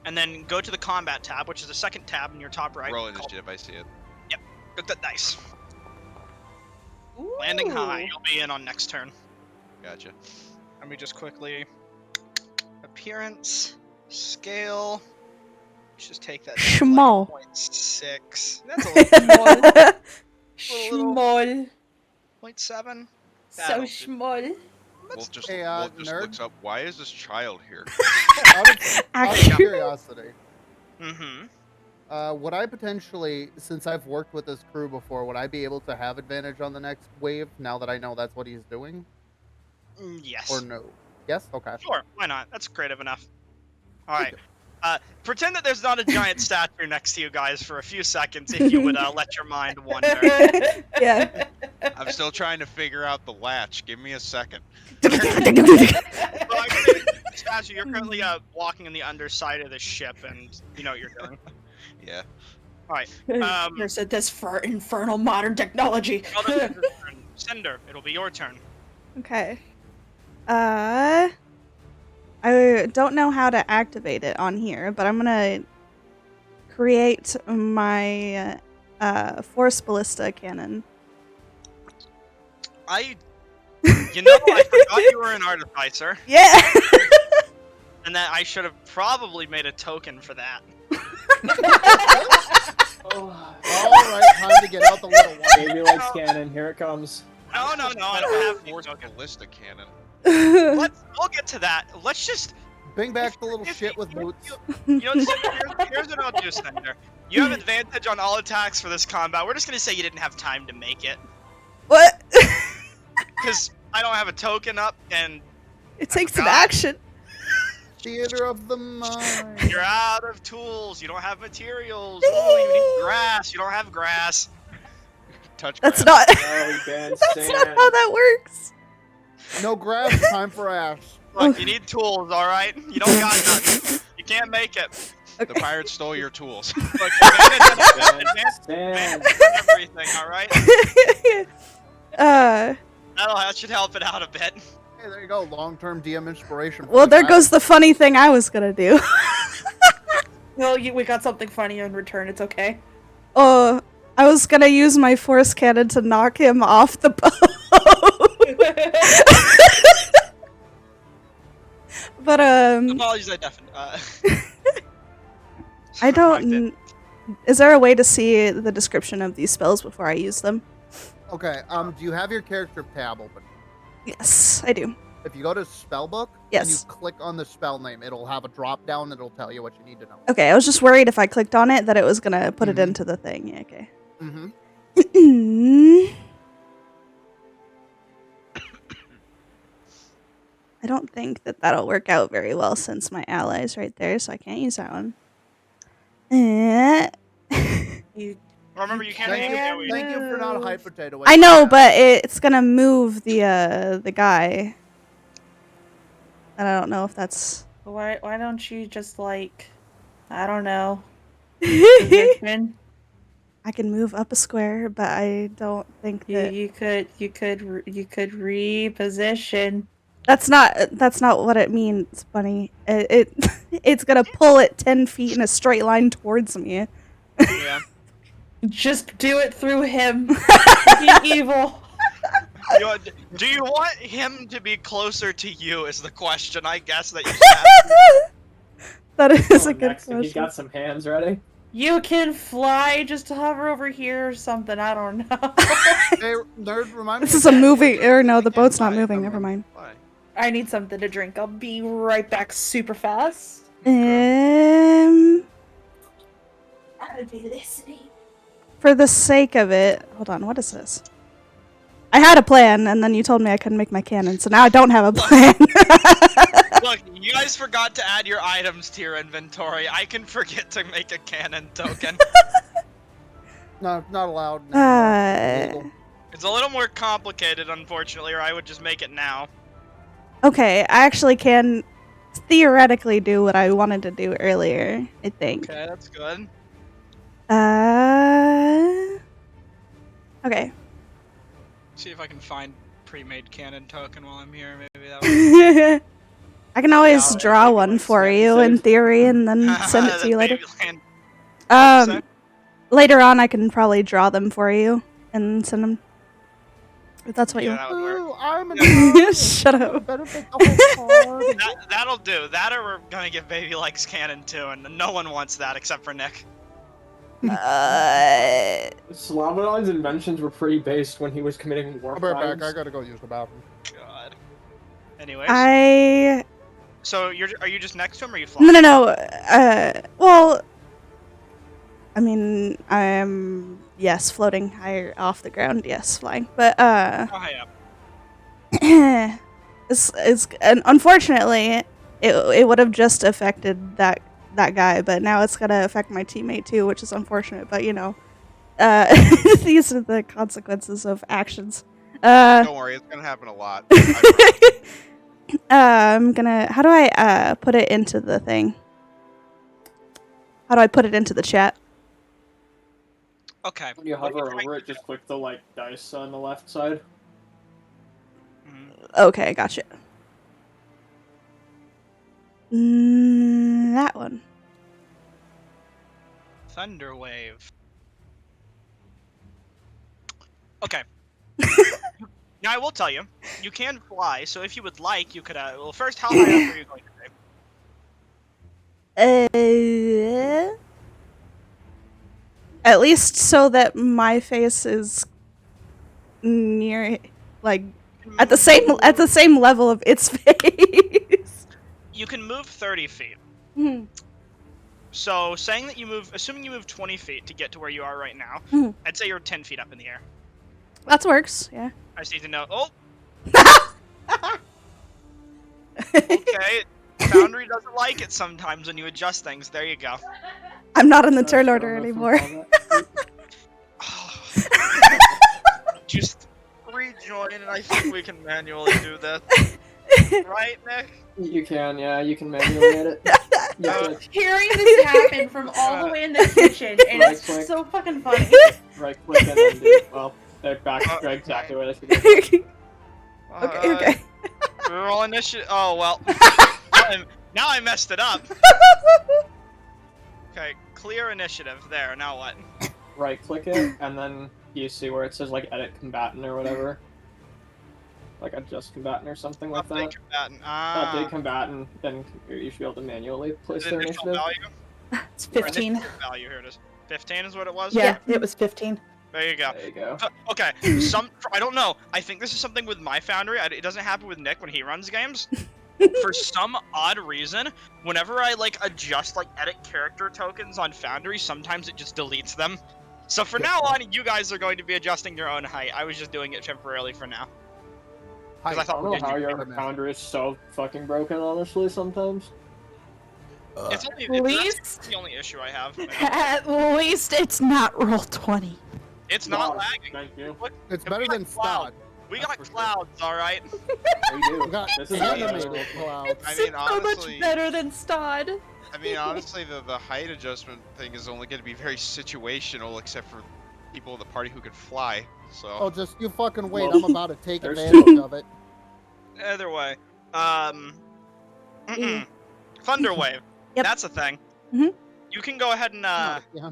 And then go to the combat tab, which is the second tab in your top right. Roll called- initiative. I see it. Look at that dice. Landing high, you'll be in on next turn. Gotcha. Let me just quickly... Appearance, scale... Let's just take that down to Schmo. like 0.6. That's a little Schmoll. 0.7. So That'll do. schmoll. Wolf just, Hey, nerd? looks up. Why is this child here? Out of Actually, curiosity, Mm-hmm. would I potentially, since I've worked with this crew before, would I be able to have advantage on the next wave now that I know that's what he's doing? Yes. Or no? Yes? Okay. Sure, why not? That's creative enough. Alright. Pretend that there's not a giant statue next to you guys for a few seconds, if you would let your mind wander. yeah. I'm still trying to figure out the latch. Give me a second. Well, actually, statue, you're currently walking on the underside of the ship, and you know what you're doing. Yeah. Alright. There's this for infernal modern technology. Cinder, it'll be your turn. Okay. I don't know how to activate it on here, but I'm gonna create my force ballista cannon. I forgot you were an artificer, Yeah. and that I should have probably made a token for that. Alright, time to get out the little one. Baby lights cannon, here it comes. No, I don't have any Force token. ballista cannon. We'll get to that. Let's just Bring back the little shit with boots. You know, here's what I'll do, Snyder. You have advantage on all attacks for this combat. We're just gonna say you didn't have time to make it. What? Because I don't have a token up, and It takes an forgot. action. Theater of the mind. you're out of tools. You don't have materials. Oh, you need grass. You don't have grass. Touch That's grass. not. Oh, we banned That's not sand. how that works. No grass, time for ash. Look, you need tools, all right? You don't got nothing. You can't make it. The pirates stole your tools. Look, advantage Sand. on everything, all right? That should help it out a bit. Hey, there you go. Long-term DM inspiration. for Well, the there guy. goes the funny thing I was gonna do. Well, we got something funny in return. It's okay. I was gonna use my force cannon to knock him off the boat. But Apologies, I definitely. I don't. Is there a way to see the description of these spells before I use them? Okay. Do you have your character tab open? Yes, I do. If you go to spellbook, and Yes. you click on the spell name, it'll have a drop down. It'll tell you what you need to know. Okay, I was just worried if I clicked on it that it was gonna put it Mhm. into the thing. Yeah, okay. Mm-hmm. I don't think that that'll work out very well since my ally's right there, so I can't use that one. You Remember, you can't Thank make you, it. thank you for not hype potato. I know, but it's gonna move the guy. And I don't know if that's. why don't you just like, I don't know, I position? can move up a square, but I don't think that You could reposition. that's not what it means, Bunny. It's gonna pull it 10 feet in a straight line towards me. Yeah. Just do it through him. Be evil. Do you want him to be closer to you? Is the question, I guess, that you said. That is Going a good next, and he's question. got some hands ready. You can fly. Just hover over here or something. I don't know. Hey, nerd, remind me. This is a again, moving, you're- or no, the I can't boat's not fly, moving. I'm Never gonna- mind. Why? I need something to drink. I'll be right back super fast. I'll be listening. For the sake of it, hold on. What is this? I had a plan, and then you told me I couldn't make my cannon, so now I don't have a plan. Look, you guys forgot to add your items to your inventory. I can forget to make a cannon token. No, not allowed. anymore. Illegal. It's a little more complicated, unfortunately, or I would just make it now. Okay, I actually can theoretically do what I wanted to do earlier, I think. Okay, that's good. Okay. See if I can find pre-made cannon token while I'm here. Maybe that would... I can always Yeah, draw maybe one like for Snap you said. in theory and then send it to you later. Babyland. Later on I can probably draw them for you and send them. If that's what Yeah, you that would work. Ooh, I'm an want. Shut up. Better take the whole card. That'll do. That or we're gonna give Baby Likes cannon too, and no one wants that except for Nick. Slamadon's inventions were pretty based when he was committing war I'll be right crimes. back. I gotta go use the bathroom. God. Anyways, so are you just next to him, or are you flying? No. Well, I mean, I'm yes, floating higher off the ground. Yes, flying. But Oh, yeah. and unfortunately, it would have just affected that guy, but now it's gonna affect my teammate too, which is unfortunate. But you know, these are the consequences of actions. Don't worry, it's gonna happen a lot. I I'm gonna. How do I put it into the thing? How do I put it into the chat? Okay. When you hover over it, just click the like dice on the left side. Mhm. Okay, gotcha. That one. Thunder wave. Okay. Now I will tell you, you can fly. So if you would like, you could. Well, first, how high up are you going to be? At least so that my face is near, like, at the same level of its face. you can move 30 feet. Mhm. So saying that assuming you move 20 feet to get to where you are right now, Mhm. I'd say you're 10 feet up in the air. That works. Yeah. I just need to know. Oh, okay. Foundry doesn't like it sometimes when you adjust things. There you go. I'm not in the turn Sure, order enough from anymore. combat. Just rejoin, and I think we can manually do this. Right, Nick? You can, yeah, you can manually edit. You have to Hearing this happen from all the way in the kitchen, and Right it's click. so fucking funny. right click and undo. Well, they're back to exactly where they should be. Okay. Roll initiative. Oh well. now I messed it up. Okay, clear initiative. There. Now what? Right click it, and then you see where it says like edit combatant or whatever. Like adjust combatant or something like Update that. combatant. Update combatant, then you should be able to manually place The their initial initiative. value. It's Or 15. initiative value. Here it is. 15 is what it was. Yeah, it was 15. There you go. There you go. Okay. I don't know. I think this is something with my Foundry. It doesn't happen with Nick when he runs games. For some odd reason, whenever I like adjust like edit character tokens on Foundry, sometimes it just deletes them. So for now on, you guys are going to be adjusting your own height. I was just doing it temporarily for now. Height. I I thought don't know how your Never mind. Foundry is so fucking broken, honestly, sometimes. It's only At that's least, the only issue I have. at least it's not roll 20. It's not Oh, lagging. Thank you. Look, It's we better got than cloud. Stod. We That's got for sure. clouds, all right. We do. We got This is animated actually- clouds. I mean, so honestly, much better than Stod. I mean, honestly, the height adjustment thing is only going to be very situational, except for people in the party who can fly. So. Oh, just you fucking wait. Well, I'm about to take there's advantage of it. Either way, Thunderwave. Yep. That's a thing. Mhm. You can go ahead and Yeah. you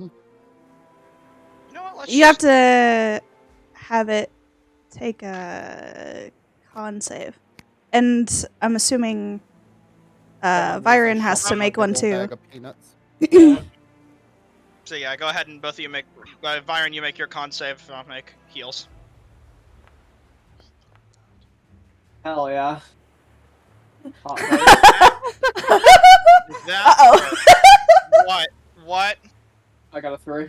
know what? Let's You have just- to have it take a con save, and I'm assuming Viren has to make one too. Bag of peanuts. So yeah, go ahead and both of you make. Viren, you make your con save. I'll make heals. Hell yeah. Hot That Uh-oh. what? What? I got a 3.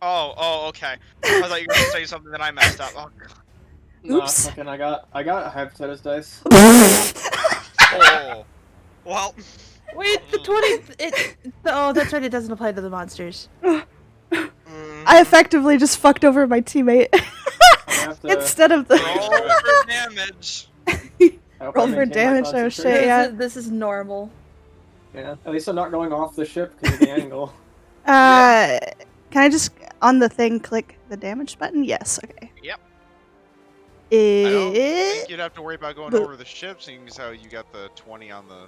Oh, okay. I thought you were gonna say something that I messed up. Oh, God. Nah, Oops. fucking I got hepatitis dice. Oh. Well, Wait, the 20. Oh, that's right, it doesn't apply to the monsters. I effectively just fucked over my teammate I have to instead of the roll for damage. I hope I roll for maintain my damage. Oh concentration. shit! Yeah. This is normal. Yeah, at least I'm not going off the ship because of the angle. Can I just on the thing click the damage button? Yes. Okay. Yep. I don't think It... you'd have to worry about going But- over the ship, seeing as how you got the 20 on the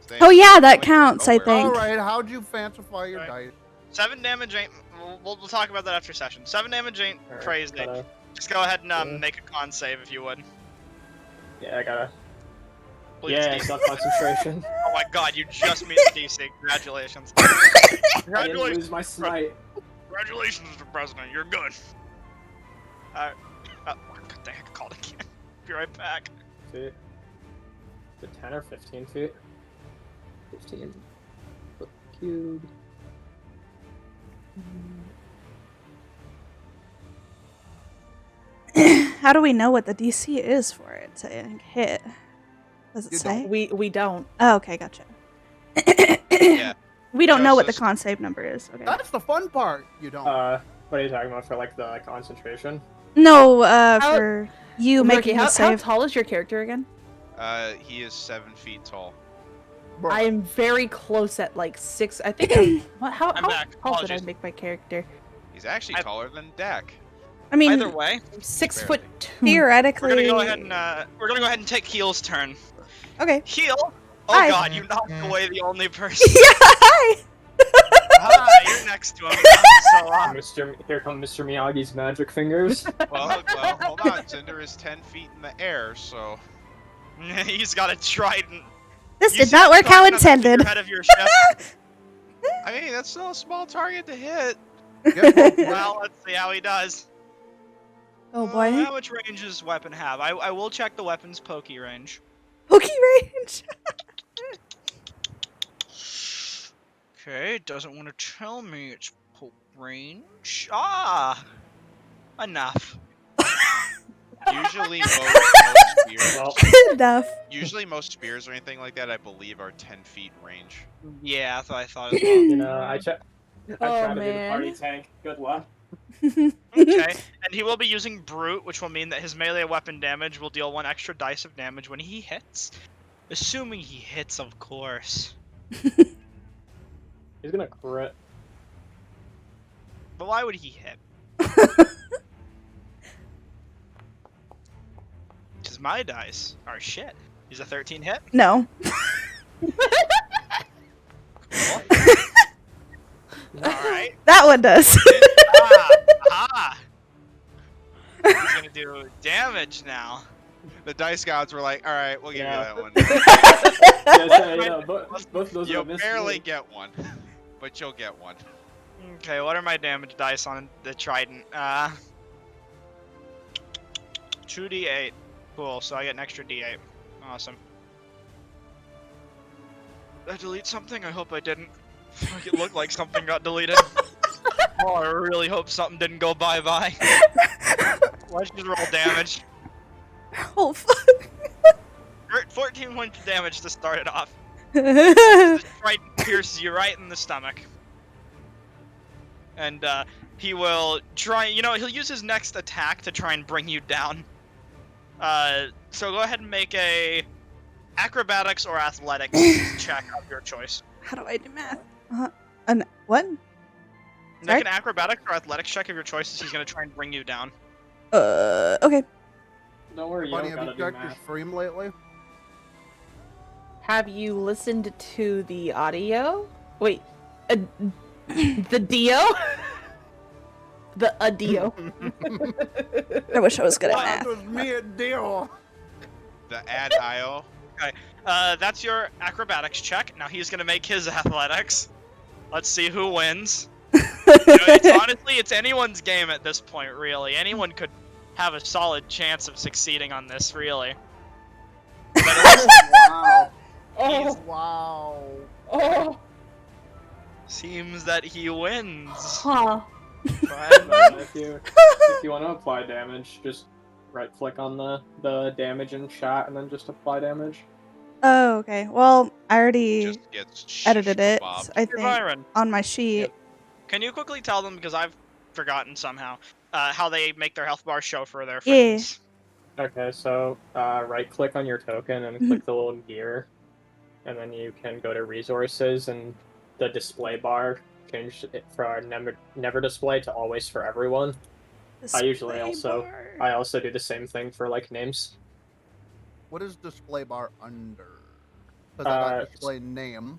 thing. Oh yeah, that Like, counts. I nowhere. think. All right. How'd you fancify your Right. dice? 7 damage ain't. We'll talk about that after session. 7 damage ain't Alright, crazy. gotta- Just go ahead and Yeah. make a con save if you would. Yeah, I gotta. Please, Yeah, DC. it's not concentration. Oh my God, you just made the DC. Congratulations. I didn't Congratulations. lose my smite. Congratulations, Mr. President. You're good. Alright. God dang, I called again. Be right back. Feet. The 10 or 15 feet? 15. Foot cube. How do we know what the DC is for it to hit? Does it You say? We don't. Oh, okay, gotcha. Yeah. We don't Yeah, know it's what the just- con save number is. Okay. That's the fun part. You don't. What are you talking about for like the concentration? No, for you Murky, making how a save. tall is your character again? He is 7 feet tall. Bruh. I am very close at like 6. I think I'm. How I'm how back. tall did I Apologies. make my character? He's actually I- taller than Dak. I mean, Either way, 6'2". we're theoretically. gonna go ahead and take Heel's turn. Okay. Heel. Oh Hi. God, you knocked away the only person. Yeah. Hi. Hi, you're next to him. Now, Here come Mr. Miyagi's magic fingers. Well, hold on. Cinder is 10 feet in the air, so. he's got a trident. This You did see not the work how trident on the intended. figurehead of your ship? I mean, that's still a small target to hit. Well, let's see how he does. Oh boy. How much range does this weapon have? I will check the weapon's pokey range. Pokey range. Okay, doesn't want to tell me its poke range. Ah, enough. Usually most spears. Well, Enough. Usually most spears or anything like that, I believe, are 10 feet range. Yeah, that's what I thought as well. you know, I try Oh, to be the party man. tank. Good luck. Okay, and he will be using Brute, which will mean that his melee weapon damage will deal 1 extra dice of damage when he hits. Assuming he hits, of course. He's gonna crit. But why would he hit? Because my dice are shit. He's a 13 hit. No. Cool. Alright. That one does. Aha! He's gonna do damage now. The dice gods were like, alright, we'll give you that one. Both of those You'll are missed barely me. get one, but you'll get one. Okay, what are my damage dice on the trident? 2d8. Cool, so I get an extra d8. Awesome. Did I delete something? I hope I didn't. It looked like something got deleted. Oh, I really hope something didn't go bye-bye. Let's just roll damage. Oh fuck. 14 points of damage to start it off. The trident pierces you right in the stomach. And he will try, he'll use his next attack to try and bring you down. So go ahead and make a acrobatics or athletics check of your choice. How do I do math? What? Make an acrobatics or athletics check of your choice as he's going to try and bring you down. Okay. Don't worry, you Buddy, don't have gotta you do checked your math. stream lately? Have you listened to the audio? Wait, the Dio? The Dio. I wish I was good at That math. was me and Dio. The ad IO. That's your acrobatics check. Now he's going to make his athletics. Let's see who wins. It's anyone's game at this point, really. Anyone could have a solid chance of succeeding on this, really. Wow. Oh, Wow. oh, Seems that he wins. huh. If you want to apply damage, just right-click on the damage in chat and then just apply damage. Oh, okay. Well, I already Just gets edited it, bobbed. I think, Byron, on my sheet. Yep. can you quickly tell them, because I've forgotten somehow, how they make their health bar show for their Yeah. friends? Okay, so right-click on your token and click the little gear, and then you can go to resources and the display bar. Change it from never display to always for everyone. I usually Display I also do the same thing for like names. What is display bar under? Because I got display name.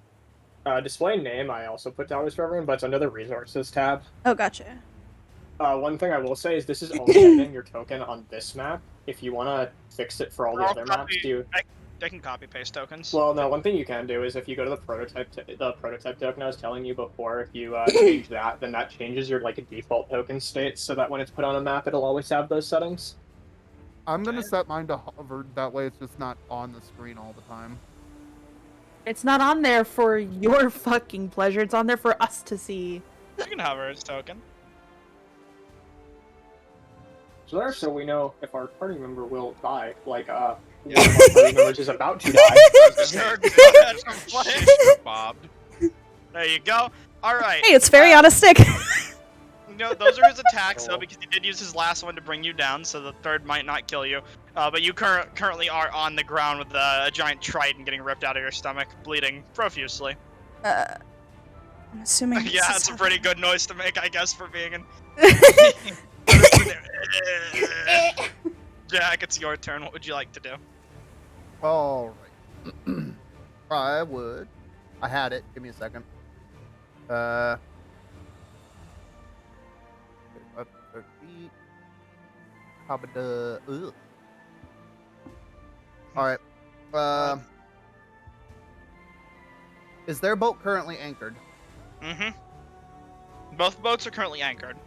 Display name I also put down as for everyone, but it's under the resources tab. Oh, gotcha. One thing I will say is this is only editing your token on this map. If you want to fix it for all the I'll other maps, I can copy paste tokens. Well, no. One thing you can do is if you go to the prototype token I was telling you before, if you change that, then that changes your default token state, so that when it's put on a map, it'll always have those settings. I'm gonna set mine to hover. That way, it's just not on the screen all the time. It's not on there for your fucking pleasure. It's on there for us to see. You can hover his token. So we know if our party member will die, one of Yeah. our party members is about to die. I was gonna say, shish bobbed. There you go. Alright. Hey, it's fairy on a stick. Those are his attacks, though, Cool. because he did use his last one to bring you down, so the third might not kill you. But you currently are on the ground with a giant trident getting ripped out of your stomach, bleeding profusely. I'm assuming. Yeah, this it's is a how- pretty good noise to make, I guess, for being in. Jack, it's your turn. What would you like to do? All right. I would. I had it. Give me a second. Up 30. How about the? Ugh. All right. Is their boat currently anchored? Mm-hmm. Both boats are currently anchored.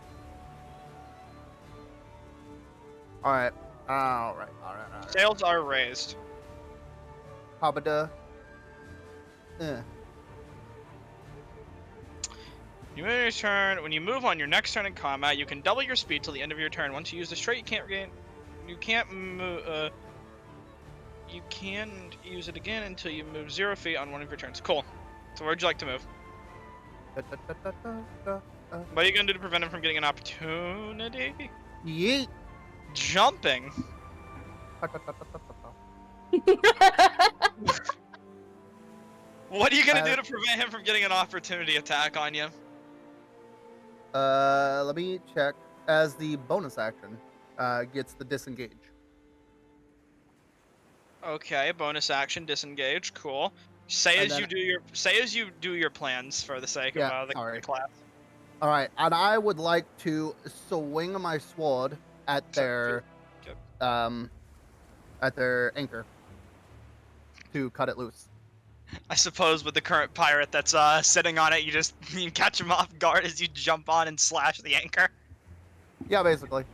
All right. All right. Sails are raised. How about the? You move your turn. When you move on your next turn in combat, you can double your speed till the end of your turn. Once you use the trait, you can't regain. You can't move. You can't use it again until you move 0 feet on one of your turns. Cool. So where'd you like to move? What are you gonna do to prevent him from getting an opportunity? Yeet. Jumping. What are you gonna do to prevent him from getting an opportunity attack on you? Let me check. As the bonus action, gets the disengage. Okay, bonus action, disengage. Cool. Say And as then- you do your plans for the sake Yeah, of the sorry. class. All right, and I would like to swing my sword at their anchor to cut it loose. I suppose with the current pirate that's sitting on it, you catch him off guard as you jump on and slash the anchor. Yeah, basically.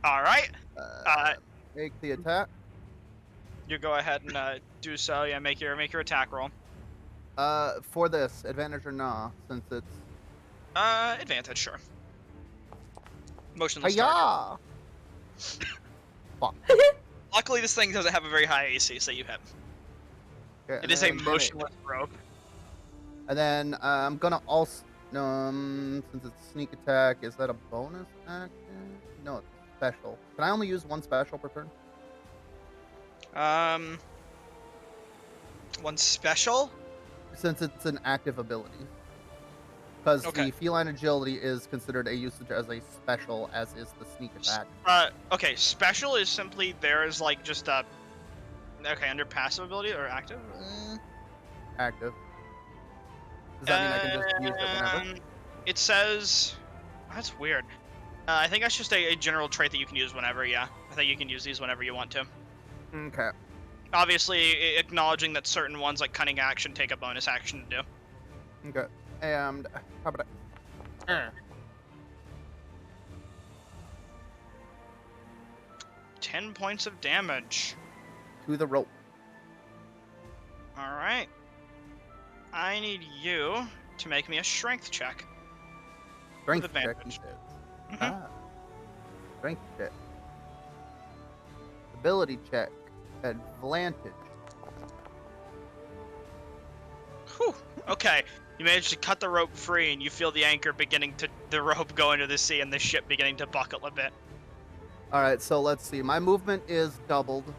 All right, Make the attack. you go ahead and do so. Yeah, make your attack roll. For this, advantage or nah, since it's Advantage, sure. Motionless target. Hiya! Fuck. Luckily, this thing doesn't have a very high AC, so you hit. Okay, It and is a then motionless rope. And then I'm gonna also since it's sneak attack, is that a bonus action? No, it's special. Can I only use one special per turn? One special. Since it's an active ability. Because Okay. the feline agility is considered a usage as a special, as is the sneak attack. Okay, special is simply there is like just a. Okay, under passive ability or active? Active. Does that mean I can just use it whenever? It says. That's weird. I think that's just a general trait that you can use whenever, yeah. I think you can use these whenever you want to. Okay. Obviously, acknowledging that certain ones like Cunning Action take a bonus action to do. Okay. And how about 10 points of damage. to the rope? Alright. I need you to make me a strength check. Strength With check. advantage. You said. Mhm. Ah. Strength check. Ability check. Advantage. Whew. Okay. You manage to cut the rope free, and you feel the anchor the rope go into the sea, and the ship beginning to buckle a bit. All right, so let's see. My movement is doubled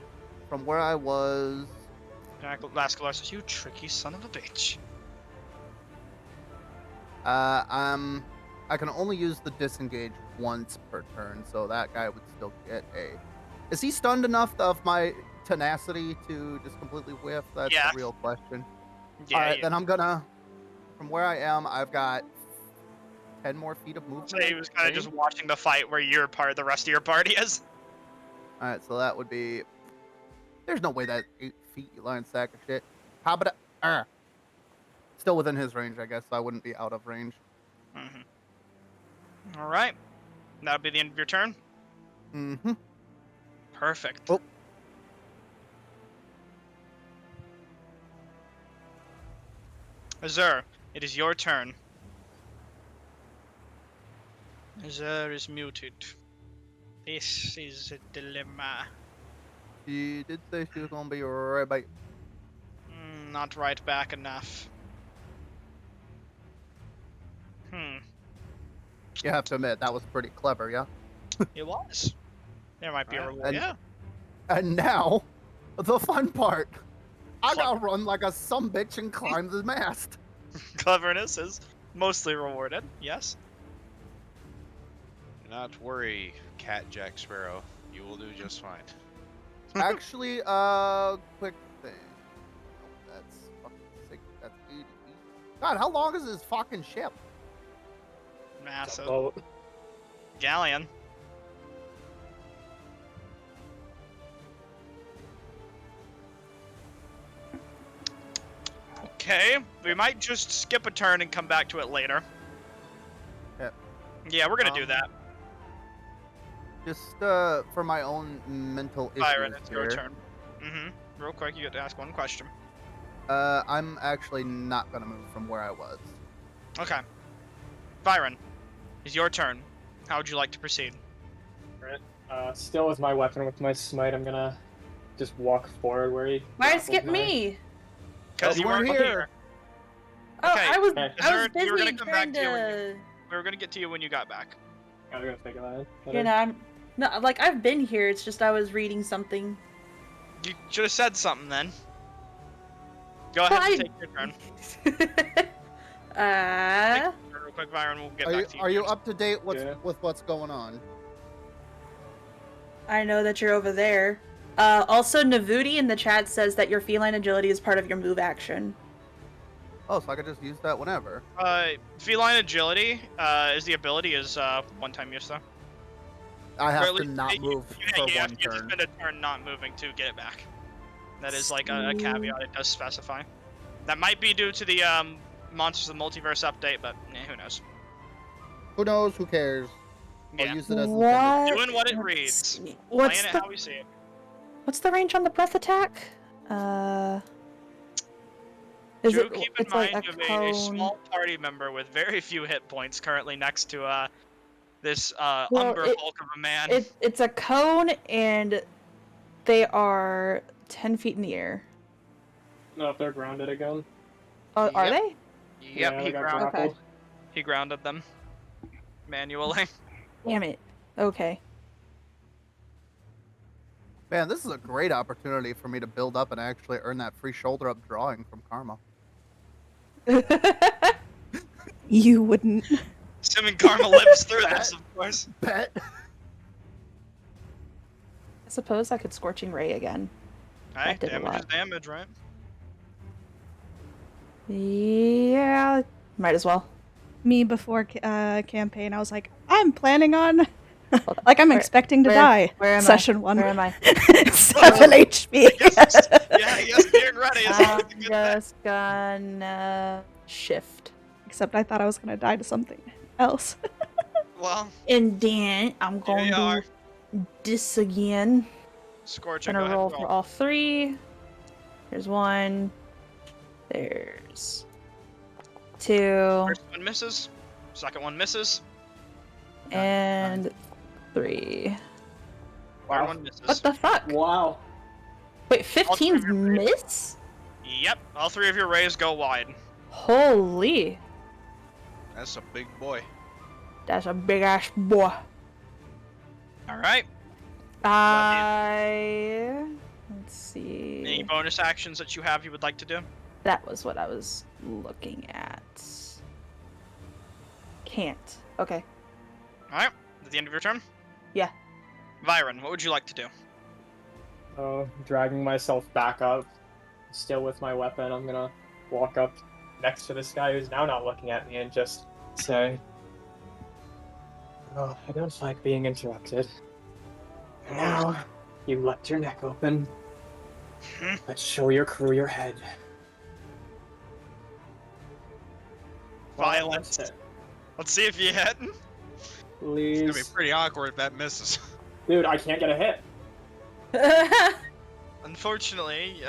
from where I was. Lascalar says, "You tricky son of a bitch." I can only use the disengage once per turn, so that guy would still get a. Is he stunned enough of my tenacity to just completely whiff? That's Yeah. the real question. Yeah. All right, then I'm gonna. From where I am, I've got 10 more feet of movement. So he was kind of just watching the fight where the rest of your party is. All right, so that would be. There's no way that 8 feet, you lying sack of shit. How about it? Still within his range, I guess. So I wouldn't be out of range. Mm-hmm. All right. That'll be the end of your turn. Mm-hmm. Perfect. Oh. Azur, it is your turn. Azur is muted. This is a dilemma. She did say she was gonna be right back. Not right back enough. You have to admit, that was pretty clever, yeah? It was. There might be a reward. And- Yeah. And now, the fun part. I gotta run like a sumbitch and climb the mast. Cleverness is mostly rewarded. Yes. Do not worry, Cat Jack Sparrow. You will do just fine. Actually, quick thing. Oh, that's fucking sick. That's 80 feet. God, how long is this fucking ship? Massive. Boat. Galleon. Okay, we might just skip a turn and come back to it later. Yeah. Yeah, we're gonna do that. Just for my own mental issues Byron, it's your here. turn. Real quick, you get to ask one question. I'm actually not gonna move from where I was. Okay. Byron, it's your turn. How would you like to proceed? Still with my weapon, with my smite, I'm gonna just walk forward where he. Why grappled skip my- me? Because you weren't here. Oh, Okay, I was okay. busy We were gonna come back trying to you when to. We were gonna get to you when you got back. I was gonna think of that. You know, I'm no like I've been here. It's just I was reading something. You should have said something then. Go ahead and take your turn. Real quick, Byron, we'll get back to you. Are you next. up to date Yeah. with what's going on? I know that you're over there. Also, Navuti in the chat says that your feline agility is part of your move action. Oh, so I could just use that whenever. Feline agility is the ability is one-time use though. I Or have at to least not move for you have one to turn. spend a turn not moving to get it back. That is like a caveat. It does specify. That might be due to the Monsters of the Multiverse update, but who knows? Who knows? Who cares? I'll Yeah. use it as intended. What? Doing what it Let's reads. see. Playing it how we see it. What's the range on the breath attack? Is Do it? keep in It's mind like you a have cone. a small party member with very few hit points currently next to this Well, Umber Hulk of a man. It's a cone, and they are 10 feet in the air. No, if they're grounded again. Oh, are Yep. they? Yep, Yeah, he they got grounded. grappled. He grounded them manually. Damn it. Okay. Man, this is a great opportunity for me to build up and actually earn that free shoulder up drawing from Karma. You wouldn't. Assuming Karma lives through this, of course. Bet. I suppose I could Scorching Ray again. Hey, That did a damage is lot. damage, right? Yeah, might as well. Me before campaign, I was like, I'm planning on, like I'm Where- expecting to where- die. where am I? Session 1. Where am I? 7 HP. Yes, being ready is I'm always a good thing. just gonna shift. Except I thought I was gonna die to something else. Well, And then I'm here going you are. to do this again. Scorching, Gonna go ahead. roll for all 3. There's 1. There's 2. First one misses. Second one misses. And 3. Third Wow. one misses. What the fuck? Wow. Wait, All three of 15 your rays- miss? Yep, all 3 of your rays go wide. Holy. That's a big boy. That's a big ass boy. Alright. Let's Any see. bonus actions that you have you would like to do? That was what I was looking at. Can't. Okay. Alright, at the end of your turn? Yeah. Byron, what would you like to do? Dragging myself back up, still with my weapon, I'm gonna walk up next to this guy who's now not looking at me and just say, "Oh, I don't like being interrupted. Now, you left your neck open. Let's show your crew your head." Violence. That's it. Let's see if you hit. It's Please. gonna be pretty awkward if that misses. Dude, I can't get a hit. Unfortunately,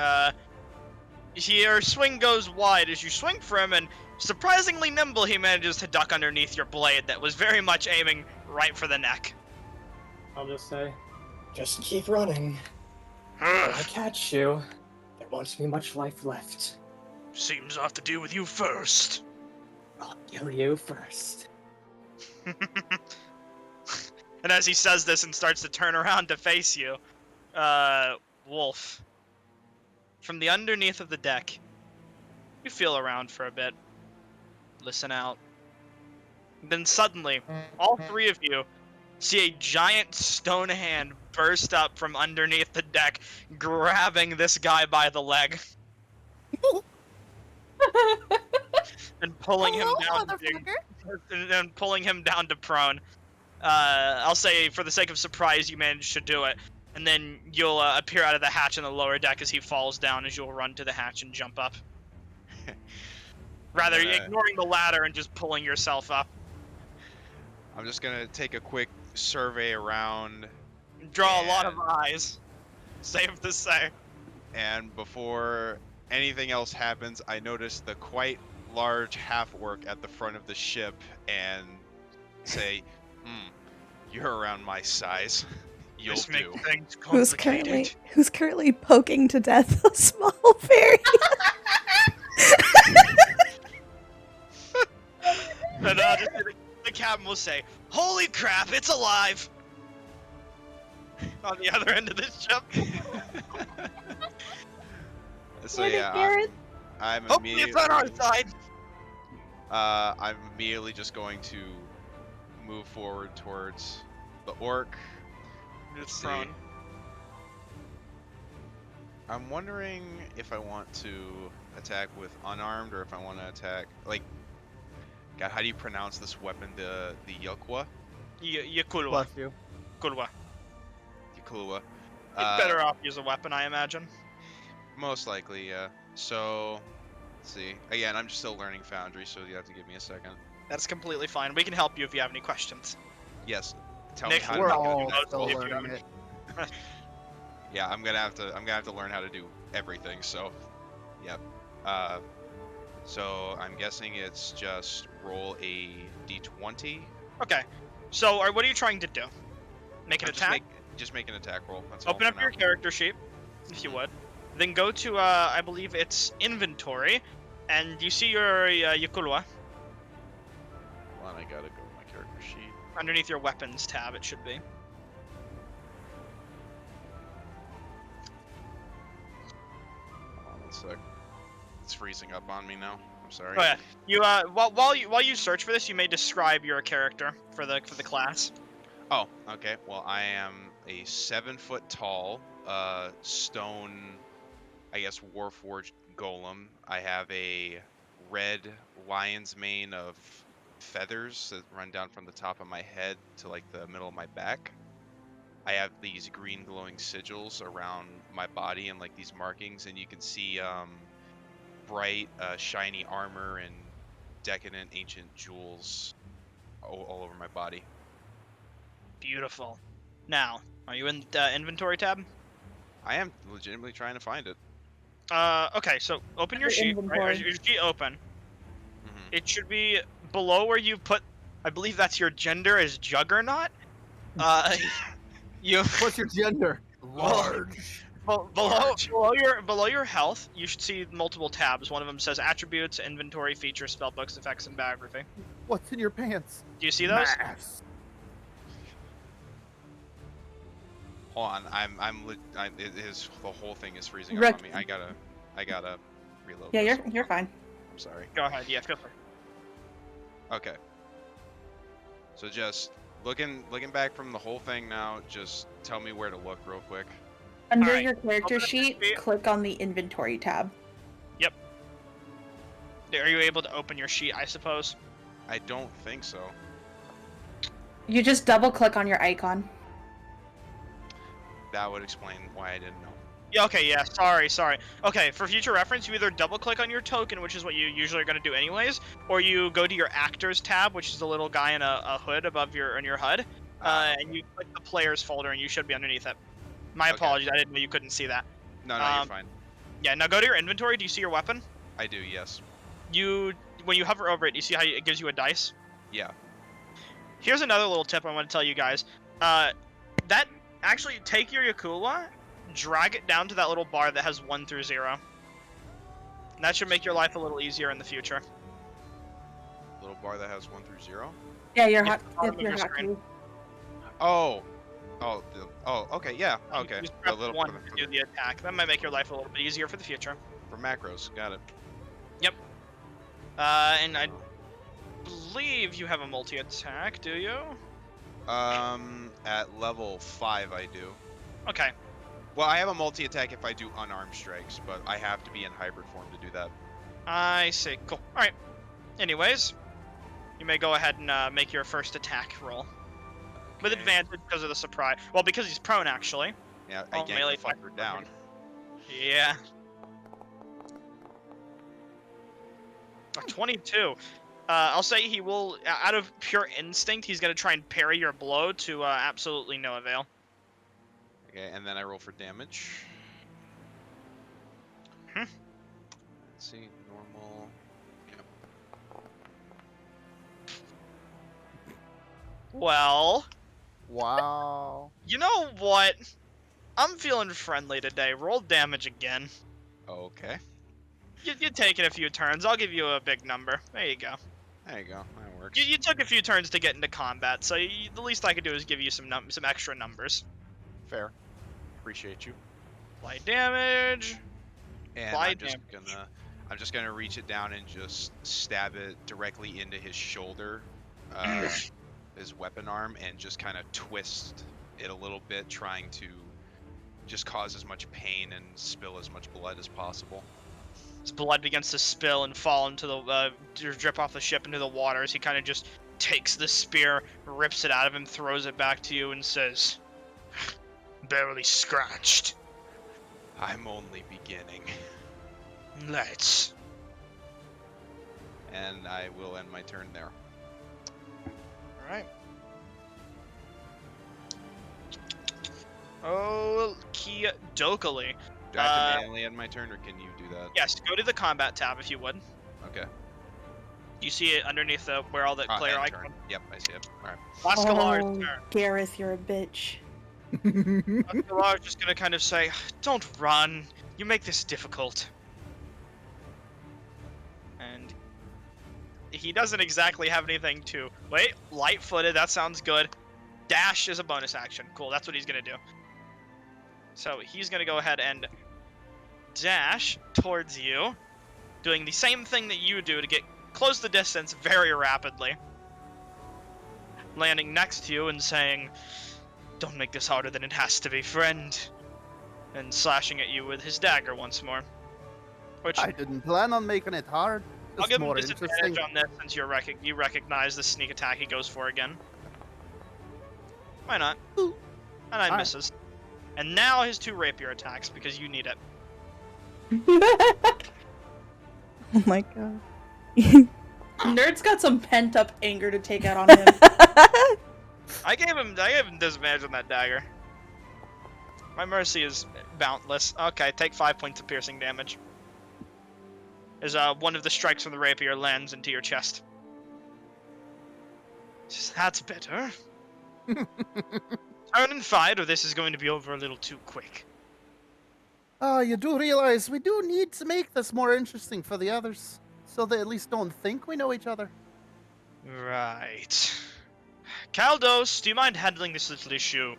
your swing goes wide as you swing for him, and surprisingly nimble, he manages to duck underneath your blade that was very much aiming right for the neck. I'll just say, just keep running. When I catch you, there won't be much life left. Seems I have to deal with you first. I'll kill you first. And as he says this and starts to turn around to face you, Wolf, from the underneath of the deck, you feel around for a bit, listen out. Then suddenly, all 3 of you see a giant stone hand burst up from underneath the deck, grabbing this guy by the leg and pulling him down and pulling him down to prone. I'll say, for the sake of surprise, you managed to do it, and then you'll appear out of the hatch on the lower deck as he falls down, as you'll run to the hatch and jump up. Rather, ignoring the ladder and just pulling yourself up. I'm just gonna take a quick survey around, Draw a lot of eyes. Safe to say. and before anything else happens, I notice the quite large half-orc at the front of the ship and say, you're around my size. You'll This do. makes things Who's complicated. currently poking to death a small fairy? And just the captain will say, "Holy crap, it's alive!" On the other end of the ship. So Get it, yeah, Garrett? I'm Hopefully immediately. it's on our side. I'm immediately just going to move forward towards the orc. It's See. thrown. I'm wondering if I want to attack with unarmed or if I want to attack like. God, how do you pronounce this weapon? The Yukwa? Yakulwa. Bless you. Kulwa. Yakulwa. You'd better off use a weapon, I imagine. Most likely, yeah. So, let's see. Again, I'm still learning Foundry, so you have to give me a second. That's completely fine. We can help you if you have any questions. Yes. Tell Nick, me how We're to all do still if you learning haven't- it. Yeah, I'm gonna have to learn how to do everything. So, yep. So I'm guessing it's just roll a d20. Okay. So, what are you trying to do? Make an attack? Just make an attack roll. That's all Open for up your now. character sheet, if you would. Then go to, I believe it's inventory, and you see your Yakulwa Hold on, I gotta go to my character sheet. underneath your weapons tab. It should be. Hold on one sec. It's freezing up on me now. I'm sorry. Oh yeah. You while you search for this, you may describe your character for the class. Oh, okay. Well, I am a 7-foot tall, stone, I guess, warforged golem. I have a red lion's mane of feathers that run down from the top of my head to like the middle of my back. I have these green glowing sigils around my body and like these markings, and you can see bright, shiny armor and decadent ancient jewels all over my body. Beautiful. Now, are you in the inventory tab? I am legitimately trying to find it. Okay, so open your Your sheet. Right? inventory. Your sheet open. Mhm. It should be below where you put. I believe that's your gender is Juggernaut. You What's your gender? Large. Large. below your health, you should see multiple tabs. One of them says attributes, inventory, features, spellbooks, effects, and biography. What's in your pants? Do you see those? Mass. Hold on, the whole thing is freezing up Rick- on me. I gotta reload. Yeah, this. you're fine. I'm sorry. Go ahead. Yeah, feel free. Okay. So just looking back from the whole thing now. Just tell me where to look real quick. Under Alright, your character open up your sheet, sheet. click on the inventory tab. Are you able to open your sheet? I suppose. I don't think so. You just double click on your icon. That would explain why I didn't know. Yeah. Okay. Yeah. Sorry. Okay. For future reference, you either double click on your token, which is what you usually are going to do anyways, or you go to your actors tab, which is the little guy in a hood above your HUD, and you click the players folder, and you should be underneath it. My Okay. apologies. I didn't know you couldn't see that. No, you're fine. Yeah. Now go to your inventory. Do you see your weapon? I do. Yes. When you hover over it, you see how it gives you a dice. Yeah. Here's another little tip I want to tell you guys. Actually take your Yakula, drag it down to that little bar that has 1 through 0. And that should make your life a little easier in the future. Little bar that has 1 through 0. Yeah, your It's the bottom of your your screen. hotkey. Okay. Yeah. You Okay. Just The press little 1 to do the attack. That might make your life a little bit easier for the future. for macros. Got it. And I believe you have a multi-attack, do you? At level 5, I do. Okay. Well, I have a multi-attack if I do unarmed strikes, but I have to be in hybrid form to do that. I see. Cool. Alright. Anyways, you may go ahead and make your first attack roll. With Okay. advantage because of the surprise. Well, because he's prone, actually. Yeah, I Oh, yank melee the fucker down. Yeah. A 22. I'll say he will, out of pure instinct, he's going to try and parry your blow to absolutely no avail. Okay, and then I roll for damage. let's see, normal. Yep. Well, Wow. you know what? I'm feeling friendly today. Roll damage again. Okay. You take it a few turns. I'll give you a big number. There you go. There you go. That works. You took a few turns to get into combat, so the least I could do is give you some extra numbers. Fair. Appreciate you. Light damage. And Light I'm just gonna reach it down and just stab it directly into his shoulder, his weapon arm, and just kind of twist it a little bit, trying to just cause as much pain and spill as much blood as possible. His blood begins to spill and fall into the drip off the ship into the water as he kind of just takes the spear, rips it out of him, throws it back to you, and says, "Barely scratched. I'm only beginning. Let's." And I will end my turn there. All right. Oh, Dokali. Do I have to manually end my turn, or can you do that? Yes, go to the combat tab if you would. Okay. You see it underneath where all the player end turn. icon. Yep, I see it. All right. Lascalar's turn. Gareth, you're a bitch. Lascalar's just gonna kind of say, "Don't run. You make this difficult." And he doesn't exactly have anything to... Wait, light-footed, that sounds good. Dash is a bonus action. Cool, that's what he's gonna do. So he's gonna go ahead and dash towards you, doing the same thing that you do to close the distance very rapidly. Landing next to you and saying, "Don't make this harder than it has to be, friend." And slashing at you with his dagger once more. Which I didn't plan on making it hard. I'll It's give him more disadvantage interesting. on this since you recognize the sneak attack he goes for again. Why not? And I Alright. misses. And now his 2 rapier attacks because you need it. Oh my god. Nerd's got some pent up anger to take out on him. I gave him disadvantage on that dagger. My mercy is boundless. Okay, take 5 points of piercing damage. As one of the strikes from the rapier lands into your chest. That's better. Turn and fight, or this is going to be over a little too quick. You do realize we do need to make this more interesting for the others, so they at least don't think we know each other. Right. Kaldos, do you mind handling this little issue?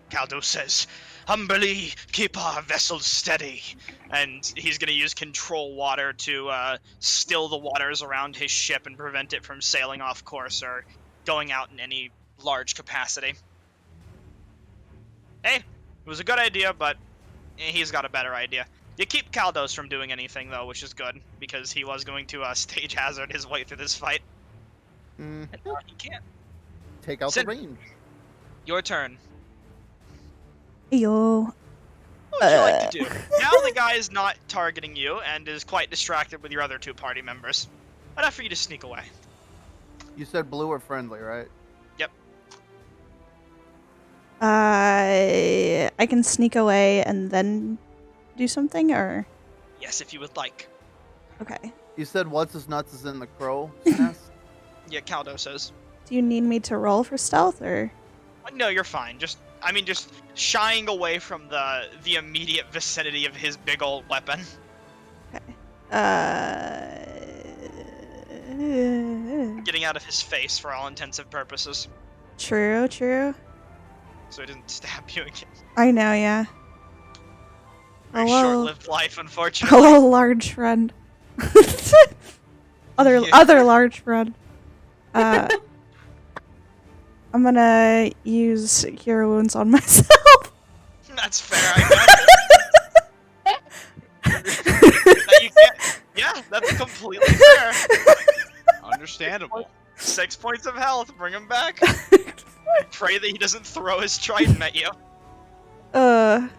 Kaldos says, "Humbly keep our vessels steady." And he's going to use control water to still the waters around his ship and prevent it from sailing off course or going out in any large capacity. Hey, it was a good idea, but he's got a better idea. You keep Kaldos from doing anything, though, which is good, because he was going to stage hazard his way through this fight. Mm, And now he can't. take out Sin- the range. Your turn. Yo. What would you like to do? Now the guy is not targeting you and is quite distracted with your other 2 party members. Enough for you to sneak away. You said blue or friendly, right? Yep. I can sneak away and then do something, or Yes, if you would like. okay. You said what's his nuts is in the crow nest? Yeah, Kaldo says. Do you need me to roll for stealth, or? No, you're fine. Just shying away from the immediate vicinity of his big old weapon. Okay. Getting out of his face for all intensive purposes. True. So he doesn't stab you again. I know, yeah. Very Hello. short-lived life, unfortunately. Hello, large friend. Other large friend. I'm gonna use Cure Wounds on myself. That's fair, I guess. You can't... Yeah, that's completely fair. Understandable. 6 points of health, bring him back. Pray that he doesn't throw his trident at you. Can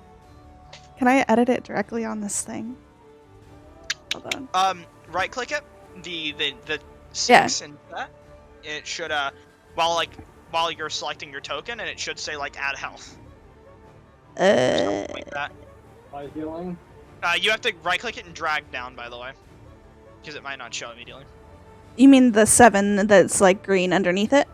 I edit it directly on this thing? Hold on. Right click it. The 6 and that. It should while you're selecting your token, and it should say like add health. Something like that. By healing. You have to right click it and drag down, by the way. because it might not show immediately. You mean the 7 that's like green underneath it?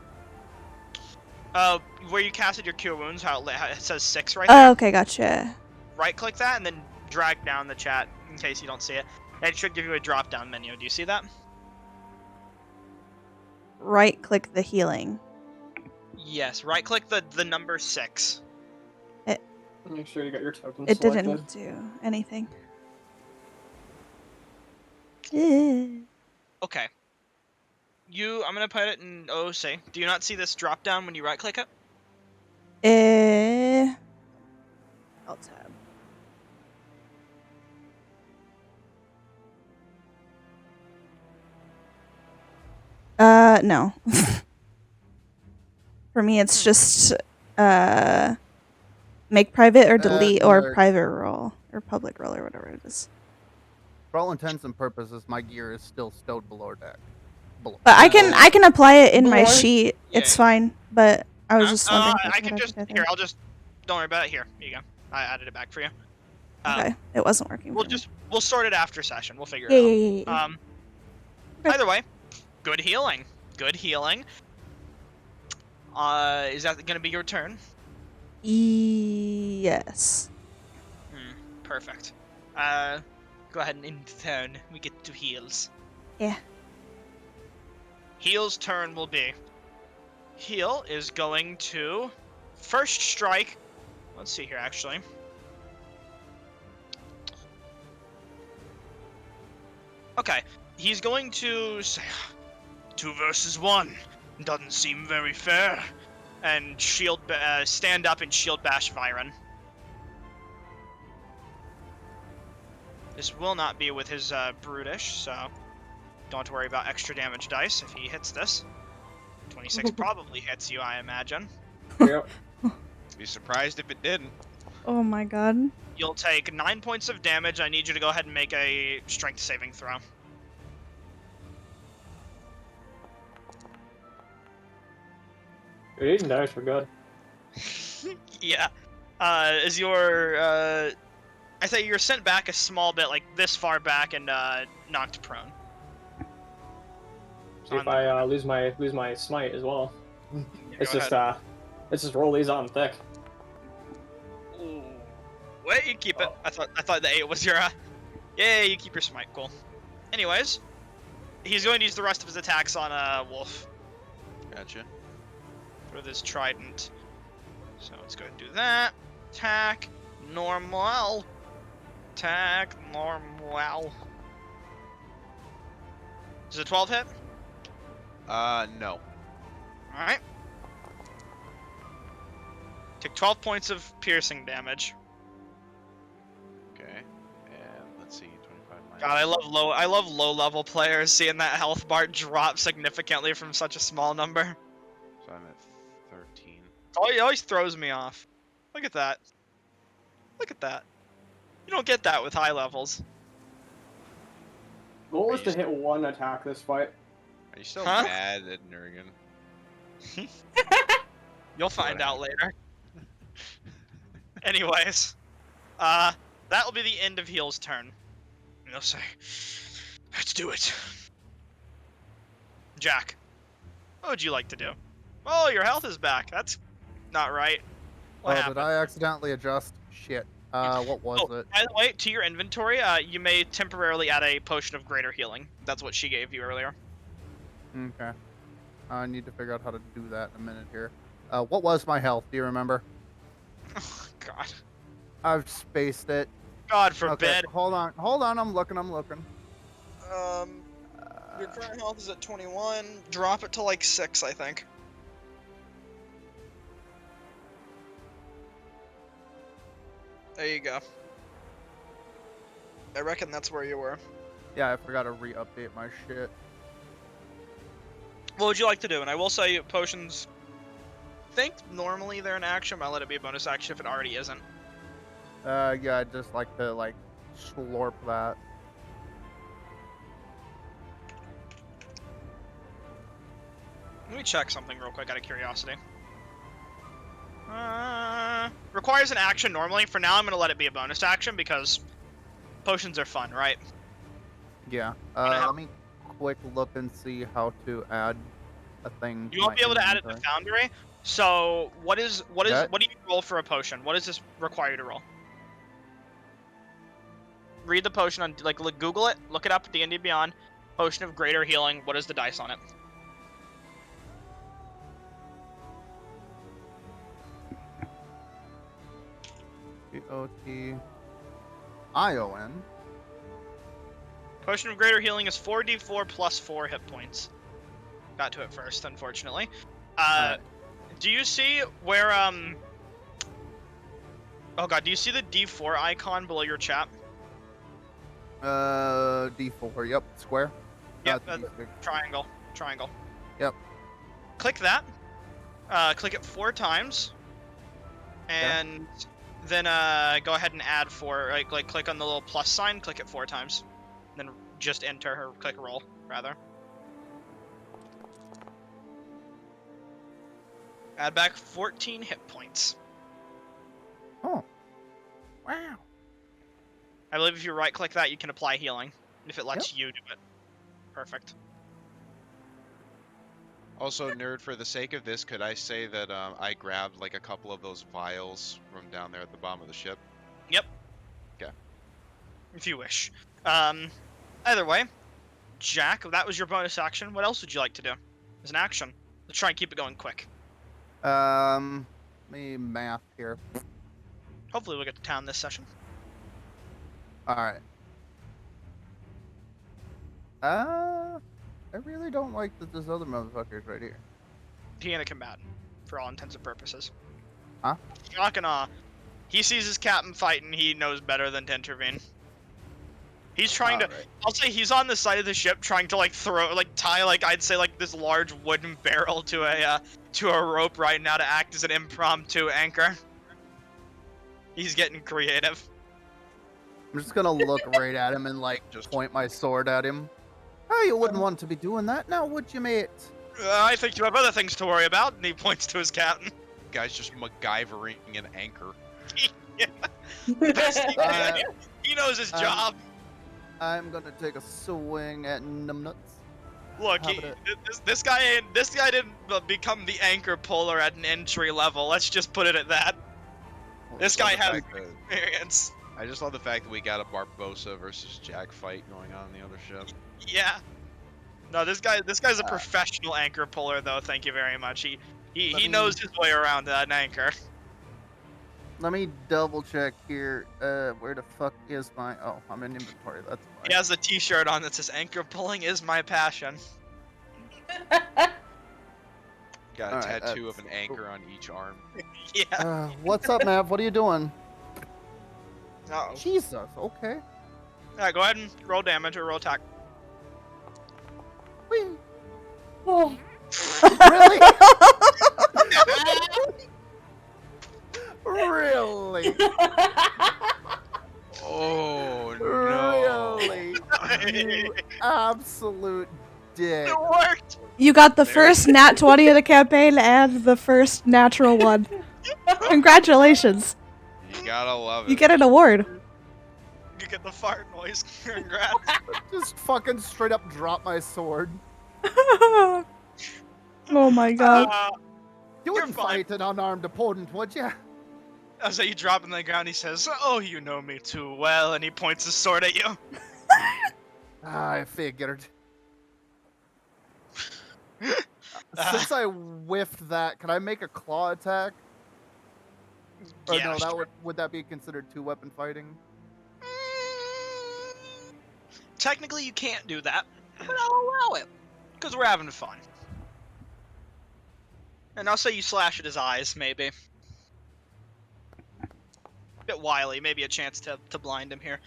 Where you casted your Cure Wounds, how it says 6 right Oh, there. okay, gotcha. Right-click that and then drag down the chat in case you don't see it. It should give you a drop-down menu. Do you see that? Right click the healing. Yes. Right-click the number 6. Make sure you got your token It selected. didn't do anything. Eh. Okay. I'm gonna put it in OC. Do you not see this drop-down when you right-click it? Alt tab. No. For me, it's just make private or delete or no. private role or public role or whatever it is. For all intents and purposes, my gear is still stowed below deck. But I can apply it in my Lord. sheet. Yeah. It's fine. But I was just wondering. if I that's can what just did here. there. I'll just don't worry about it. Here you go. I added it back for you. Okay, it wasn't working. We'll sort it after session. We'll figure Yeah, it out. yeah, yeah. Okay. Either way, good healing. Good healing. Is that gonna be your turn? Yes. Perfect. Go ahead and end the turn. We get to heals. Yeah. Heal's turn will be. Heal is going to first strike. Let's see here, actually. Okay, he's going to say 2 versus 1. Doesn't seem very fair. And stand up and shield bash Viren. This will not be with his brutish, so don't have to worry about extra damage dice if he hits this. 26 probably hits you, I imagine. Yep. Be surprised if it didn't. Oh my god. You'll take 9 points of damage. I need you to go ahead and make a strength saving throw. These dice were good. Yeah. As your I say you're sent back a small bit, like this far back, and knocked prone. See if I lose my smite as well. Yeah, It's go just ahead. let's just roll these on thick. Ooh. Wait, you keep it. I thought the 8 was your. Yeah, you keep your smite. Cool. Anyways, he's going to use the rest of his attacks on Wolf Gotcha. with his trident. So let's go ahead and do that. Attack normal. Attack normal. Does a 12 hit? No. Alright. Take 12 points of piercing damage. Okay. And let's see, 25 minus. God, I love low level players seeing that health bar drop significantly from such a small number. So I'm at 13. It always throws me off. Look at that. Look at that. You don't get that with high levels. Goal is Are to you hit one attack this fight. Are you still Huh? mad at Nurgan? You'll find out later. Anyways, that will be the end of Heal's turn. And he'll say, "Let's do it." Jack, what would you like to do? Oh, your health is back. That's not right. What happened? Did I accidentally adjust? Shit. What was it? By the way, to your inventory, you may temporarily add a potion of greater healing. That's what she gave you earlier. Okay. I need to figure out how to do that in a minute here. What was my health? Do you remember? Oh, God. I've spaced it. God Okay, forbid. hold on. I'm looking. Your current health is at 21. Drop it to like 6, I think. There you go. I reckon that's where you were. Yeah, I forgot to re-update my shit. What would you like to do? And I will say potions, I think normally they're an action, but I'll let it be a bonus action if it already isn't. Yeah, I'd just like to, slurp that. Let me check something real quick out of curiosity. Requires an action normally. For now, I'm going to let it be a bonus action because potions are fun, right? Yeah. Gonna have- Let me quick look and see how to add a thing. You won't my be able to add it to inventory. Foundry. So what do That- you roll for a potion? What does this require you to roll? Read the potion on Google it, look it up. D&D Beyond, potion of greater healing. What is the dice on it? G-O-T-I-O-N. Potion of greater healing is 4d4 plus 4 hit points. Got to it first, unfortunately. Alright. Do you see where Oh god, do you see the D4 icon below your chat? D4. Yep. Square. Yep, Not the D6. triangle. Yep. Click that. Click it 4 times. And then go ahead and add 4. Like click on the little plus sign, click it 4 times. Then just enter or click roll, rather. Add back 14 hit points. Oh. Wow. I believe if you right click that, you can apply healing. If it lets you do it. Perfect. Also, nerd, for the sake of this, could I say that I grabbed like a couple of those vials from down there at the bottom of the ship? Yep. Okay. If you wish. Either way, Jack, that was your bonus action. What else would you like to do? As an action. Let's try and keep it going quick. Let me math here. Hopefully we'll get to town this session. Alright. I really don't like that this other motherfucker's right here. He ain't a combatant, for all intents and purposes. Huh? Shock and awe. He sees his captain fighting, he knows better than to intervene. He's trying to, Alright. I'll say he's on the side of the ship trying to tie I'd say this large wooden barrel to a rope right now to act as an impromptu anchor. He's getting creative. I'm just gonna look right at him and Just- point my sword at him. Oh, you wouldn't want to be doing that now, would you, mate? I think you have other things to worry about, and he points to his captain. Guy's just MacGyvering an anchor. He knows his job. I'm gonna take a swing at numbnuts. Look, How about this guy didn't become the anchor puller at an entry level. Let's just put it at that. This guy has experience. I just love the fact that we got a Barbosa versus Jack fight going on the other ship. Yeah. No, this guy's a professional anchor puller, though. Thank you very much. He knows his way around an anchor. Let me double check here. Where the fuck is my? Oh, I'm in inventory. That's why. He has a T-shirt on that says "Anchor pulling is my passion." Got a Alright, tattoo of that's an anchor on each arm. Yeah. What's up, Mav? What are you doing? Uh-oh. Jesus. Okay. Yeah, go ahead and roll damage or roll attack. Whee. Oh. Really? Really? Oh no! Really? You absolute dick. It worked. You got the first nat 20 of the campaign and the first natural one. Congratulations. You gotta love it. You get an award. You get the fart noise. Congrats. Just fucking straight up drop my sword. Oh my god. You You're wouldn't fine. fight an unarmed opponent, would you? As you drop on the ground, he says, "Oh, you know me too well," and he points his sword at you. I figured. Since I whiffed that, can I make a claw attack? Or Yeah, no, that sure. would that be considered 2-weapon fighting? Technically, you can't do that, but I'll allow it because we're having fun. And I'll say you slash at his eyes, maybe. Bit wily, maybe a chance to blind him here.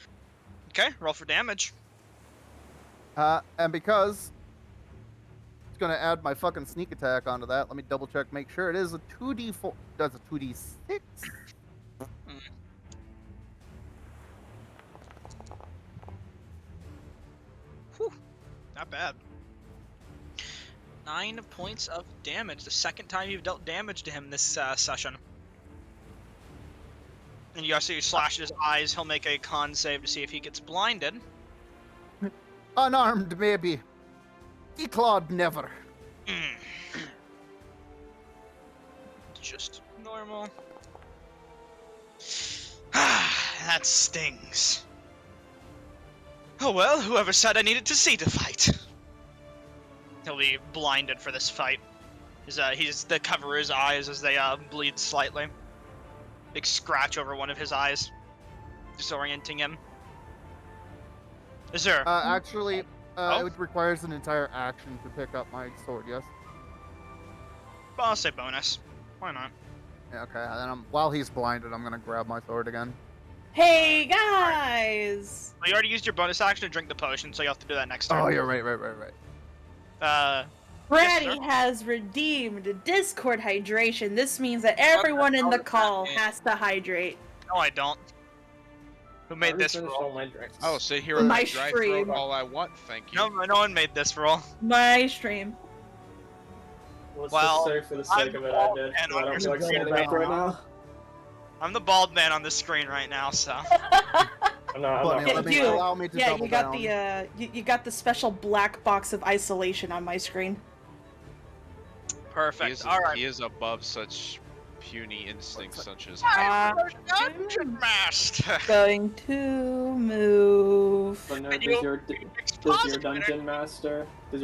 Okay, roll for damage. And because it's gonna add my fucking sneak attack onto that, let me double check, make sure it is a 2d4. Does a 2d6? Whew, not bad. 9 points of damage. The second time you've dealt damage to him this session. And you also slash his eyes. He'll make a con save to see if he gets blinded. Unarmed, maybe. Declawed, never. Just normal. That stings. Oh well, whoever said I needed to see to fight. He'll be blinded for this fight. They cover his eyes as they bleed slightly. Big scratch over one of his eyes, disorienting him. Is there? Actually, Oh? it requires an entire action to pick up my sword, yes? Well, I'll say bonus. Why not? Yeah, okay, and then while he's blinded, I'm gonna grab my sword again. Hey guys! Well, you already used your bonus action to drink the potion, so you have to do that next turn. Oh, you're right. Yes, Bratty sir? has redeemed Discord hydration. This means that everyone in the does that call mean? has to hydrate. No, I don't. Who made this Finished roll? all my drinks. I'll sit here and My dry stream. throat all I want, thank you. No one made this roll. My stream. Let's Well, just say for the sake of it, I did. and I don't I'm feel like just standing gonna up right now. I'm the bald man on the screen right now, so. I'm not. Bunny, Yeah, let me you- allow me to Yeah, double you got down. you got the special black box of isolation on my screen. Perfect. All right. He is above such puny instincts such as Dungeon Master. Going to move. But no, And does you- your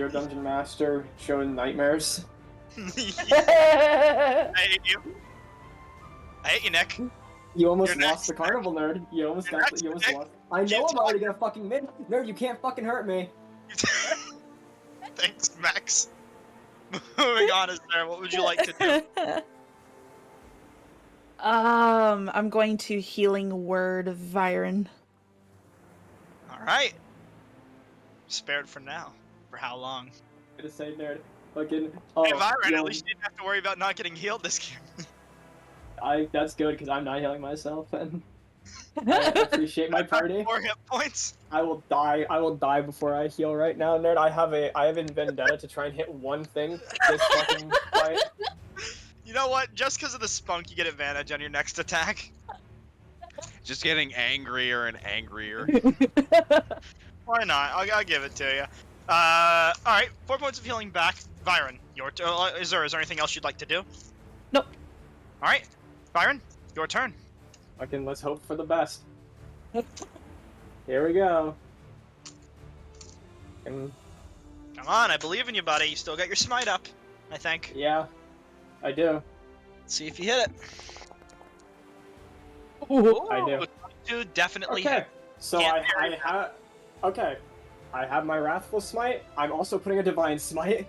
dungeon master show nightmares? I hate you. I hate you, Nick. You almost You're lost next. the carnival, nerd. You almost You're got. next, You almost Nick. lost. I know Keep I'm already gonna fucking win. Nerd, you can't fucking hurt me. Thanks, Max. Moving on, is there? What would you like to do? I'm going to healing word Viren. All right. Spared for now. For how long? I'm gonna say nerd. Fucking. Oh, Hey, Byron, yo, at least you didn't have to worry about not getting healed this game. That's good because I'm not healing myself, and I appreciate my party. 4 hit points. I will die. I will die before I heal right now, nerd. I have a vendetta to try and hit one thing this fucking fight. You know what? Just because of the spunk, you get advantage on your next attack. just getting angrier and angrier. Why not? I'll give it to you. All right. 4 points of healing back. Byron, your is there anything else you'd like to do? Nope. All right, Byron, your turn. Fucking let's hope for the best. Here we go. And Come on, I believe in you, buddy. You still got your smite up, I think. yeah, I do. Let's see if you hit it. I do. 22 definitely Okay, hit. so Can't I have. Okay, I have my Wrathful Smite. I'm also putting a Divine Smite,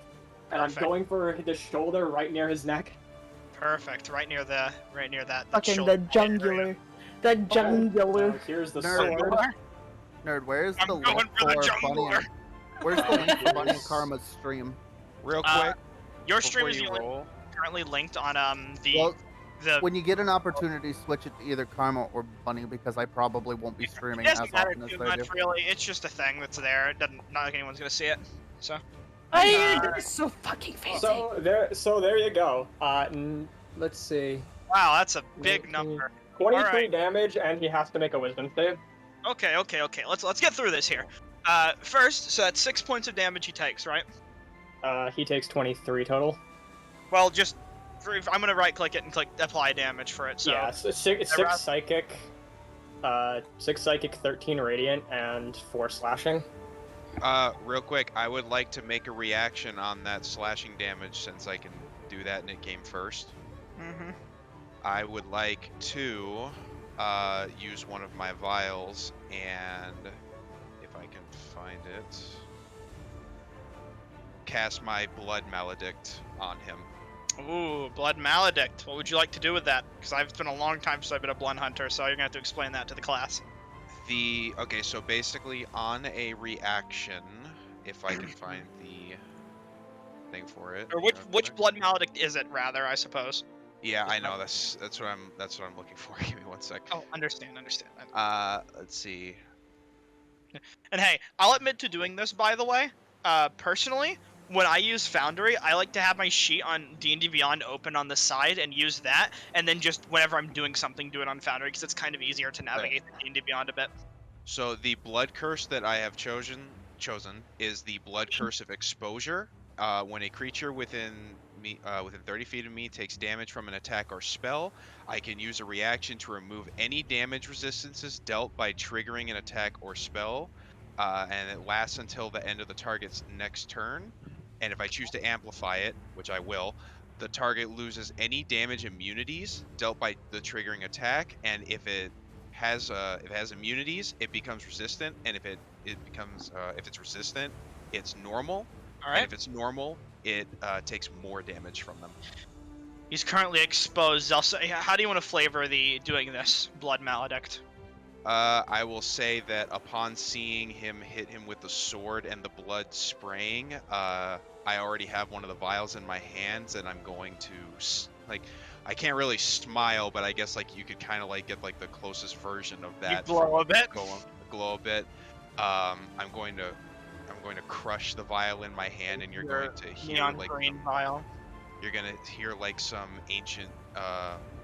and Perfect. I'm going for the shoulder right near his neck. Perfect, right near that. Fucking shoulder. the jungular. The jungular. Now, here's the Nerd. sword. Nerd, where's I'm the going link for the for Bunny? jungler. Where's the link for Bunny and Karma's stream? Real Uh, quick, Your stream before is you the only roll. currently linked on Well, the. when you get an opportunity, switch it to either Karma or Bunny because I probably won't be It streaming as doesn't matter often as too they much, do. really. It's just a thing that's there. It doesn't. Not like anyone's gonna see it. So. That is so fucking fancy. So there you go. Let's see. Wow, that's a big 19. number. 23 Alright. damage, and he has to make a Wisdom save. Okay. Let's get through this here. First, so that's 6 points of damage he takes, right? He takes 23 total. Well, just I'm gonna right-click it and click apply damage for it. So Yeah, so six Around- psychic, 6 psychic, 13 radiant, and 4 slashing. Real quick, I would like to make a reaction on that slashing damage since I can do that in a game first. Mm-hmm. I would like to use one of my vials and, if I can find it, cast my Blood Maledict on him. Ooh, Blood Maledict. What would you like to do with that? Because it's been a long time since I've been a Blood Hunter, so you're gonna have to explain that to the class. Okay, so basically on a reaction, if I can find the thing for it. Or which Okay. Blood Maledict is it, rather? I suppose. Yeah, I know. That's what I'm looking for. Give me one sec. Oh, understand. Let's see. And hey, I'll admit to doing this, by the way. Personally, when I use Foundry, I like to have my sheet on D&D Beyond open on the side and use that, and then just whenever I'm doing something, do it on Foundry, because it's kind of easier to navigate the D&D Beyond a bit. So the blood curse that I have chosen chosen is the Blood Curse of Exposure. When a creature within 30 feet of me takes damage from an attack or spell, I can use a reaction to remove any damage resistances dealt by triggering an attack or spell, and it lasts until the end of the target's next turn. And if I choose to amplify it, which I will, the target loses any damage immunities dealt by the triggering attack, and if it has immunities, it becomes resistant, and if it's resistant, it's normal. All And right. if it's normal, it takes more damage from them. He's currently exposed. Also, how do you want to flavor doing this, Blood Maledict? I will say that upon seeing him hit him with the sword and the blood spraying, I already have one of the vials in my hands, and I'm going to I can't really smile, but I guess like you could kind of like get like the closest version of that. You glow a bit. Glow a bit. I'm going to crush the vial in my hand, and you're going to hear neon like green vial. you're gonna hear like some ancient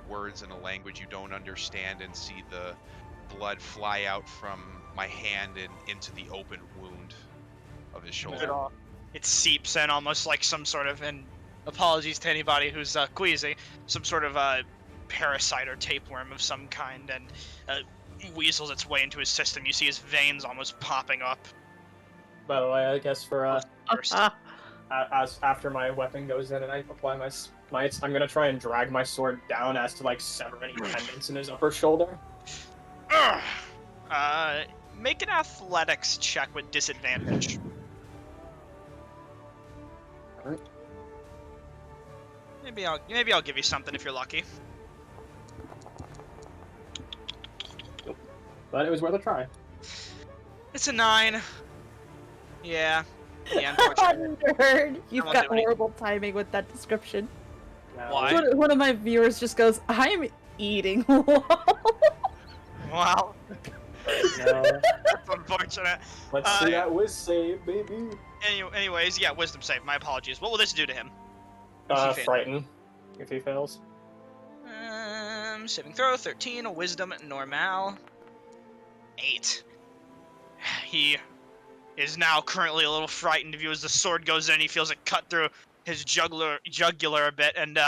words in a language you don't understand, and see the blood fly out from my hand and into the open wound of his shoulder. It seeps in almost like some sort of, and apologies to anybody who's queasy, some sort of parasite or tapeworm of some kind, and weasels its way into his system. You see his veins almost popping up. By the way, I guess for First. as after my weapon goes in and I apply my smites, I'm gonna try and drag my sword down as to like sever any tendons in his upper shoulder. Make an athletics check with disadvantage. Alright. Maybe I'll give you something if you're lucky. But it was worth a try. It's a 9. Yeah, unfortunately. Nerd. You've won't got do any- horrible timing with that description. No. Why? One of my viewers just goes, "I'm eating." Wow, No. that's unfortunate. Let's see that whiz save, baby. Anyways, yeah, wisdom save. My apologies. What will this do to him? If he fails? Frighten. If he fails. Saving throw 13, a wisdom normal 8. He is now currently a little frightened of you as the sword goes in. He feels it cut through his jugular a bit, and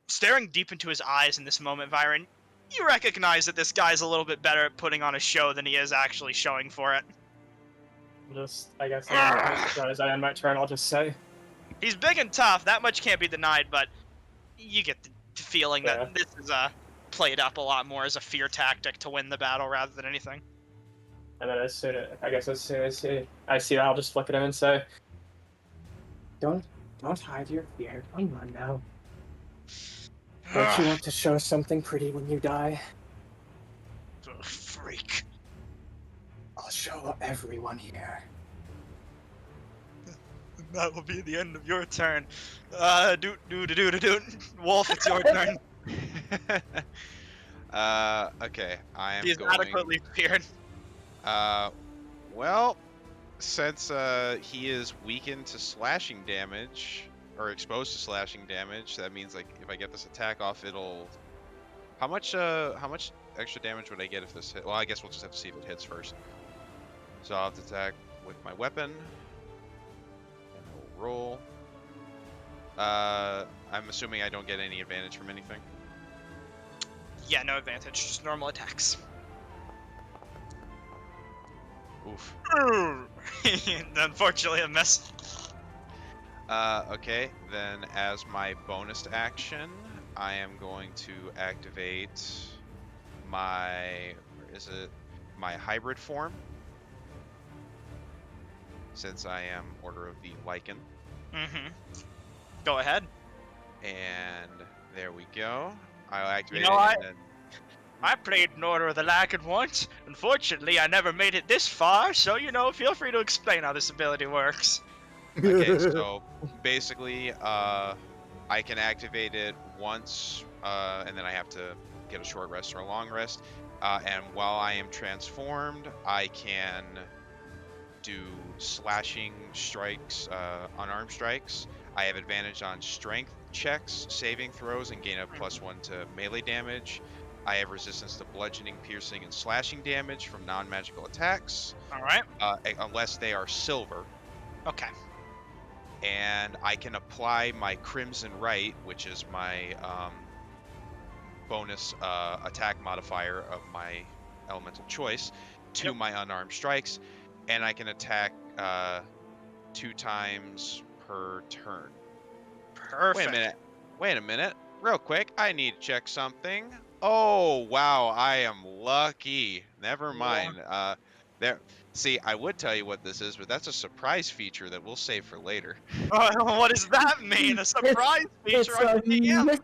staring deep into his eyes in this moment, Viren, you recognize that this guy's a little bit better at putting on a show than he is actually showing for it. Just, I guess, as I end my turn, I'll just say. He's big and tough, that much can't be denied, but you get the feeling Yeah. that this is played up a lot more as a fear tactic to win the battle rather than anything. And then as soon as I see that, I'll just look at him and say, Don't hide your fear. Come on now. Don't you want to show something pretty when you die? Freak. I'll show everyone here. That will be the end of your turn. Doot. Wolf, it's your turn. Okay, I am He's going. adequately feared. Well, since he is weakened to slashing damage, or exposed to slashing damage, that means like if I get this attack off, it'll. How much extra damage would I get if this hit? Well, I guess we'll just have to see if it hits first. So I'll have to attack with my weapon, and we'll roll. I'm assuming I don't get any advantage from anything. Yeah, no advantage, just normal attacks. Oof. Unfortunately, a miss. Okay, then as my bonus action, I am going to activate my, my hybrid form, since I am Order of the Lycan. Mm-hmm. Go ahead. And there we go. I'll activate You know it, what? and then I played an Order of the Lycan once. Unfortunately, I never made it this far, so, feel free to explain how this ability works. okay, so basically, I can activate it once, and then I have to get a short rest or a long rest. And while I am transformed, I can do slashing strikes, unarmed strikes. I have advantage on strength checks, saving throws, and gain a +1 to melee damage. I have resistance to bludgeoning, piercing, and slashing damage from non-magical attacks, All right. unless they are silver. Okay. And I can apply my Crimson Right, which is my bonus attack modifier of my elemental choice, to my unarmed strikes, and I can attack 2 times per turn. Perfect. Wait a minute. Real quick, I need to check something. Oh, wow, I am lucky. Never mind. There. See, I would tell you what this is, but that's a surprise feature that we'll save for later. What does that mean? A surprise feature on the DM?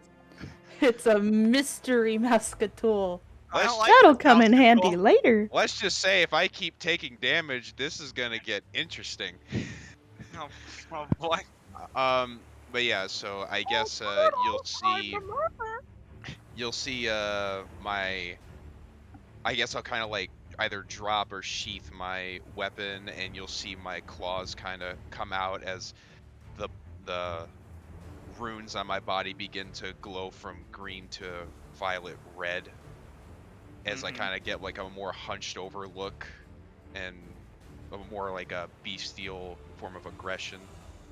It's a mystery Muscatool. I don't like That'll this come in mouse handy control. later. Let's just say if I keep taking damage, this is gonna get interesting. Oh boy. But yeah, so I guess you'll see my, I guess I'll kind of like either drop or sheath my weapon, and you'll see my claws kind of come out as the runes on my body begin to glow from green to violet red, as I kind of get like a more hunched over look and a more like a bestial form of aggression.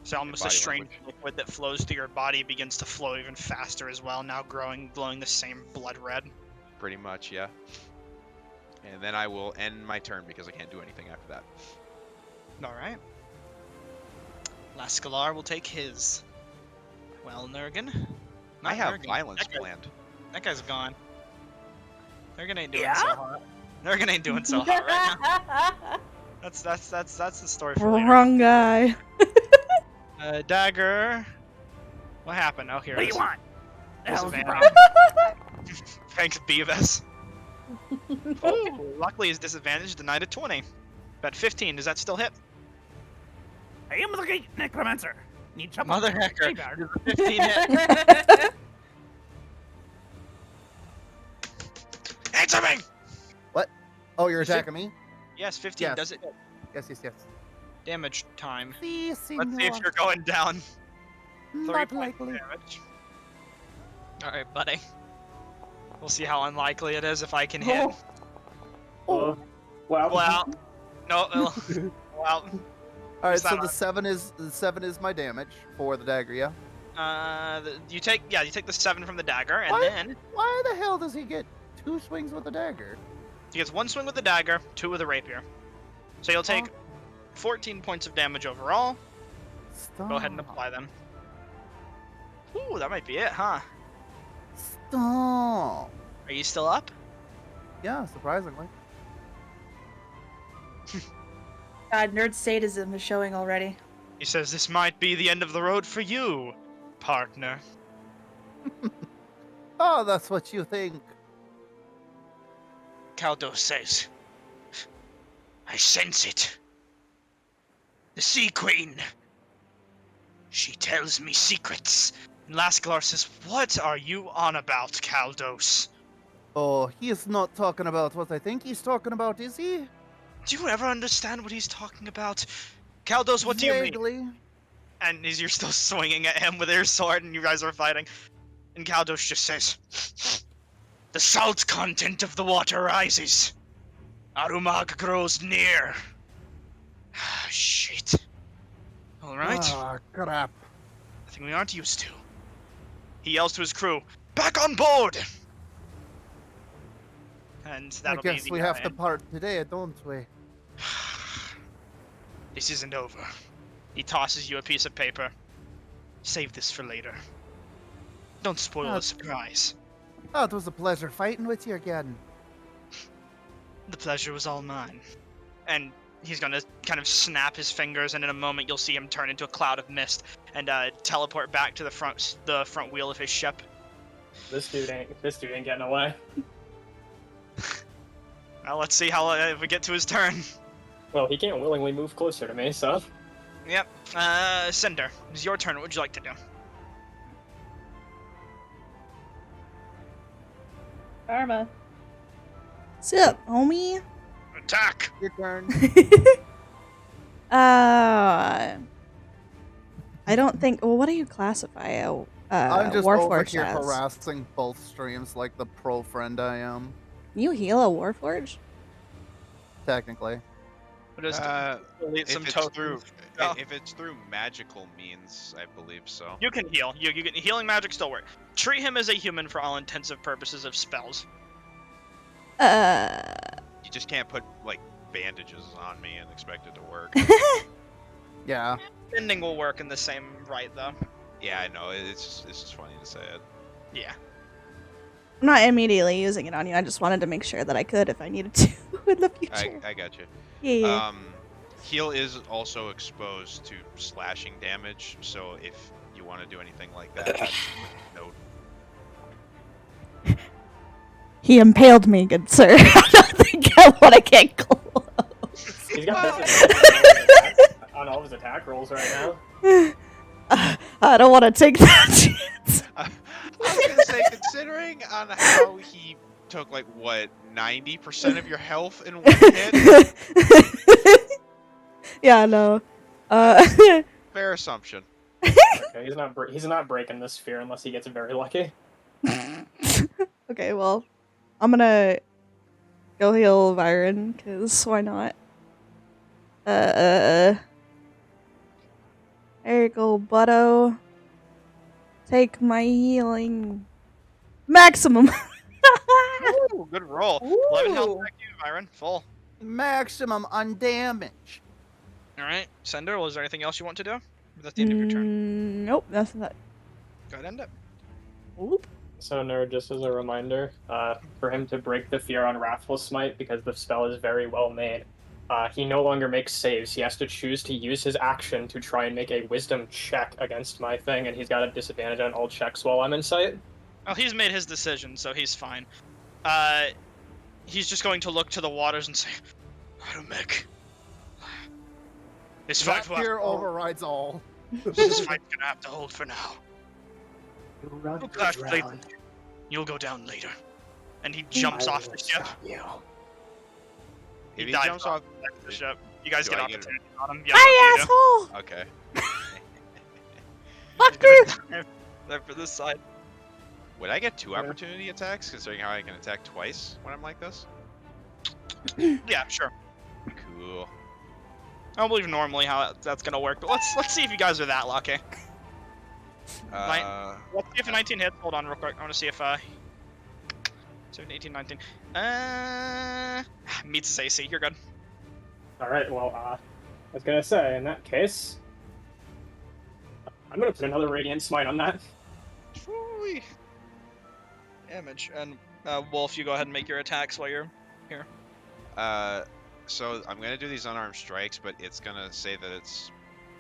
So almost a body strange language. liquid that flows through your body begins to flow even faster as well, now glowing the same blood red. Pretty much, yeah. And then I will end my turn because I can't do anything after that. Alright. Lascalar will take his. Well, Nurgan. I Not have Nurgan. violence That guy- planned. That guy's gone. Nurgan ain't doing so hot. Nurgan ain't doing so hot right now. That's the story for later. Wrong guy. Dagger. What happened? Oh, here What it do is. you want? Disadvantage. Thanks, Beavis. Ooh, luckily his disadvantage denied at 20. Bet 15. Does that still hit? I am the great necromancer. Need trouble? Mother hecker. Graveyard. Does a 15 hit? Answer me! What? Oh, you're Is it- attacking me? Yes, 15 Yes. does it. Yes, yes, yes. Damage time. Si, Let's see if senor. you're going down. 3 Not points likely. damage. Alright, buddy. We'll see how unlikely it is if I can hit. Oh, wow. Well, no, well, All right, Is so that the seven is my damage for the dagger, yeah. you take the 7 from the dagger, and What? then Why the hell does he get 2 swings with the dagger? he gets 1 swing with the dagger, 2 with the rapier. So you'll take Huh? 14 points of damage overall. Stop. Go ahead and apply them. Ooh, that might be it, huh? Stop. Are you still up? Yeah, surprisingly. God, nerd sadism is showing already. He says this might be the end of the road for you, partner. Oh, that's what you think. Caldo says, I sense it. The Sea Queen. She tells me secrets. And Lascalar says, what are you on about, Caldos? Oh, he is not talking about what I think he's talking about, is he? Do you ever understand what he's talking about? Caldos, what do you mean? Vaguely. And you're still swinging at him with your sword and you guys are fighting. And Caldos just says, the salt content of the water rises. Arumag grows near. Shit. Alright. Ah, crap. Nothing we aren't used to. He yells to his crew, back on board! And I that'll guess be the we have to end. part today, don't we? This isn't over. He tosses you a piece of paper. Save this for later. Don't spoil the surprise. Oh, it was a pleasure fighting with you again. The pleasure was all mine. And he's gonna kind of snap his fingers, and in a moment you'll see him turn into a cloud of mist and teleport back to the front wheel of his ship. This dude ain't getting away. Now let's see how if we get to his turn. Well, he can't willingly move closer to me, so. Yep. Cinder, it's your turn. What would you like to do? Karma. Sup, homie? Attack! Your turn. I don't think. Well, what do you classify? I'm just over Warforged here has. harassing both streams like the pro friend I am. You heal a Warforged? Technically. We'll just delete If some it's tokens. through Oh. if it's through magical means, I believe so. You can heal. You can healing magic still work. Treat him as a human for all intensive purposes of spells. You just can't put like bandages on me and expect it to work. Yeah. Bending will work in the same right though. Yeah, I know. It's just funny to say it. Yeah. I'm not immediately using it on you. I just wanted to make sure that I could if I needed to in the future. I got you. Yeah. Heal is also exposed to slashing damage, so if you want to do anything like that, note. He impaled me, good sir. I don't think I want to get close. He's got disadvantage on all of his attack rolls right now. I don't want to take that chance. I was gonna say, considering on how he took like what 90% of your health in one hit, Yeah, no. fair assumption. Okay, he's not breaking the sphere unless he gets very lucky. Okay, well, I'm gonna go heal Byron, cause why not? There you go, butto. Take my healing. Maximum. Ooh, good roll. 11 health back to you, Byron. Full. Maximum undamage. Alright. Cinder, was there anything else you want to do? That's the end of your turn. Nope, that's not. Go ahead and end it. Oop. So, Nerd, just as a reminder, for him to break the fear on Wrathful Smite, because the spell is very well made, he no longer makes saves. He has to choose to use his action to try and make a wisdom check against my thing, and he's got a disadvantage on all checks while I'm in sight. Well, he's made his decision, so he's fine. He's just going to look to the waters and say, Mick. This That fight fear overrides all. This fight's gonna have to hold for now. You run, You'll crash later. You'll go down later. And he jumps off the ship. You. If he dives jumps off, the ship. You guys Do get I get opportunity on him. Yeah, Hi, you asshole! okay. Fucker! There for this side. Would I get 2 opportunity attacks, considering how I can attack twice when I'm like this? Yeah, sure. Cool. I don't believe normally how that's gonna work, but let's see if you guys are that lucky. Let's see if a 19 hits. Hold on real quick. I want to see if 17, 18, 19. Meets his AC. You're good. Alright, well, I was gonna say, in that case, I'm gonna put another Radiant Smite on that. Whee. Damage. And Wolf, you go ahead and make your attacks while you're here. So I'm gonna do these unarmed strikes, but it's gonna say that it's,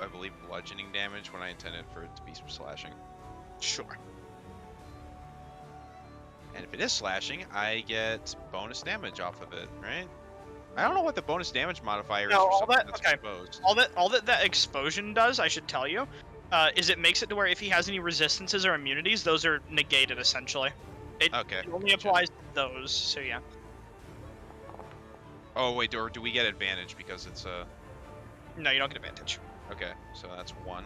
I believe, bludgeoning damage when I intended for it to be slashing. Sure. And if it is slashing, I get bonus damage off of it, right? I don't know what the bonus damage modifier is No, for all something that- that's okay. exposed. All that explosion does, I should tell you, is it makes it to where if he has any resistances or immunities, those are negated essentially. It Okay. only applies to those. So yeah. Oh wait, or do we get advantage because it's a? No, you don't get advantage. Okay, so that's 1.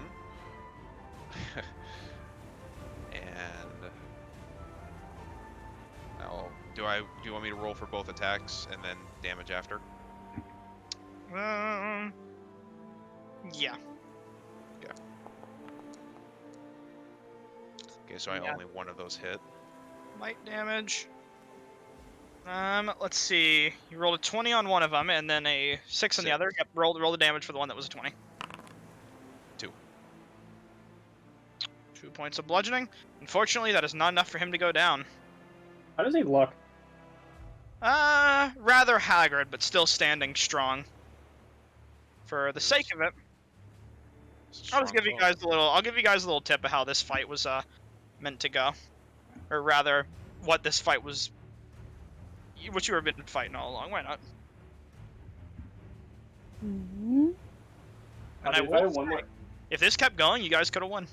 And do you want me to roll for both attacks and then damage after? Yeah. Okay, so I Yeah. only one of those hit. Light damage. Let's see. You rolled a 20 on one of them, and then a 6 on the other. Yep. Roll the damage for the one that was a 20. 2. 2 points of bludgeoning. Unfortunately, that is not enough for him to go down. How does he look? Rather haggard, but still standing strong. For the sake of it, I'll just give you guys a little. I'll give you guys a little tip of how this fight was meant to go, or rather, what this fight was. What you were been fighting all along. Why not? Mm-hmm. And If I will had one say, more, if this kept going, you guys could have won.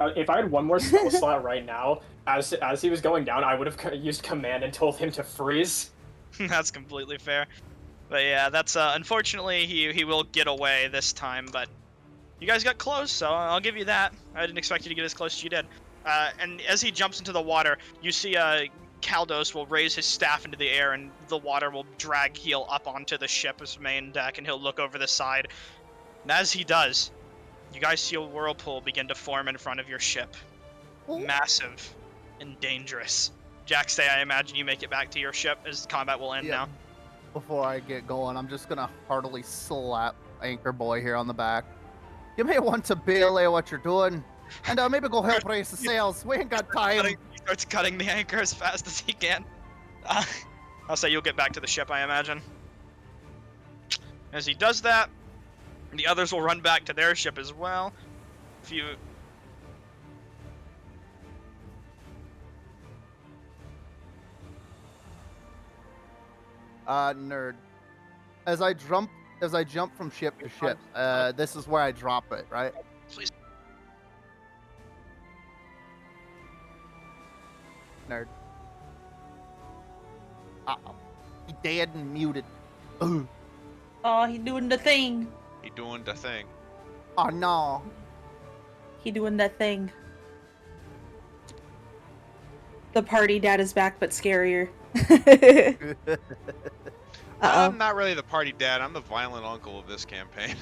if I had one more spell slot right now, as he was going down, I would have used command and told him to freeze. That's completely fair. But yeah, that's unfortunately he will get away this time. But you guys got close, so I'll give you that. I didn't expect you to get as close as you did. And as he jumps into the water, you see Kaldos will raise his staff into the air, and the water will drag Heel up onto the ship's main deck, and he'll look over the side. And as he does, you guys see a whirlpool begin to form in front of your ship. Oh. Massive and dangerous. Jackstay, I imagine you make it back to your ship as combat will end now. Before I get going, I'm just gonna heartily slap Anchor Boy here on the back. You may want to belay what you're doing, and maybe go help raise the sails. We ain't got time. He starts cutting the anchor as fast as he can. I'll say you'll get back to the ship, I imagine. As he does that, the others will run back to their ship as well. If you... Nerd. As I jump from ship to ship, this is where I drop it, right? Please. Nerd. Uh-oh. He dead and muted. Ooh. Oh, he doing the thing. He doing the thing. Oh no. He doing that thing. The party dad is back, but scarier. I'm not really the party dad. I'm the violent uncle of this campaign.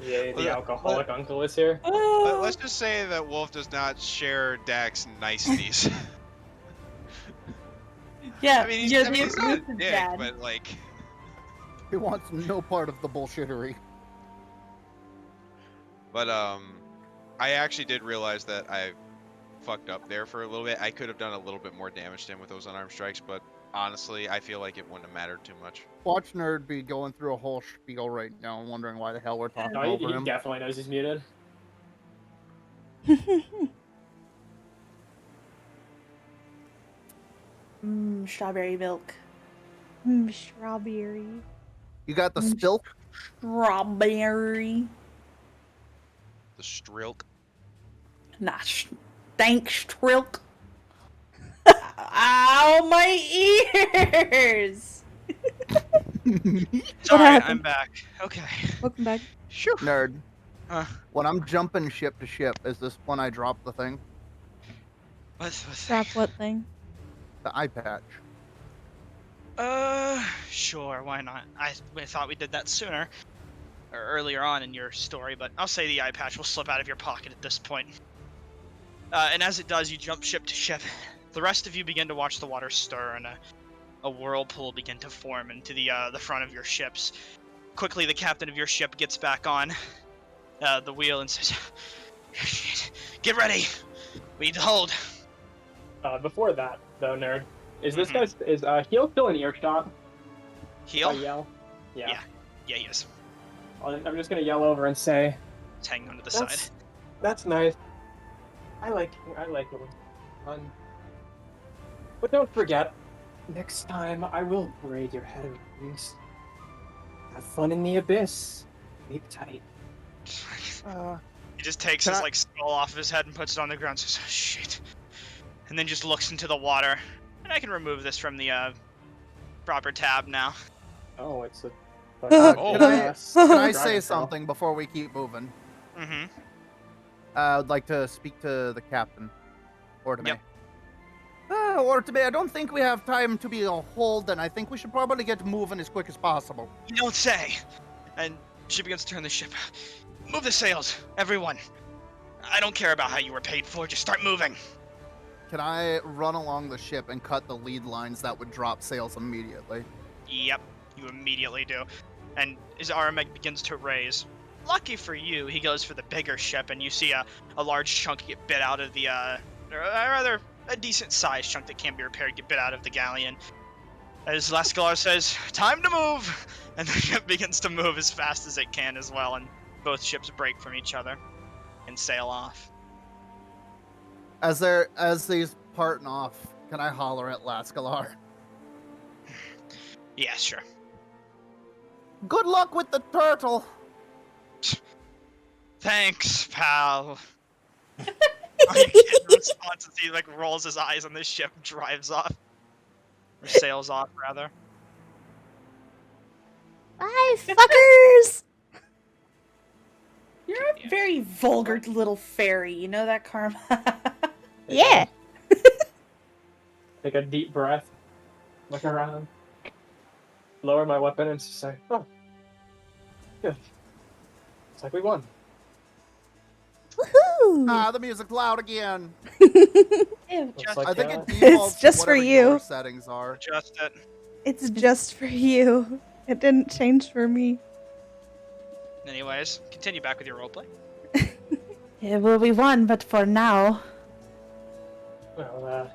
Yeah, the alcoholic uncle is here. Let's just say that Wolf does not share Dak's niceties. Yeah, I mean, he's you're not the a abusive dick, dad. but like... He wants no part of the bullshittery. But, I actually did realize that I fucked up there for a little bit. I could have done a little bit more damage to him with those unarmed strikes, but honestly, I feel like it wouldn't have mattered too much. Watch Nerd be going through a whole spiel right now and wondering why the hell we're talking No, over he him. definitely knows he's muted. Strawberry milk. Strawberry. You got the stilk? Strawberry. The Strilk. Nah, thanks, Trilk. Ow, my ears! Sorry, happened? I'm back. Okay. Welcome back. Phew. Nerd. Huh. When I'm jumping ship to ship, is this when I drop the thing? What's the Drop what thing? The eye patch. Sure, why not? I thought we did that sooner, or earlier on in your story, but I'll say the eye patch will slip out of your pocket at this point. And as it does, you jump ship to ship. The rest of you begin to watch the water stir, and a whirlpool begin to form into the front of your ships. Quickly, the captain of your ship gets back on the wheel and says, "Get ready. We need to hold." Before that, though, Nerd, is this guy's Heel still in earshot? Heel? I yell. Yeah. Yeah, he is. I'm just gonna yell over and say, It's hanging onto the side. "That's nice. I like it. Fun. But don't forget, next time I will braid your head in rings. Have fun in the abyss. Keep tight." He just takes Can his I- skull off of his head and puts it on the ground and says, "Oh, shit." And then just looks into the water. And I can remove this from the proper tab now. Oh, it's a. Oh. Can I say something before we keep moving? Mm-hmm. I'd like to speak to the captain. Or to me. Yep. Or to me, I don't think we have time to be a hold, and I think we should probably get moving as quick as possible. You don't say. And she begins to turn the ship. Move the sails, everyone. I don't care about how you were paid for. Just start moving. Can I run along the ship and cut the lead lines that would drop sails immediately? Yep, you immediately do. And as Arameg begins to raise, lucky for you, he goes for the bigger ship, and you see a large chunk get bit out of the, or rather, a decent-sized chunk that can be repaired get bit out of the galleon. As Lascalar says, "Time to move!" And the ship begins to move as fast as it can as well, and both ships break from each other and sail off. As these parting off, can I holler at Lascalar? Yeah, sure. Good luck with the turtle! Thanks, pal. Our kid responds as he rolls his eyes and the ship drives off. Or sails off, rather. Bye, fuckers! You're a Very vulgar little fairy. You know that, Karma? Yeah. Take a deep breath. Look around. Lower my weapon and just say, "Oh, good. It's like we won." Woohoo! Ah, the music's loud again. Looks like, I think it It's defaults to just for whatever you. your settings are. Adjust it. It's just for you. It didn't change for me. Anyways, continue back with your roleplay. Yeah, well, we won, but for now. well,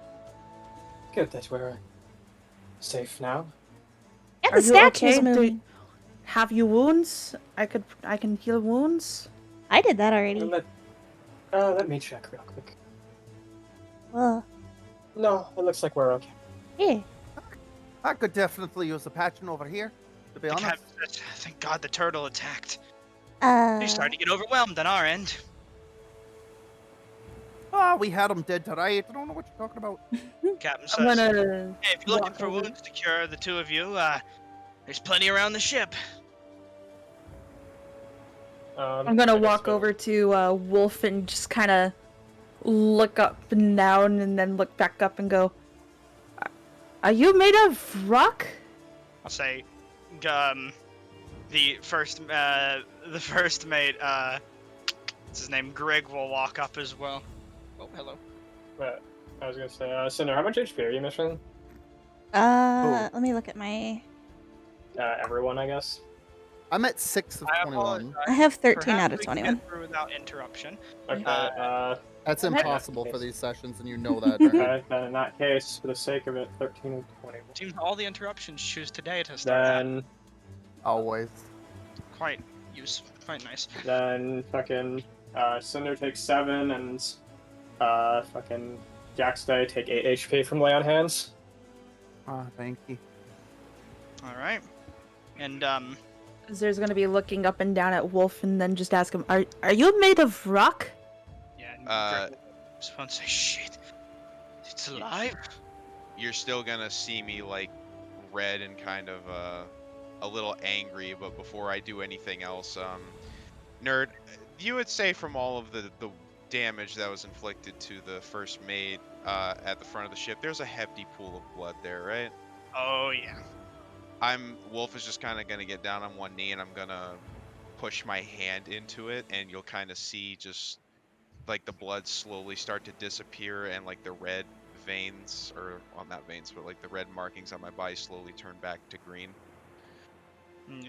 good that we're safe now. And Are the you statue's okay? moving. Have you wounds? I can heal wounds. I did that already. Let me check real quick. Well, No, it looks like we're okay. yeah. I could definitely use a patching over here, to be honest. Thank God the turtle attacked. Uh, We're starting to get overwhelmed on our end. Oh, we had him dead to right. I don't know what you're talking about. Captain I'm says, gonna. hey, if you're looking walk for over. wounds to cure the two of you, there's plenty around the ship. I'm gonna walk over to Wolf and just kind of look up and down, and then look back up and go. Are you made of rock? I'll say, the first mate, what's his name, Greg will walk up as well. Oh, hello. But I was gonna say, Cinder, how much HP are you missing? let me look at my. Everyone, I guess. I'm at 6 of I 21. apologize. I have 13 Perhaps out of we can 21. get through without interruption. Okay. That's I'm at- impossible for these sessions, and you know that, right? Okay. Then in that case, for the sake of it, 13 and 20. Seems all the interruptions choose today to start happening. Then, Always. Quite nice. then fucking Cinder takes 7, and fucking Jackstay take 8 HP from lay on hands. Ah, thank you. All right, and There's gonna be looking up and down at Wolf, and then just ask him, "Are you made of rock?" yeah. And Greg will respond, say, shit, it's alive. You're still gonna see me like red and kind of a little angry, but before I do anything else, Nerd, you would say from all of the damage that was inflicted to the first mate at the front of the ship, there's a hefty pool of blood there, right? Oh yeah. Wolf is just kind of gonna get down on one knee, and I'm gonna push my hand into it, and you'll kind of see just like the blood slowly start to disappear, and like the red veins, or well, not veins, but like the red markings on my body slowly turn back to green.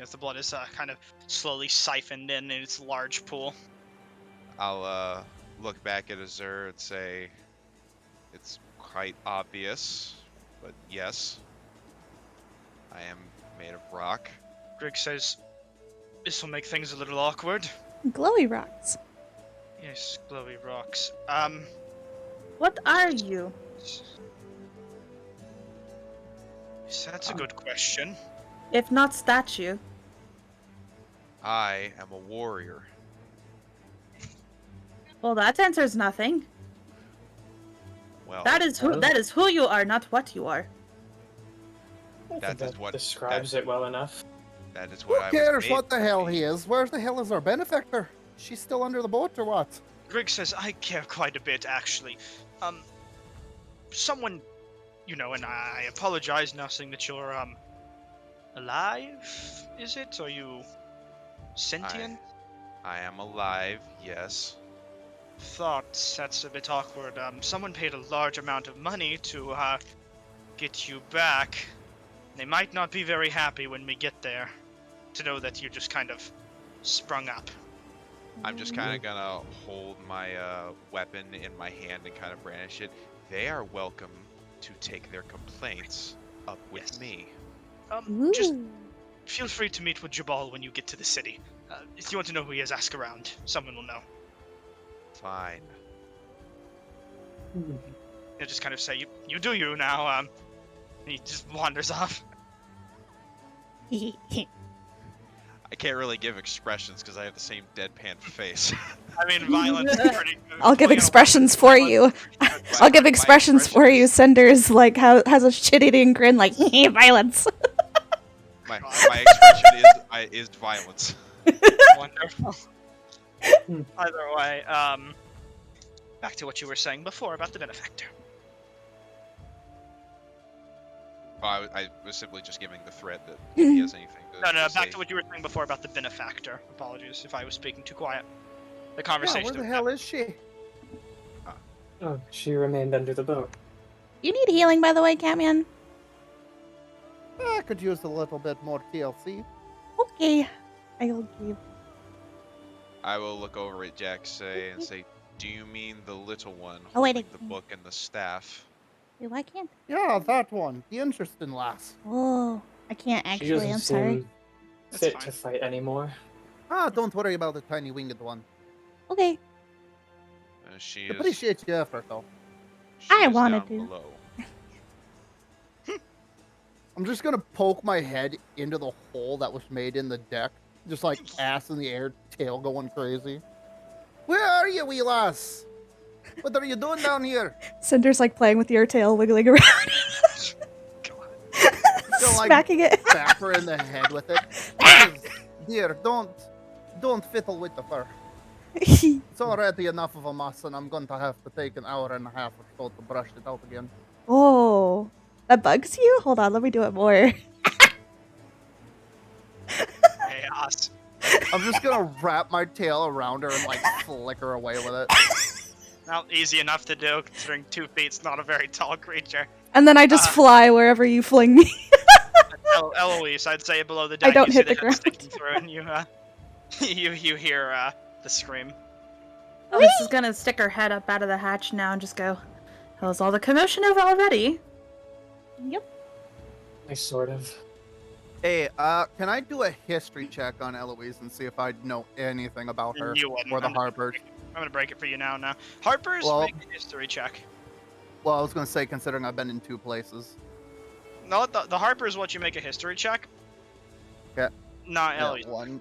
As the blood is kind of slowly siphoned in its large pool. I'll look back at Azur and say, it's quite obvious, but yes, I am made of rock. Greg says, this will make things a little awkward. Glowy rocks. Yes, glowy rocks. What are you? Yes, that's a good question. If not statue. I am a warrior. Well, that answers nothing. Well, That is who you are, not what you are. I think That is what- describes it well enough. that is Who what I was cares made what the to hell be. he is? Where the hell is our benefactor? She's still under the boat or what? Greg says, I care quite a bit, actually. Someone, and I apologize now saying that you're, alive, is it? Are you sentient? I am alive, yes. Thought that's a bit awkward. Someone paid a large amount of money to, get you back. They might not be very happy when we get there to know that you just kind of sprung up. I'm just kind of gonna hold my weapon in my hand and kind of brandish it. They are welcome to take their complaints up with Yes. me. Just Ooh. feel free to meet with Jabal when you get to the city. If you want to know who he is, ask around. Someone will know. Fine. He'll just kind of say, you do you now, and he just wanders off. I can't really give expressions because I have the same deadpan face. I mean, violence is pretty good. I'll give Well, expressions for you. I'll give My expressions for expression you. is- Cinder's like has a shit-eating grin, like violence. My expression is violence. Wonderful. Either way, back to what you were saying before about the benefactor. I was simply just giving the threat that if he has anything to No, say. back to what you were saying before about the benefactor. Apologies if I was speaking too quiet. The Yeah, conversation. where the hell is she? Oh, she remained under the boat. You need healing, by the way, Catman. I could use a little bit more TLC. Okay. I'll give. I will look over at Jaxay and say, "Do you mean the little one Oh, wait, holding I the can't. book and the staff?" Wait, why can't? Yeah, that one. The interesting lass. Oh, I can't She actually. doesn't I'm sorry. seem That's fit fine. to fight anymore. Ah, don't worry about the tiny winged one. Okay. She is. Appreciate your effort, though. She I is wanted down to. below. I'm just gonna poke my head into the hole that was made in the deck. Just like ass in the air, tail going crazy. Where are you, wee lass? What are you doing down here? Cinder's like playing with your tail, wiggling around, Gonna, like, smacking it. Bap her in the head with it. Please, dear, don't fiddle with the fur. It's already enough of a mess, and I'm going to have to take an hour and a half or so to brush it out again. Oh, that bugs you? Hold on, let me do it more. Chaos. I'm just gonna wrap my tail around her and like flick her away with it. Now, easy enough to do, considering 2 feet's not a very tall creature. And then I just fly wherever you fling me. Eloise, I'd say below the I deck, don't you hit see the the head ground. sticking through, and you hear the scream. Alice is gonna stick her head up out of the hatch now and just go, how's all the commotion over already? Yep. I sort of. Hey, can I do a history check on Eloise and see if I know anything about her You wouldn't. or the I'm just Harpers? I'm gonna break it for you now. Harper's Well- make a history check. Well, I was gonna say, considering I've been in 2 places. No, the Harper's what you make a history check. Okay. Not Yeah, Eloise.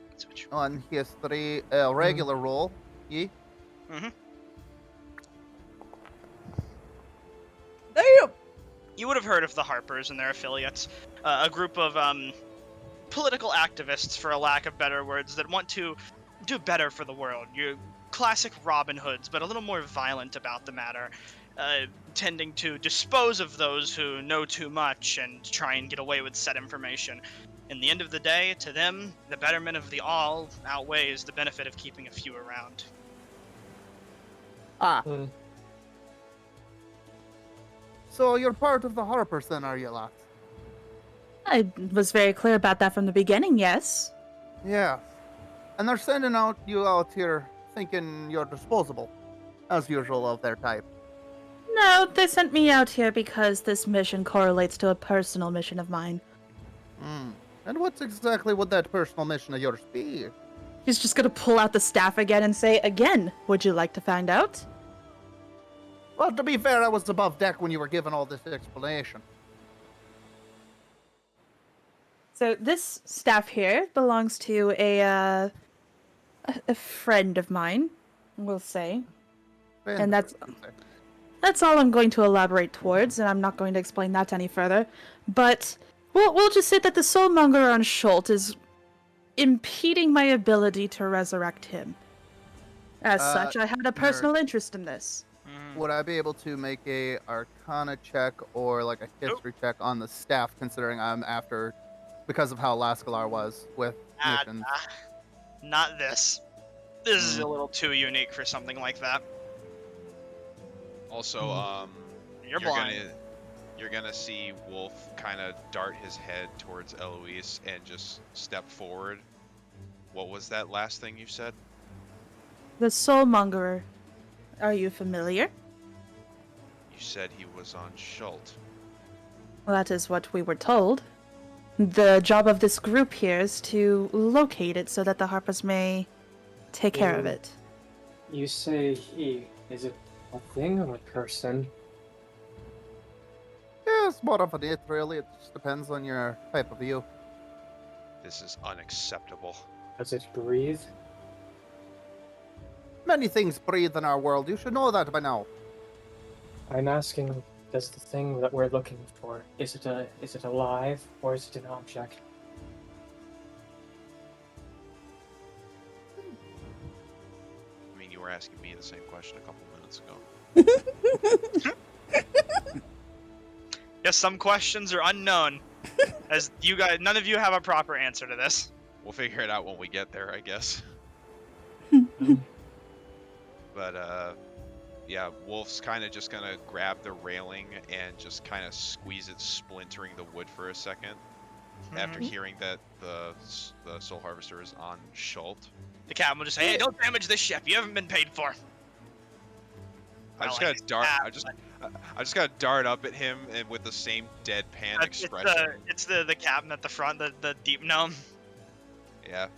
on history, regular roll. Ye? Mm-hmm. Damn. You would have heard of the Harpers and their affiliates, a group of political activists, for a lack of better words, that want to do better for the world. Your classic Robin Hoods, but a little more violent about the matter, tending to dispose of those who know too much and try and get away with said information. In the end of the day, to them, the betterment of the all outweighs the benefit of keeping a few around. Ah. Hmm. So you're part of the Harpers then, are you, lass? I was very clear about that from the beginning, yes. Yeah. And they're sending you out here thinking you're disposable, as usual of their type. No, they sent me out here because this mission correlates to a personal mission of mine. Hmm. And what exactly would that personal mission of yours be? He's just gonna pull out the staff again and say, again, would you like to find out? Well, to be fair, I was above deck when you were given all this explanation. So this staff here belongs to a friend of mine, we'll say. And that's all I'm going to elaborate towards, and I'm not going to explain that any further. But we'll just say that the soulmonger on Chult is impeding my ability to resurrect him. As such, I had a personal interest in this. Would I be able to make a Arcana check or like a history check on the staff, considering I'm after, because of how Lascalar was with missions? Not this. This is a little too unique for something like that. Also, You're blind. You're gonna see Wolf kind of dart his head towards Eloise and just step forward. What was that last thing you said? The soulmonger. Are you familiar? You said he was on Chult. Well, that is what we were told. The job of this group here is to locate it so that the Harpers may take care of it. You say he. Is it a thing or a person? Yeah, it's more of an it, really. It just depends on your type of view. This is unacceptable. Does it breathe? Many things breathe in our world. You should know that by now. I'm asking, does the thing that we're looking for, is it alive or is it an object? were asking me the same question a couple minutes ago. Yes, some questions are unknown, as you guys, none of you have a proper answer to this. We'll figure it out when we get there, I guess. But yeah, Wolf's kind of just gonna grab the railing and just kind of squeeze it, splintering the wood for a second. After hearing that the Soul Harvester is on Chult. The captain will just say, "Hey, don't damage this ship. You haven't been paid for." I just gotta dart. I just gotta dart up at him and with the same deadpan expression. It's the captain at the front, the deep gnome. Yeah.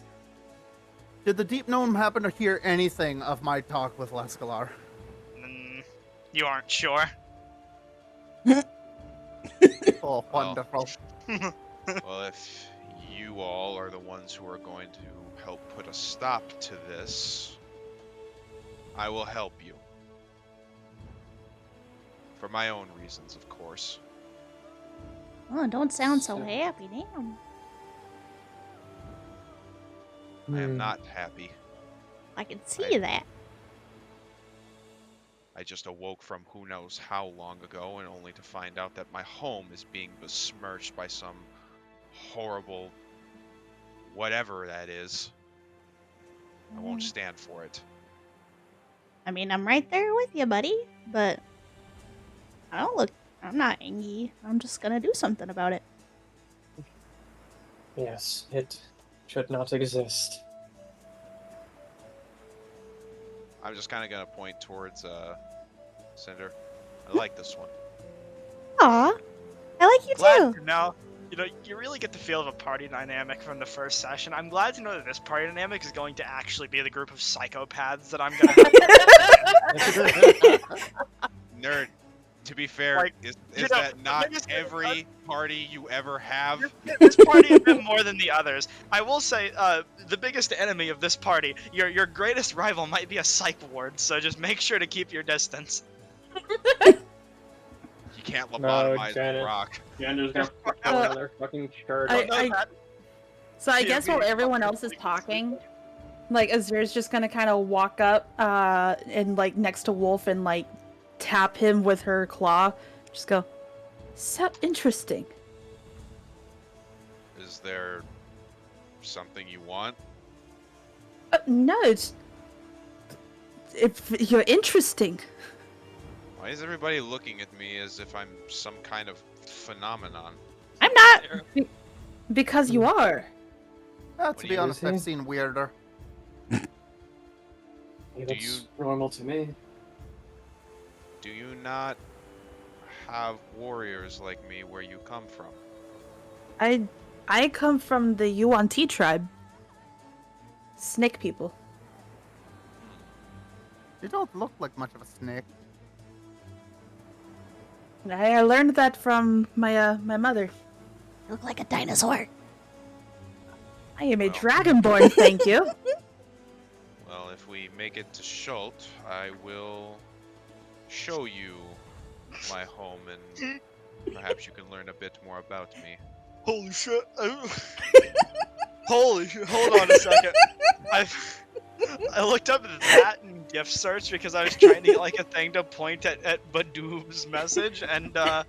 Did the deep gnome happen to hear anything of my talk with Lescalar? You aren't sure. Oh, wonderful. Well, if you all are the ones who are going to help put a stop to this, I will help you. For my own reasons, of course. Oh, don't sound so happy, damn. I am not happy. I can see that. I just awoke from who knows how long ago, and only to find out that my home is being besmirched by some horrible whatever that is. I won't stand for it. I mean, I'm right there with you, buddy, but I'm not angry. I'm just gonna do something about it. Yes, it should not exist. I'm just kind of gonna point towards Cinder. I like this one. Aw, I like you Glad too. now, you really get the feel of a party dynamic from the first session. I'm glad to know that this party dynamic is going to actually be the group of psychopaths that I'm gonna. Nerd. To be fair, Like, is that not every party you ever have? This party a bit more than the others. I will say, the biggest enemy of this party, your greatest rival, might be a psych ward. So just make sure to keep your distance. You can't lobotomize Janet. the rock. Jander's gonna fuck another fucking shirt. So I guess while everyone else is talking, like Azir's just gonna kind of walk up and like next to Wolf and like tap him with her claw. Just go, so interesting. Is there something you want? No, it's if you're interesting. Why is everybody looking at me as if I'm some kind of phenomenon? I'm not. Because you are. To be honest, I've seen weirder. That's normal to me. Do you not have warriors like me where you come from? I come from the Yuan-Ti tribe. Snake people. You don't look like much of a snake. I learned that from my my mother. You look like a dinosaur. I am a dragonborn, thank you. Well, if we make it to Chult, I will show you my home and perhaps you can learn a bit more about me. Holy shit! Holy shit! Hold on a second. I looked up that in gift search because I was trying to get like a thing to point at Badoob's message, and I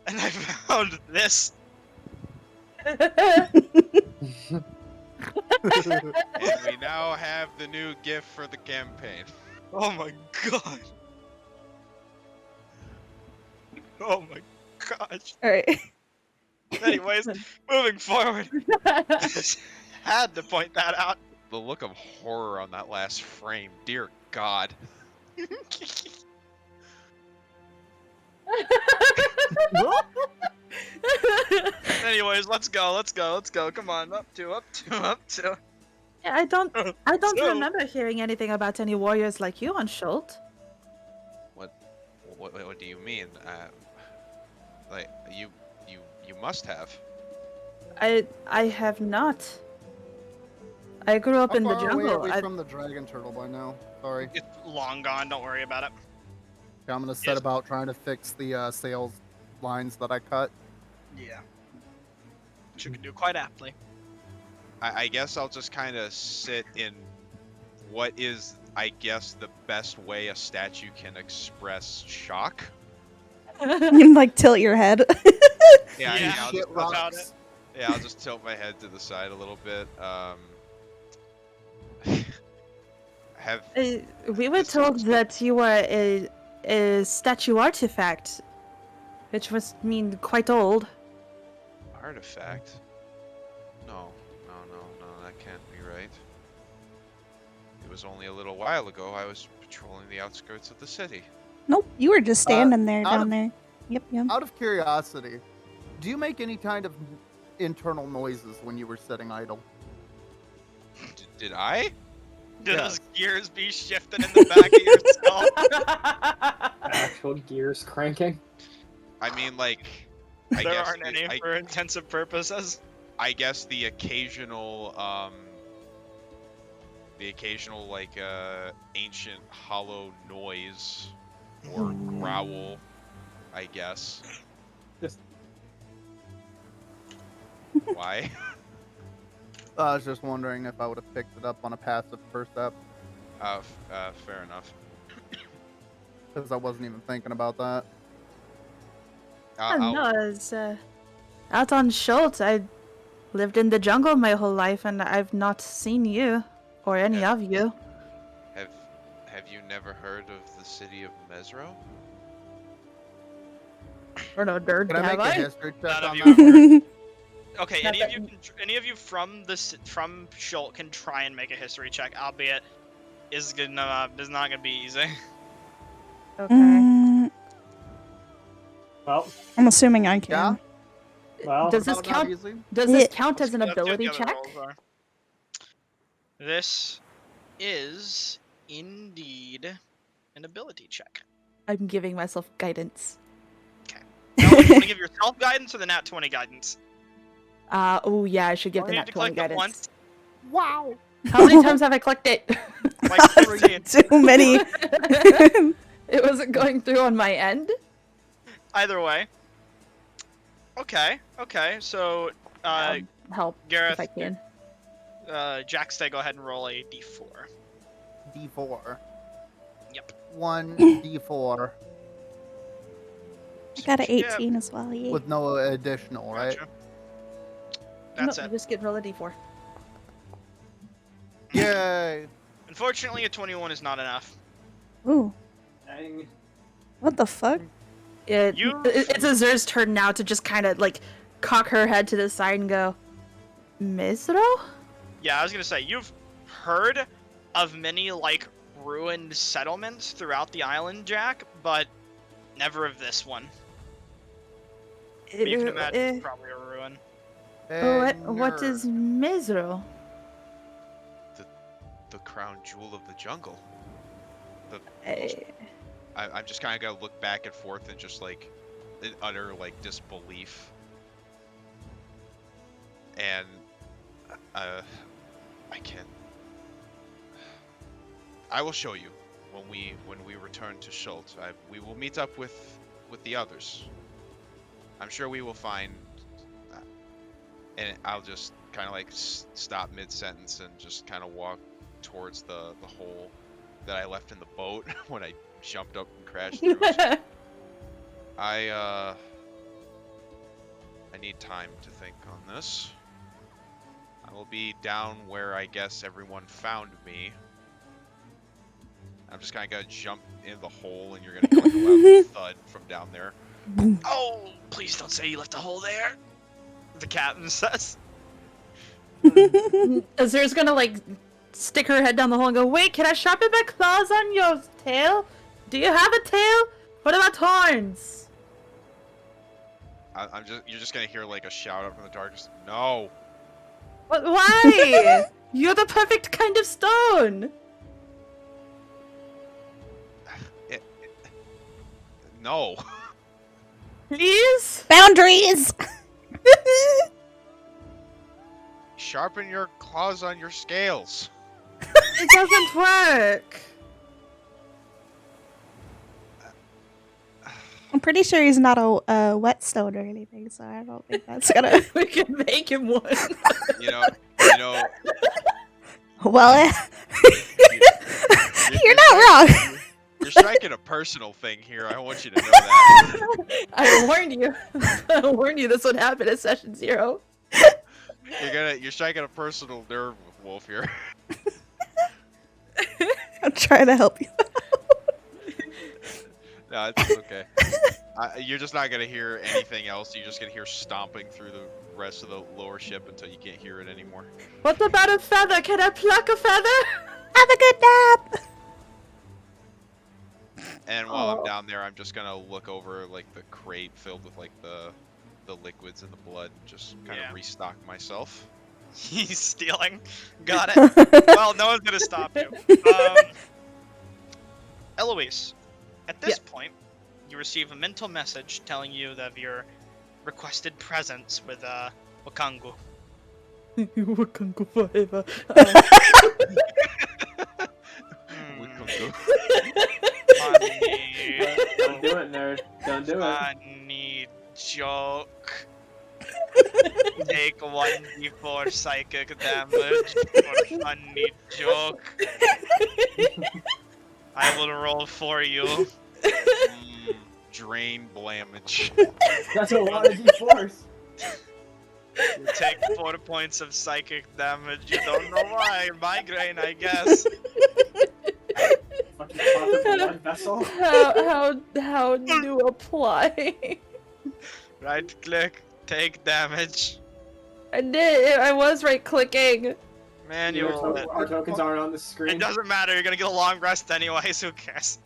found this. And we now have the new gift for the campaign. Oh my god. Oh my gosh. Alright. Anyways, moving forward. Just had to point that out. The look of horror on that last frame, dear God. Anyways, let's go. Come on, up to. Yeah, I don't So- remember hearing anything about any warriors like you on Chult. What do you mean? Like you must have. I have not. I grew up in the How far away are jungle. we from the dragon turtle by now? Sorry. It's long gone. Don't worry about it. I'm gonna set Yes. about trying to fix the sales lines that I cut. Yeah. Which you can do quite aptly. I guess I'll just kind of sit in what is I guess, the best way a statue can express shock. You can like tilt your head. Yeah, Yeah. I'll Shit just, rocks. I'll just tilt my head to the side a little bit. Have We were told that you were a statue artifact, which must mean quite old. artifact? No, that can't be right. It was only a little while ago I was patrolling the outskirts of the city. Nope, you were just standing there out down of- there. Yep. Out of curiosity, do you make any kind of internal noises when you were sitting idle? Did I? Do Yes. those gears be shifting in the back of your skull? Actual gears cranking. I mean, like, I There guess aren't any for intensive purposes. I guess the occasional like ancient hollow noise or growl, I guess. Just Why? I was just wondering if I would have picked it up on a passive percept, Fair enough. because I wasn't even thinking about that. No, it's, out on Chult, I lived in the jungle my whole life, and I've not seen you or any of you. Have you never heard of the city of Mesro? Or no, dirt, Can I have make a I? history check None of on you that? have Okay, Not any of you from Chult can try and make a history check, albeit is not gonna be easy. Okay. well, I'm assuming I can. Yeah? well. Does this How not count? easy? Does this Yeah. count as an Let's see what ability the other check? rolls are. This is indeed an ability check. I'm giving myself guidance. Now, do you want to give yourself guidance or the nat 20 guidance? Oh yeah, I should give Only the need nat to 20 click it guidance. once. Wow. How many times have I clicked it? Like 13. Too many. It wasn't going through on my end. Either way. Okay, so, Help Gareth, if I can. Jackstay, go ahead and roll a d4. D4. Yep. 1 D4 I got an Yeah. 18 as well. Yeah. with no additional, right? Gotcha. That's no, it. Just get roll a d4. Yay! Unfortunately, a 21 is not enough. Ooh, Dang. what the fuck? It's Azur's turn now to just kind of like cock her head to the side and go, Mesro? Yeah, I was gonna say, you've heard of many, like, ruined settlements throughout the island, Jack, but never of this one. But you can imagine it's probably a ruin. What nerd. is Mesro? The crown jewel of the jungle. Eh, I'm just kind of gonna look back and forth and just like in utter like disbelief. And I can. I will show you when we return to Chult. We will meet up with the others. I'm sure we will find. And I'll just kind of like stop mid-sentence and just kind of walk towards the hole that I left in the boat when I jumped up and crashed through it. I need time to think on this. I will be down where I guess everyone found me. I'm just kind of gonna jump in the hole, and you're gonna get like a loud thud from down there. Oh, please don't say you left a hole there. The captain says. Azur's gonna like stick her head down the hole and go, wait, can I sharpen my claws on your tail? Do you have a tail? What about horns? You're just gonna hear like a shout out from the darkness. No. What, why? You're the perfect kind of stone. No. Please? Boundaries. Sharpen your claws on your scales. It doesn't work. I'm pretty sure he's not a whetstone or anything, so I don't think that's gonna. We can make him one. You know. Well, not wrong. You're striking a personal thing here. I want you to know that. I warned you. I warned you this would happen at session 0. You're striking a personal nerve with Wolf here. I'm trying to help you. No, it's okay. You're just not gonna hear anything else. You're just gonna hear stomping through the rest of the lower ship until you can't hear it anymore. What about a feather? Can I pluck a feather? Have a good nap. And while I'm down there, I'm just gonna look over like the crate filled with like the liquids and the blood, and just kind of restock myself. He's stealing. Got it. Well, no one's gonna stop you. Eloise, at this point, you receive a mental message telling you of your requested presence with Wakangu. Wakangu forever. Don't do it, nerd. Don't do it. Funny joke. Take 1d4 psychic damage for funny joke. I will roll for you. Drain blamage. That's a lot of d4s. You take 4 points of psychic damage. You don't know why. Migraine, I guess. Fucking pop the blood vessel. How do apply? Right click, take damage. I did. I was right clicking. Manual. Our tokens aren't on the screen. It doesn't matter. You're gonna get a long rest anyways. Who cares?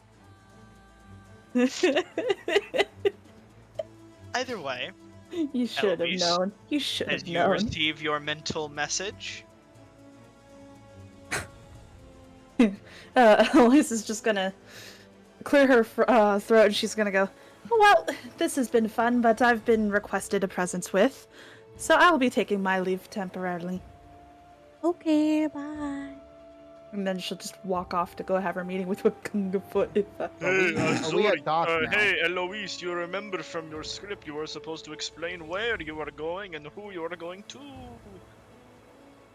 Either way, You should have Eloise, known. You should have as you known. receive your mental message, Elise is just gonna clear her throat and she's gonna go, well, this has been fun, but I've been requested a presence with, so I'll be taking my leave temporarily. Okay, bye. And then she'll just walk off to go have her meeting with Wakunga Foot. Are we at dock now? hey, Eloise, you remember from your script you were supposed to explain where you are going and who you are going to.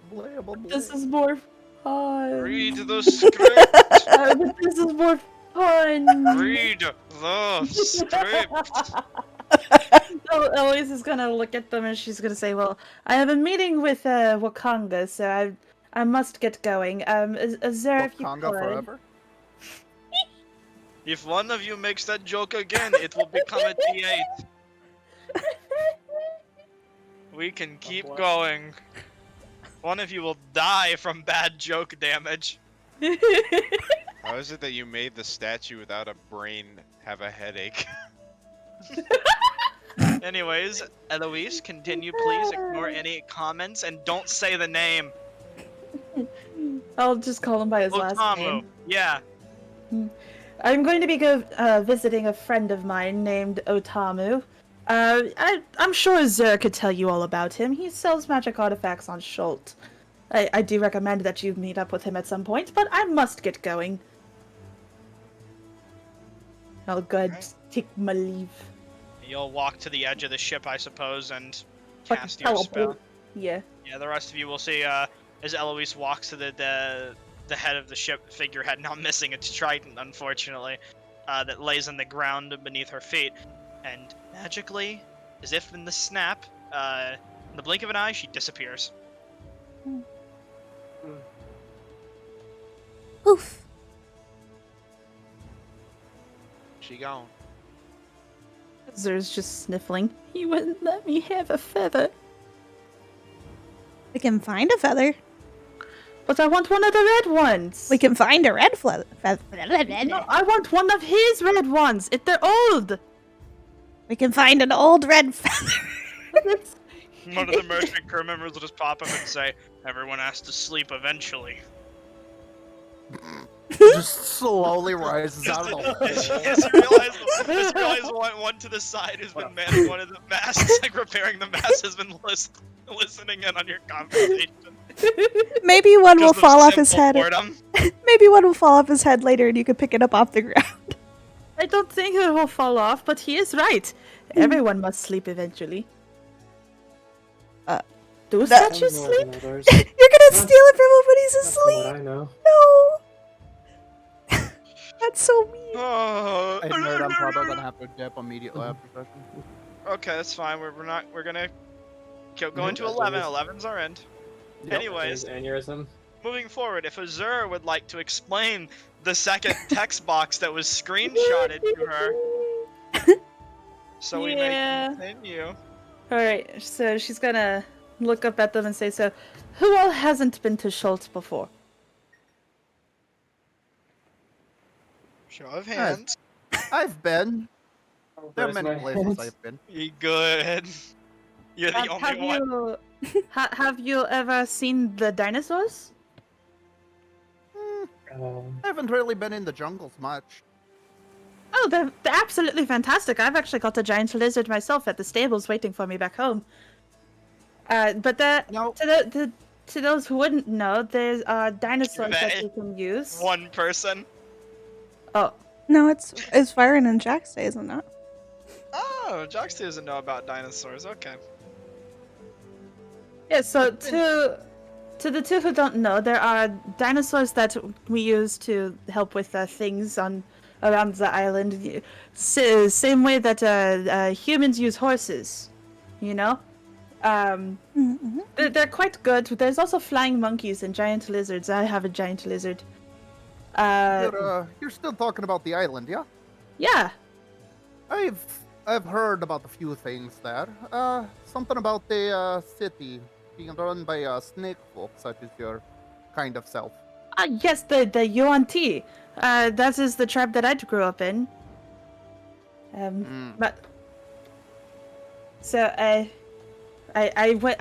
Blah, blah, blah. This is more fun. Read the script. This is more fun. Read the script. Elise is gonna look at them and she's gonna say, well, I have a meeting with Wakanga, so I must get going. Azura, if you Wakanga could. forever? If one of you makes that joke again, it will become a D8. We can keep going. One of you will die from bad joke damage. How is it that you made the statue without a brain have a headache? Anyways, Eloise, continue please. Ignore any comments and don't say the name. I'll just call him by his last Otamu. name. Yeah. I'm going to be visiting a friend of mine named Otamu. I'm sure Zer could tell you all about him. He sells magic artifacts on Chult. I do recommend that you meet up with him at some point, but I must get going. I'll go ahead and take my leave. You'll walk to the edge of the ship, I suppose, and Fucking cast your spell. teleport. Yeah. Yeah, the rest of you will see as Eloise walks to the head of the ship figurehead, now missing its trident, unfortunately, that lays on the ground beneath her feet. And magically, as if in the snap, in the blink of an eye, she disappears. Oof. She gone. Zer's just sniffling. He wouldn't let me have a feather. We can find a feather. But I want one of the red ones. We can find a red feather. No, I want one of his red ones. They're old. We can find an old red feather. One of the merchant crew members will just pop up and say, "Everyone has to sleep eventually." Just slowly rises out of the hole. Just realize one to the side has been manning one of the masks, like repairing the mask, has been listening in on your conversation. Maybe one will fall off his head. Boredom. Maybe one will fall off his head later and you can pick it up off the ground. I don't think it will fall off, but he is right. Everyone must sleep eventually. Do statues sleep? You're gonna steal it from him when he's asleep. I know. No. That's so mean. Oh, I heard I'm probably gonna have to dip immediately after session. Okay, that's fine. We're gonna go into That 11. is- 11's our end. Yep, Anyways, that is aneurysm. moving forward, if Azur would like to explain the second text box that was screenshotted to her, so we may continue. All right, so she's gonna look up at them and say, "So, who all hasn't been to Chult before?" Show of hands. I've been. There are Where's many my places hands? I've been. You good? You're the Have only one. you have you ever seen the dinosaurs? I haven't really been in the jungles much. Oh, they're absolutely fantastic. I've actually got a giant lizard myself at the stables waiting for me back home. But No. to those who wouldn't know, there's dinosaurs that That you can use. One person. Oh, No, it's Byron and Jack's day, isn't it? Oh, Jox doesn't know about dinosaurs. Okay. yeah. So to the two who don't know, there are dinosaurs that we use to help with things around the island. Same way that humans use horses, you know. Mm-hmm. They're quite good. There's also flying monkeys and giant lizards. I have a giant lizard. You're still talking about the island, yeah? Yeah. I've heard about a few things there. Something about the city being run by snake folk, such as your kind of self. Yes, the Yuan Ti. That is the tribe that I grew up in. But so I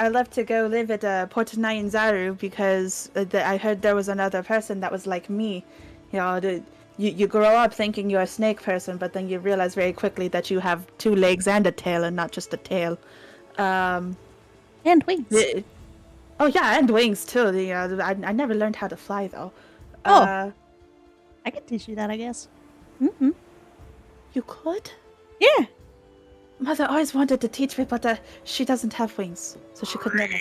left to go live at Port Nyanzaru because I heard there was another person that was like me. You know, you grow up thinking you're a snake person, but then you realize very quickly that you have 2 legs and a tail, and not just a tail. And wings. Oh yeah, and wings too. I never learned how to fly though. Oh. I can teach you that, I guess. Mm-hmm. You could? Yeah. Mother always wanted to teach me, but she doesn't have wings, so she could never.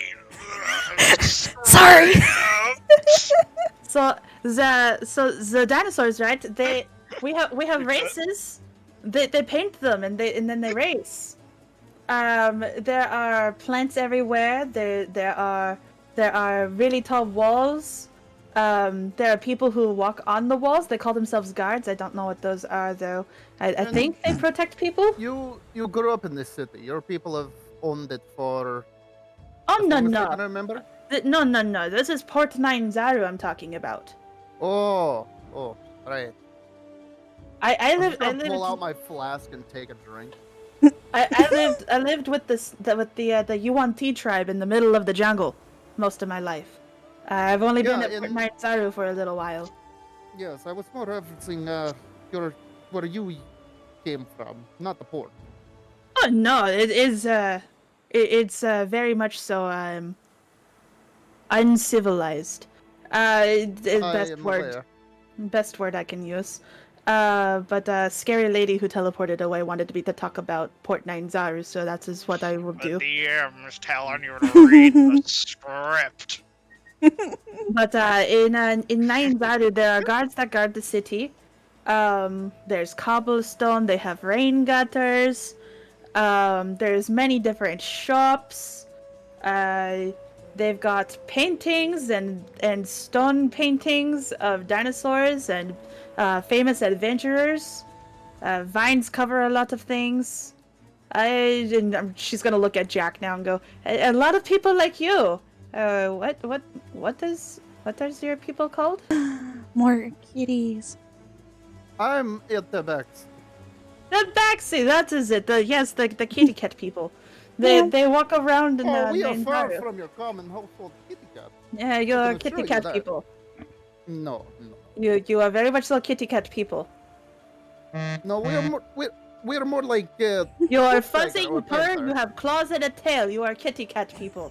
Sorry. So the dinosaurs, right? We have races. They paint them and then they race. There are plants everywhere. There are really tall walls. There are people who walk on the walls. They call themselves guards. I don't know what those are though. I think they protect people. You grew up in this city. Your people have owned it for. Oh as no long as I no. can remember. No. This is Port Nyanzaru I'm talking about. Oh, right. I I'm lived. just gonna pull out my flask and take a drink. I lived with the Yuan Ti tribe in the middle of the jungle most of my life. I've only been at Port Nyanzaru for a little while. Yes, I was more referencing where you came from, not the port. Oh no, it is it's very much so uncivilized. Best word I can use. But a scary lady who teleported away wanted me to talk about Port Nyanzaru, so that is what I will do. The DM is telling you to read the script. But in Nyanzaru, there are guards that guard the city. There's cobblestone. They have rain gutters. There's many different shops. They've got paintings and stone paintings of dinosaurs and famous adventurers. Vines cover a lot of things. She's gonna look at Jack now and go, a lot of people like you. What does your people called? More kitties. I'm at the back. The Baxi, that is it. The kitty cat people. They walk around in the we are far Nyanzaru. from your common household kitty cat. Yeah, you're can kitty assure you cat that. people. No. You are very much so kitty cat people. No, we're more like. You are Tiger fuzzy, or you purr, panther. you have claws and a tail. You are kitty cat people.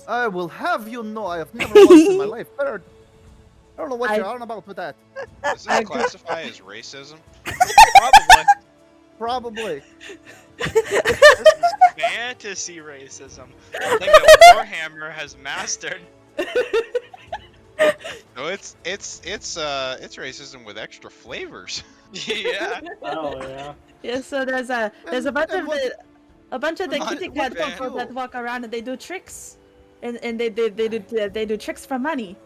I will have you know, I have never once in my life heard. I don't know what I- you're on about with that. Does that classify as racism? Probably. Probably. This is fantasy racism. The thing that Warhammer has mastered. So it's racism with extra flavors. Yeah. Oh yeah. Yeah, so there's a And bunch of what- the What- kitty what cat people about that you? walk around and they do tricks, and they do tricks for money.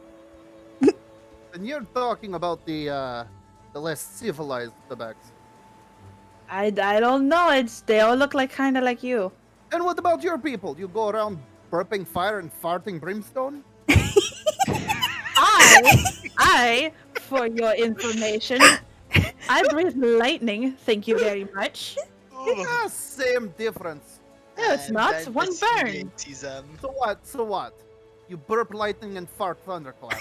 And you're talking about the less civilized Quebecs. I don't know. They all look like kind of like you. And what about your people? You go around burping fire and farting brimstone? I, for your information, I breathe lightning. Thank you very much. Ah, same difference. No, it's not. One burn. So what? So what? You burp lightning and fart thunderclap.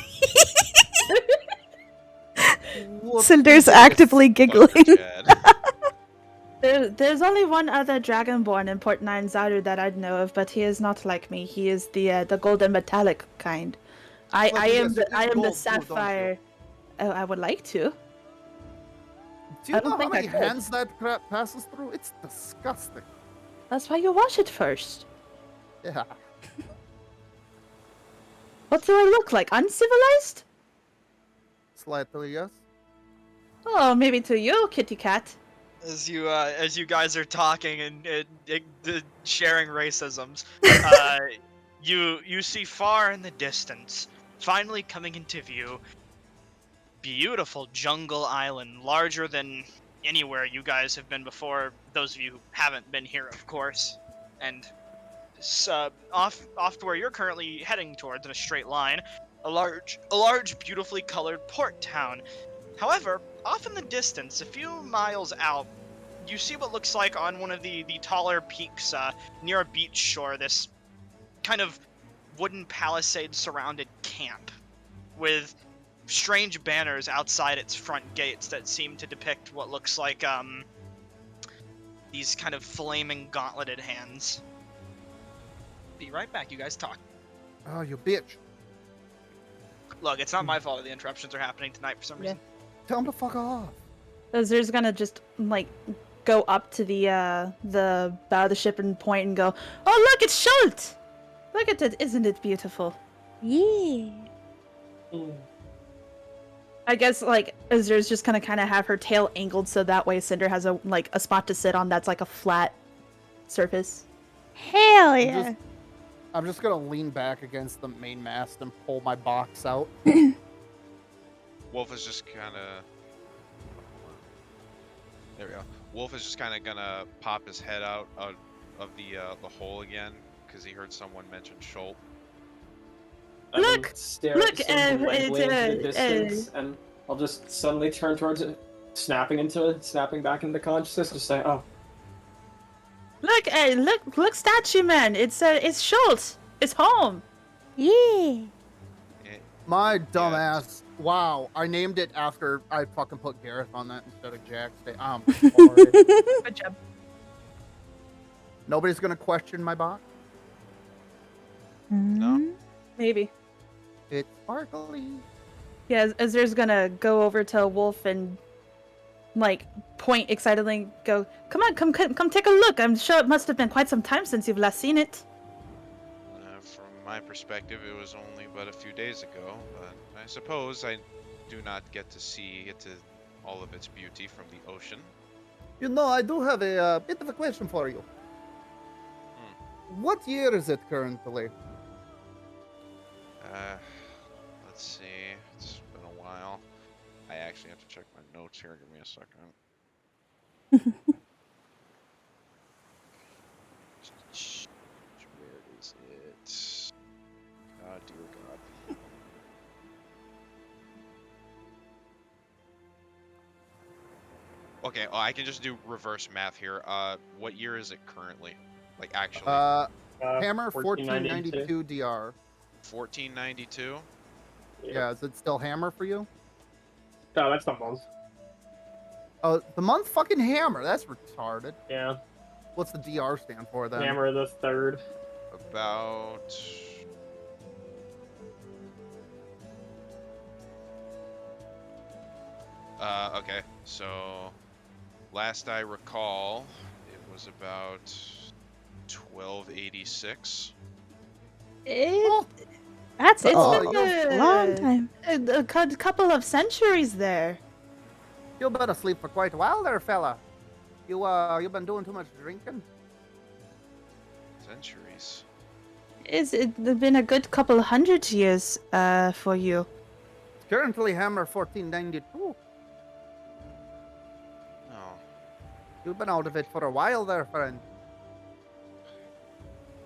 Cinder's Whoopsie-daisy. actively giggling. Chad. There's only one other dragonborn in Port Nine's that I know of, but he is not like me. He is the golden metallic kind. I Well, am yes, the you I am the gold too, don't you? sapphire. Oh, I would like to. Do you I don't know how think I many could. hands that crap passes through? It's disgusting. That's why you wash it first. Yeah. What do I look like? Uncivilized? Slightly, yes. Oh, maybe to you, kitty cat. As you guys are talking and sharing racisms, you see far in the distance, finally coming into view, beautiful jungle island, larger than anywhere you guys have been before. Those of you who haven't been here, of course, and off to where you're currently heading towards in a straight line, a large, beautifully colored port town. However, off in the distance, a few miles out, you see what looks like on one of the taller peaks near a beach shore, this kind of wooden palisade-surrounded camp with strange banners outside its front gates that seem to depict what looks like these kind of flaming gauntleted hands. Be right back, you guys talk. Oh, you bitch. Look, it's not my fault that the interruptions are happening tonight for some reason. Tell him to fuck off. Azur's gonna just like go up to the bow of the ship and point and go, "Oh, look, it's Chult! Look at it, isn't it beautiful?" Yeah. I guess like Azur's just gonna kind of have her tail angled so that way Cinder has a spot to sit on that's like a flat surface. Hell yeah. I'm just gonna lean back against the main mast and pull my box out. Wolf is just kind of. There we go. Wolf is just kind of gonna pop his head out of the hole again because he heard someone mention Chult. Look! Stare Look, blankly into the it's, distance, and I'll just suddenly turn towards it, snapping back into consciousness, just say, "Oh, Look, look, statue man! It's Chult! It's home! Yeah. My dumbass. Wow, I named it after I fucking put Gareth on that instead of Jack. I'm sorry. Good job. Nobody's gonna question my box. No. Maybe. It's sparkly. Yeah, Azur's gonna go over to Wolf and like point excitedly, go, "Come on, come take a look. I'm sure it must have been quite some time since you've last seen it." From my perspective, it was only but a few days ago, but I suppose I do not get to see it to all of its beauty from the ocean. You know, I do have a bit of a question for you. What year is it currently? Let's see. It's been a while. I actually have to check my notes here. Give me a second. Where is it? Oh, dear God. Okay, I can just do reverse math here. What year is it currently? Like, actually? Hammer 1492 DR. 1492? Yeah, is it still Hammer for you? no, that's not month." Oh, the month fucking Hammer. That's retarded. Yeah, What's the DR stand for then? Hammer the Third. About... okay, so last I recall, it was about 1286. I That's It's Oh, been you- a long time. a couple of centuries there. You've been asleep for quite a while there, fella. You've been doing too much drinking. Centuries. It's been a good couple hundred years for you. Currently, Hammer 1492. Oh. You've been out of it for a while there, friend.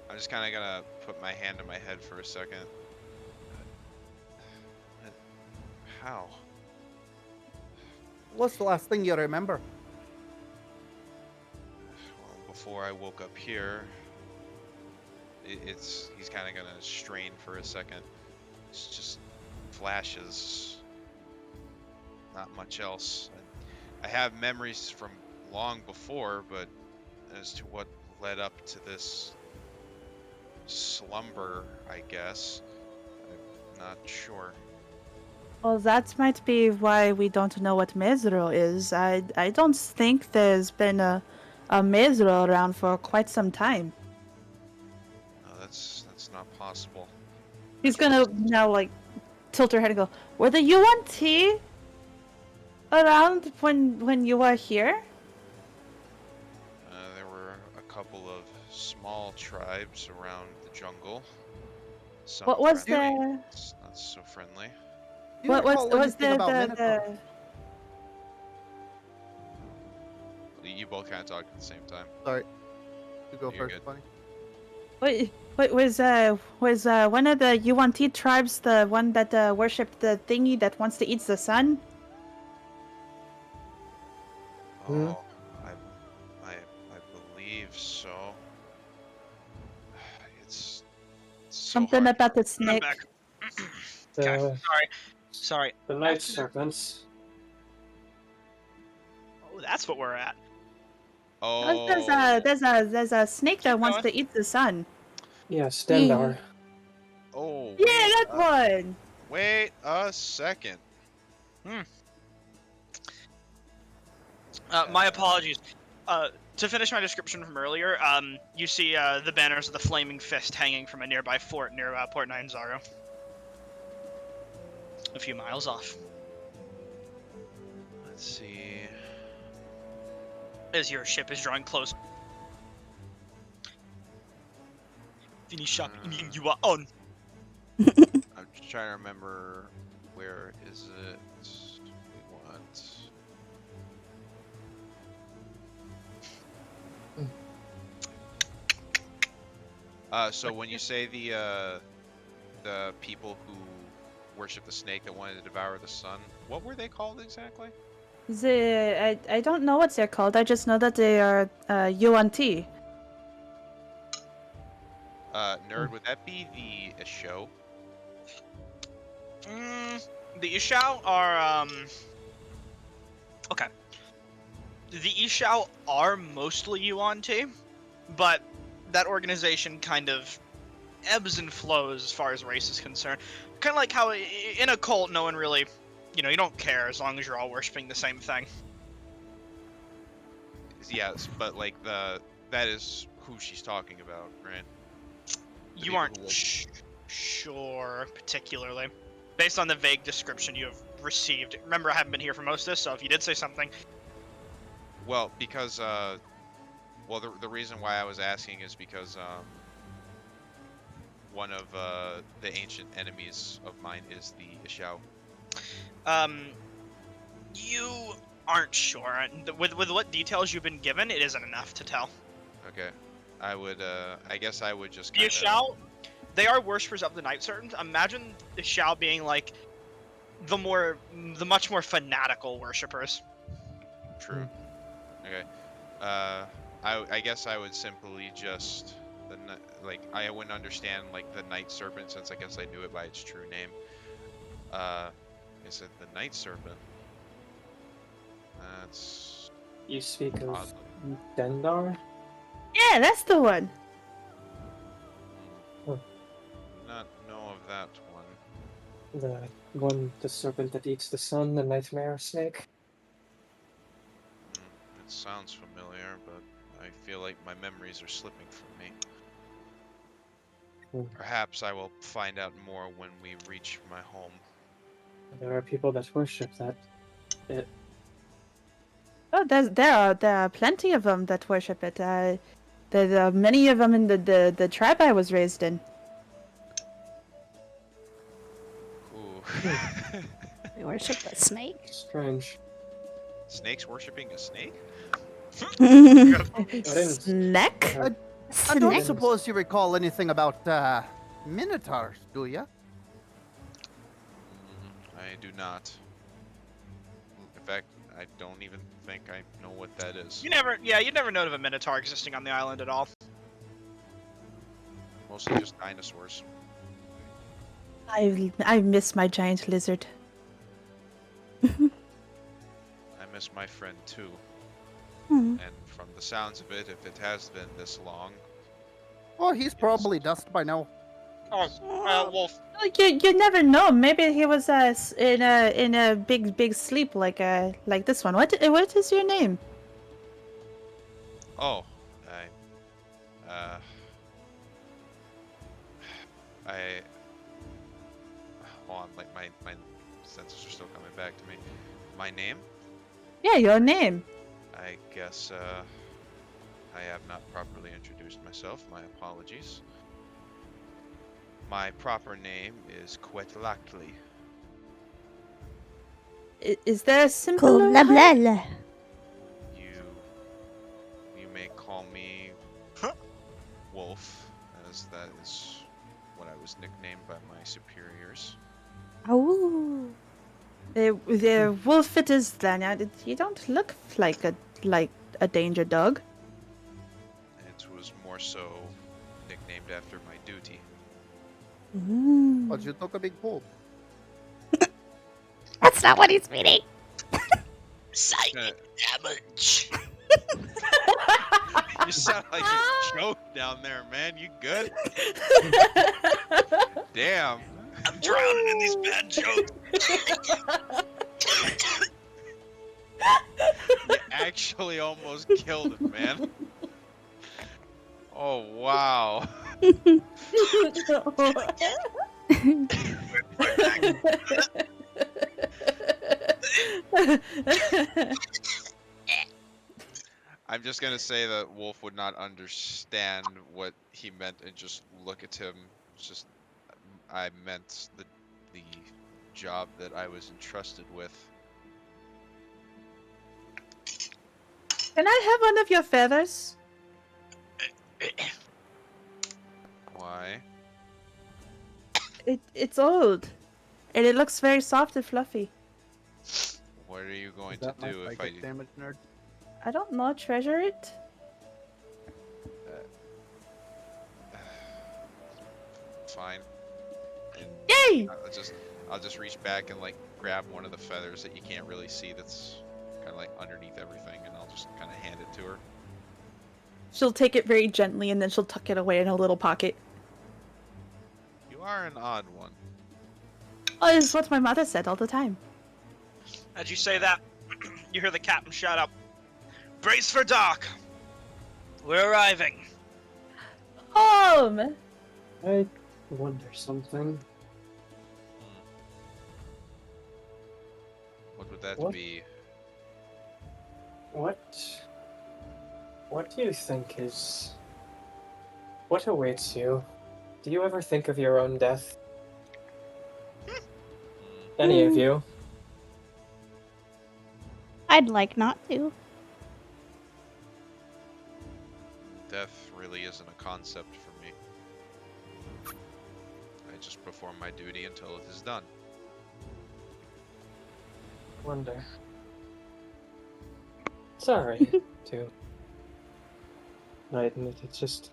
I'm just kind of gonna put my hand on my head for a second. How? What's the last thing you remember? Well, before I woke up here, he's kind of gonna strain for a second. It's just flashes, not much else. I have memories from long before, but as to what led up to this slumber, I guess, I'm not sure. Well, that might be why we don't know what Mezro is. I don't think there's been a Mezro around for quite some time. No, that's not possible. He's gonna now like tilt her head and go, "Were the UNT around when you were here?" There were a couple of small tribes around the jungle. Some What was friendly, the not so friendly. Do you recall was anything the about the You both kind of talk at the same time. Sorry. You go You're first, good. buddy. what was one of the UNT tribes the one that worshipped the thingy that wants to eat the sun? Hmm? Oh, I believe so. It's so Something hard. about the I'm snake. back. Okay, sorry. The night serpents. Oh, that's what we're at. Oh, There's a snake that Keep wants going. to eat the sun. Yeah, Stendar. oh, Yeah, wait, that one. wait a second. My apologies. To finish my description from earlier, you see the banners of the Flaming Fist hanging from a nearby fort near Port Nine Zaro. A few miles off. Let's see. As your ship is drawing close. Finish up, you are on. I'm just trying to remember where is it. We want. So when you say the people who worship the snake that wanted to devour the sun, what were they called exactly? I don't know what they're called. I just know that they are UNT. Nerd, would that be the Isho? The Ishao are okay. The Ishao are mostly UNT, but that organization kind of ebbs and flows as far as race is concerned. Kind of like how in a cult, no one really, you don't care as long as you're all worshiping the same thing. Yes, but like that is who she's talking about, right? The You people aren't who will- sure particularly, based on the vague description you have received. Remember, I haven't been here for most of this, so if you did say something, Well, because well, the reason why I was asking is because one of the ancient enemies of mine is the Ishao. you aren't sure. With what details you've been given, it isn't enough to tell. Okay, I guess I would just The kind Ishao, they are worshippers of the Night Serpent. Imagine the Ishao being like the much more fanatical worshippers. True. Okay. I guess I would simply just I wouldn't understand like the Night Serpent since I guess I knew it by its true name. Is it the Night Serpent? That's You speak of odd. Dendar? Yeah, that's the one. Do not know of that one. The serpent that eats the sun, the nightmare snake. It sounds familiar, but I feel like my memories are slipping from me. Perhaps I will find out more when we reach my home. There are people that worship that. Oh, there are plenty of them that worship it. There's many of them in the tribe I was raised in. Ooh. We worship the snake. Strange. Snakes worshipping a snake? I didn't. Snack? I don't Snake. suppose you recall anything about minotaurs, do you? I do not. In fact, I don't even think I know what that is. You never known of a minotaur existing on the island at all. Mostly just dinosaurs. I miss my giant lizard. I miss my friend too. Hmm. And from the sounds of it, if it has been this long, Oh, he's probably dust by now. Oh, Wolf. You never know. Maybe he was in a big sleep like this one. What is your name? oh, hold on, like my senses are still coming back to me. My name? Yeah, your name. I guess, I have not properly introduced myself. My apologies. My proper name is Quetlactli. Is there a simple? Cool. You may call me Wolf, as that is what I was nicknamed by my superiors. Oh. The wolf it is then. You don't look like a danger dog. It was more so nicknamed after my duty. But you took a big pull. That's not what he's meaning. Psychic damage. You sound like you choked down there, man. You good? Damn. I'm drowning in these bad jokes. You actually almost killed him, man. Oh, wow. I'm just gonna say that Wolf would not understand what he meant and just look at him. It's just, I meant the job that I was entrusted with. Can I have one of your feathers? Why? It's old, and it looks very soft and fluffy. What are you going Is to that my do if I psychic damage, nerd? I don't know. Treasure it. Fine. And Yay! I'll just reach back and like grab one of the feathers that you can't really see that's kind of like underneath everything, and I'll just kind of hand it to her. She'll take it very gently, and then she'll tuck it away in a little pocket. You are an odd one. Oh, it's what my mother said all the time. As you say that, you hear the captain shout up, "Brace for dock! We're arriving!" Home! I wonder something. What would that What? be? What do you think is... What awaits you? Do you ever think of your own death? Any of you? I'd like not to. Death really isn't a concept for me. I just perform my duty until it is done. Wonder. Sorry, too. I admit, it's just...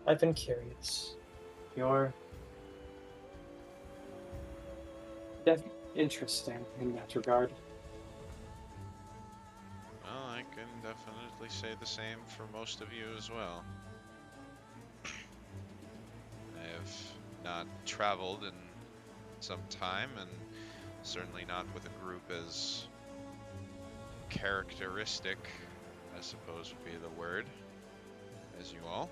I've been curious. You're... interesting in that regard. Well, I can definitely say the same for most of you as well. I have not traveled in some time, and certainly not with a group as characteristic, I suppose would be the word, as you all.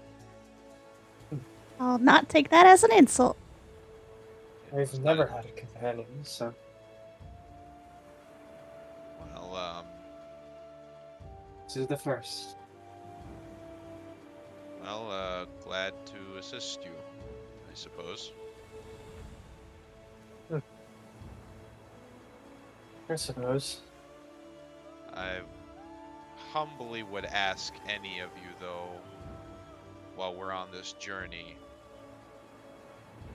I'll not take that as an insult. I've never had a companion, so Well, this is the first. glad to assist you, I suppose. I suppose. I humbly would ask any of you, though, while we're on this journey,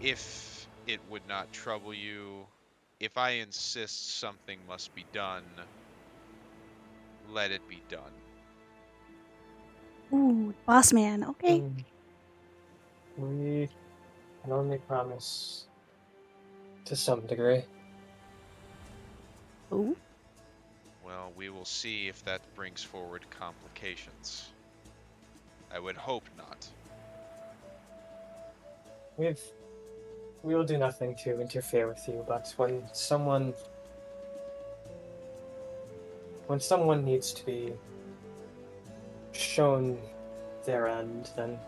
if it would not trouble you, if I insist something must be done, let it be done. Ooh, boss man. Okay. We can only promise to some degree. Ooh. Well, we will see if that brings forward complications. I would hope not. We will do nothing to interfere with you, but when someone needs to be shown their end, then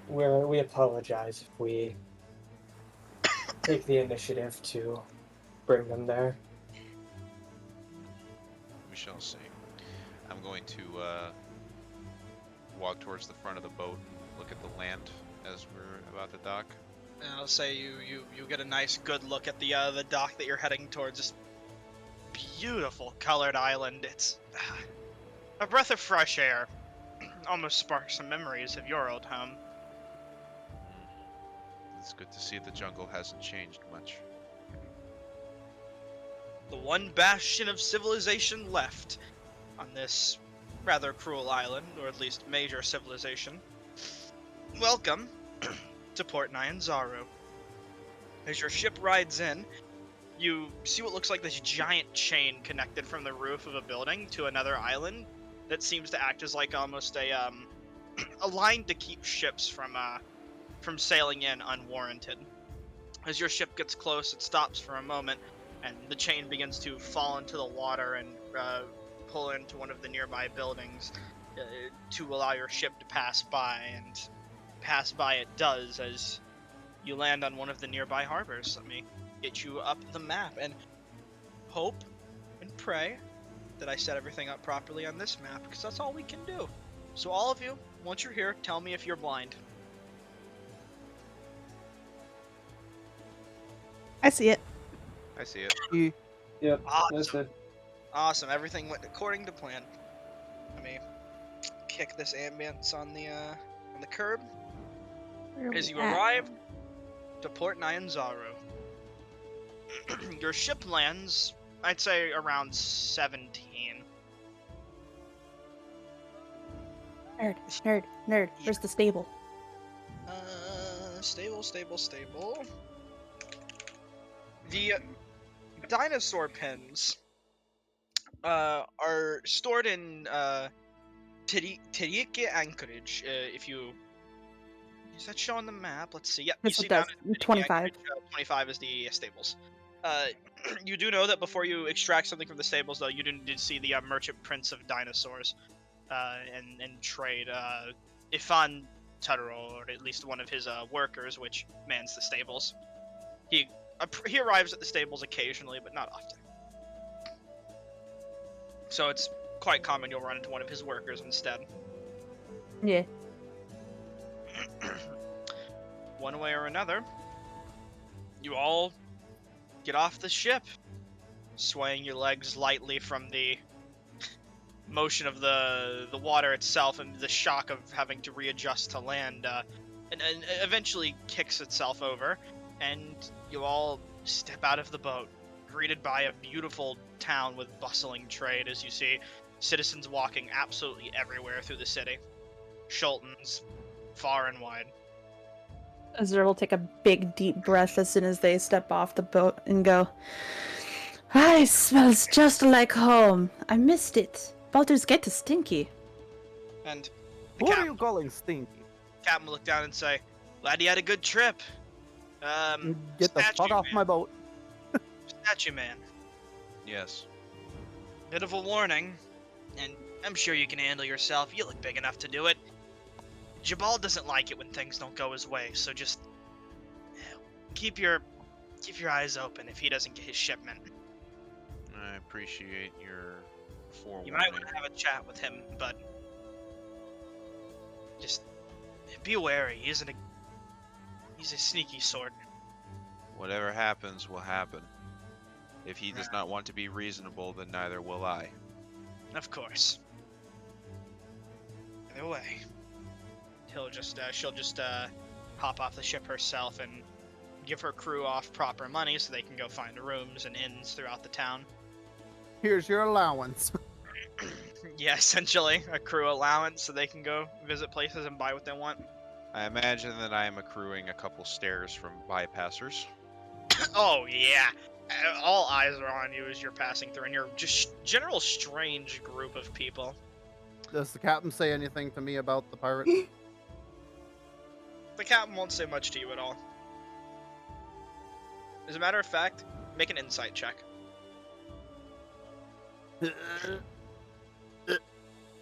we apologize if we take the initiative to bring them there. We shall see. I'm going to walk towards the front of the boat and look at the land as we're about to dock. And I'll say you get a nice good look at the dock that you're heading towards. This beautiful colored island. It's a breath of fresh air. Almost sparks some memories of your old home. It's good to see the jungle hasn't changed much. The one bastion of civilization left on this rather cruel island, or at least major civilization. Welcome to Port Nyanzaru. As your ship rides in, you see what looks like this giant chain connected from the roof of a building to another island that seems to act as like almost a line to keep ships from sailing in unwarranted. As your ship gets close, it stops for a moment, and the chain begins to fall into the water and pull into one of the nearby buildings to allow your ship to pass by, and pass by it does as you land on one of the nearby harbors. Let me get you up the map and hope and pray that I set everything up properly on this map, because that's all we can do. So all of you, once you're here, tell me if you're blind. I see it. I see it. Yep, Awesome. that's it. Awesome, everything went according to plan. Let me kick this ambience on the curb. Where As we you at? arrive to Port Nyanzaru, your ship lands, I'd say, around 17. Nerd. Where's the stable? Stable. The dinosaur pins are stored in Tirike Anchorage. If you is that showing the map? Let's see. Yep, you Yes, see it does. down at Tirike 25. Anchorage, 25 is the stables. You do know that before you extract something from the stables, though, you did see the merchant prince of dinosaurs and trade Ifan Tadaro, or at least one of his workers, which mans the stables. He arrives at the stables occasionally, but not often. So it's quite common you'll run into one of his workers instead. Yeah. One way or another, you all get off the ship, swaying your legs lightly from the motion of the water itself and the shock of having to readjust to land, and eventually kicks itself over, and you all step out of the boat, greeted by a beautiful town with bustling trade, as you see citizens walking absolutely everywhere through the city. Chultans, far and wide. Azur will take a big, deep breath as soon as they step off the boat and go, it smells just like home. I missed it. Baldur's Gate is stinky. And the What are captain, you calling stinky? captain will look down and say, "Glad you had a good trip. Get the fuck Statue off man. my boat. Statue man. Yes. Bit of a warning, and I'm sure you can handle yourself. You look big enough to do it. Jabal doesn't like it when things don't go his way, so just keep your eyes open if he doesn't get his shipment. I appreciate your forewarning. You might want to have a chat with him, but just be wary. He's a sneaky sort. Whatever happens will happen. If he does not want to be reasonable, then neither will I. Of course. Either way, she'll just hop off the ship herself and give her crew off proper money so they can go find rooms and inns throughout the town. Here's your allowance. Yeah, essentially a crew allowance so they can go visit places and buy what they want. I imagine that I am accruing a couple stares from bypassers. Oh yeah, all eyes are on you as you're passing through, and you're just general strange group of people. Does the captain say anything to me about the pirate? The captain won't say much to you at all. As a matter of fact, make an insight check. Insight.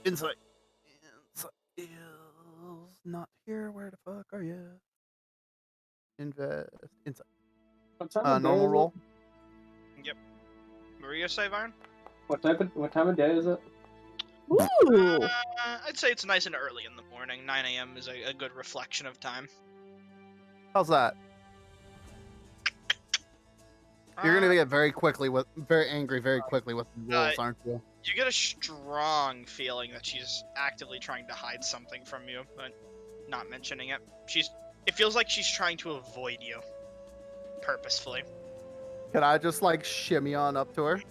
Insight is not here. Where the fuck are you? Invest. Insight. What time of day Normal is it? roll. Yep. What were you gonna say, Varn? What time of day is it? Ooh. I'd say it's nice and early in the morning. 9 a.m. is a good reflection of time. How's that? You're gonna get very angry very quickly with rolls, aren't you? You get a strong feeling that she's actively trying to hide something from you, but not mentioning it. It feels like she's trying to avoid you. Purposefully. Can I just like shimmy on up to her?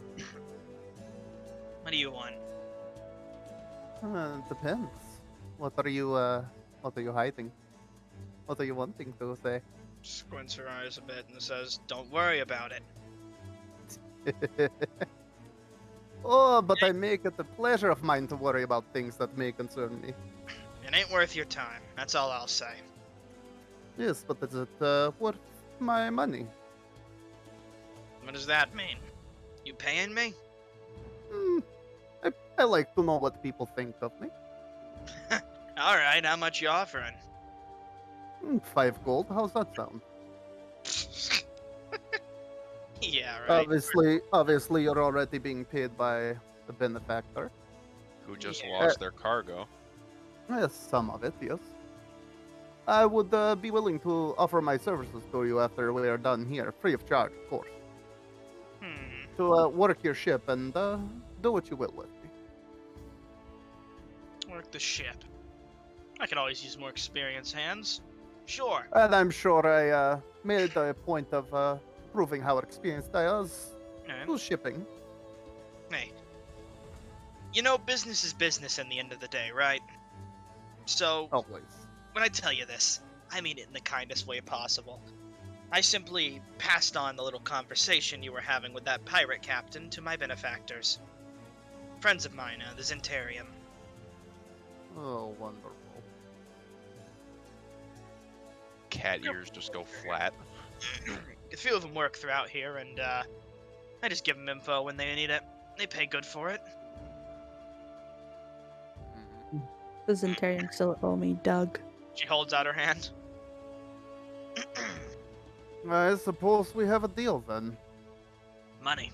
What do you want? It depends. What are you hiding? What are you wanting to say? Squints her eyes a bit and says, "Don't worry about it." Oh, but I make it a pleasure of mine to worry about things that may concern me. It ain't worth your time. That's all I'll say. Yes, but is it worth my money? What does that mean? You paying me? I like to know what people think of me. All right, how much you offering? 5 gold. How's that sound? Yeah, right. Obviously, you're already being paid by the benefactor. Who just Yeah. lost their cargo. Yes, some of it, yes. I would be willing to offer my services to you after we are done here, free of charge, of course. To work your ship and do what you will with me. Work the ship. I could always use more experienced hands. Sure. And I'm sure I made a point of proving how experienced I was Okay. to shipping. Hey. You know, business is business in the end of the day, right? So, Always. when I tell you this, I mean it in the kindest way possible. I simply passed on the little conversation you were having with that pirate captain to my benefactors. Friends of mine, the Zentarium. Oh, wonderful. Cat ears just go flat. A few of them work throughout here, and I just give them info when they need it. They pay good for it. The Zentarium still owe me, Doug. She holds out her hand. I suppose we have a deal then. Money.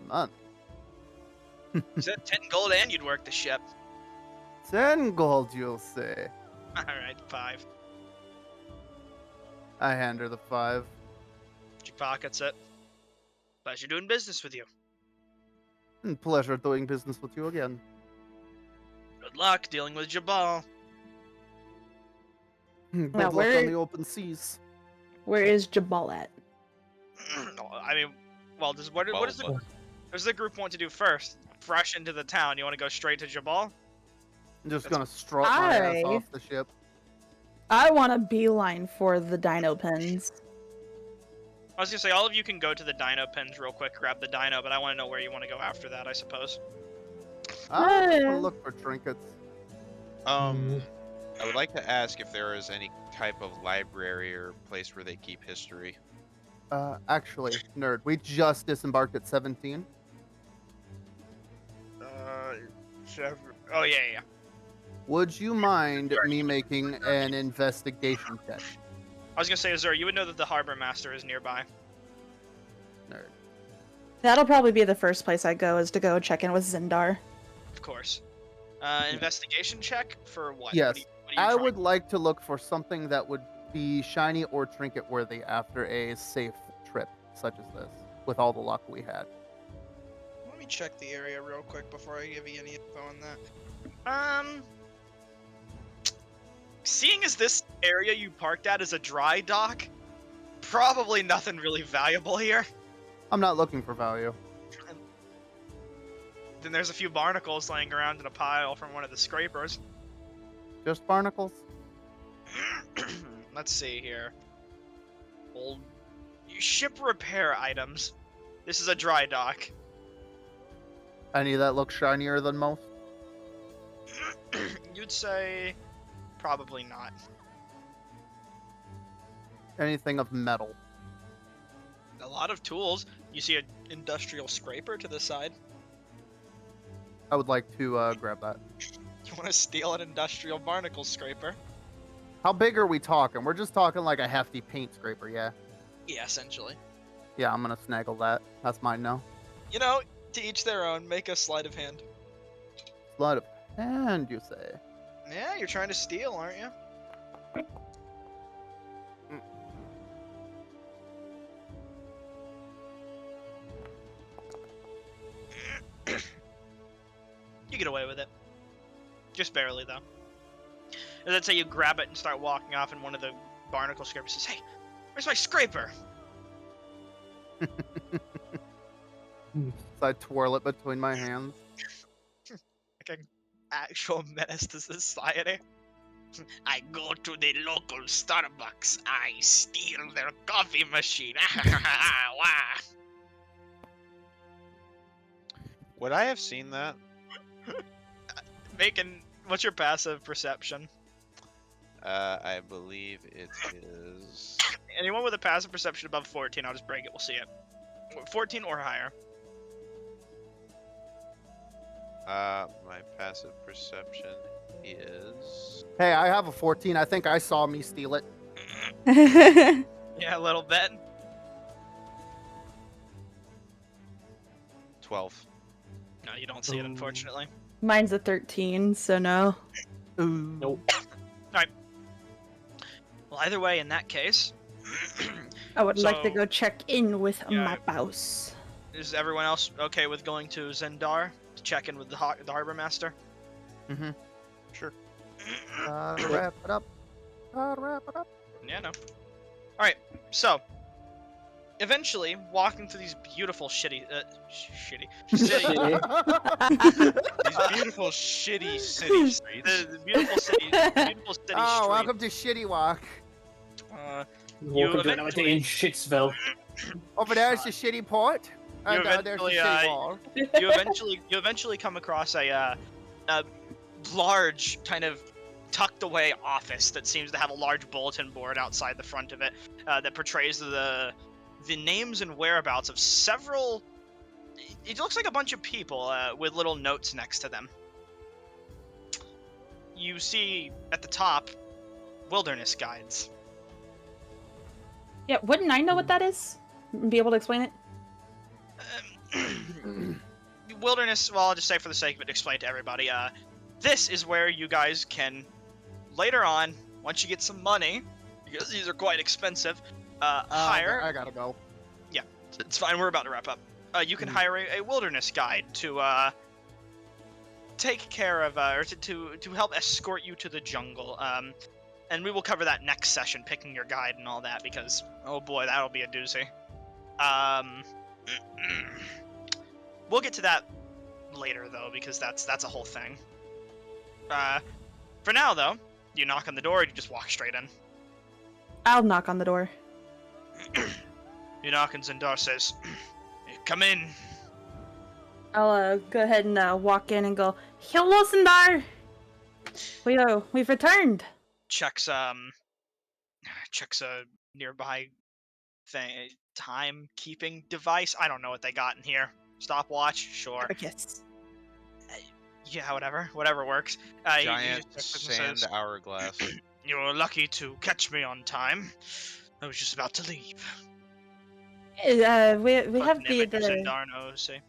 None. You said 10 gold and you'd work the ship. 10 gold, you'll say. Alright, 5. I hand her the 5. She pockets it. Pleasure doing business with you. Pleasure doing business with you again. Good luck dealing with Jabal. Good Now, luck where- on the open seas. Where is Jabal at? I mean, well, what does the group want to do first? Fresh into the town, you want to go straight to Jabal? I'm just gonna strut my ass I- off the ship. I want a beeline for the dino pens. I was gonna say, all of you can go to the dino pens real quick, grab the dino, but I want to know where you want to go after that, I suppose. I'm Yeah. gonna look for trinkets. I would like to ask if there is any type of library or place where they keep history. Actually, nerd, we just disembarked at 17. Oh, yeah. would you mind me making an investigation check? I was gonna say, Azura, you would know that the harbor master is nearby. Nerd. That'll probably be the first place I go, is to go check in with Zindar. Of course. Investigation check for what? Yes. What are you I trying- would like to look for something that would be shiny or trinket worthy after a safe trip such as this, with all the luck we had. Let me check the area real quick before I give you any info on that. Seeing as this area you parked at is a dry dock, probably nothing really valuable here. I'm not looking for value. Then there's a few barnacles laying around in a pile from one of the scrapers. Just barnacles? Let's see here. Old ship repair items. This is a dry dock. Any that look shinier than most? You'd say probably not. Anything of metal? A lot of tools. You see an industrial scraper to the side. I would like to grab that. You want to steal an industrial barnacle scraper? How big are we talking? We're just talking like a hefty paint scraper, yeah? Yeah, essentially. Yeah, I'm gonna snaggle that. That's mine now. You know, to each their own. Make a sleight of hand. Sleight of hand, you say? Yeah, you're trying to steal, aren't you? You get away with it. Just barely, though. And that's how you grab it and start walking off, and one of the barnacle scrapers says, "Hey, where's my scraper?" So I twirl it between my hands. Like an actual menace to society. I go to the local Starbucks. I steal their coffee machine. Wah. Would I have seen that? What's your passive perception? I believe it is. Anyone with a passive perception above 14, I'll just break it. We'll see it. 14 or higher. My passive perception is. Hey, I have a 14. I think I saw me steal it. Yeah, a little bit. 12. No, you don't see it, unfortunately. Mine's a 13, so no. Ooh. Nope. Well, either way, in that case, I would like to So- go check in with Yeah. my boss. is everyone else okay with going to Zendar to check in with the harbor master? Mm-hmm. Sure. Wrap it up. Wrap it up. Yeah, no. Alright, so, eventually, walking through these beautiful city. These beautiful, shitty city streets. The beautiful city Oh, street. welcome to Shitty Walk. Welcome to another eventually- day in Shitsville. Over there's the Shitty Port. And there's the eventually, Shitty Wall. you eventually come across a large kind of tucked away office that seems to have a large bulletin board outside the front of it that portrays the names and whereabouts of several. It looks like a bunch of people with little notes next to them. You see at the top wilderness guides. Yeah, wouldn't I know what that is? Be able to explain it? Wilderness, well, I'll just say for the sake of it, explain to everybody. This is where you guys can, later on, once you get some money, because these are quite expensive, hire. I gotta go. It's fine, we're about to wrap up. You can hire a wilderness guide to take care of, or to help escort you to the jungle. And we will cover that next session, picking your guide and all that, because, oh boy, that'll be a doozy. We'll get to that later, though, because that's a whole thing. For now, though, you knock on the door, or you just walk straight in. I'll knock on the door. You knock and Zendar says, "Come in." I'll go ahead and walk in and go, "Hello, Sindar! We've returned." Checks a nearby timekeeping device. I don't know what they got in here. Stopwatch, sure. A kiss. Yeah, whatever works. He Giant just looks and sand says, hourglass. "You're lucky to catch me on time. I was just about to leave." We Putting have images in Darno, say.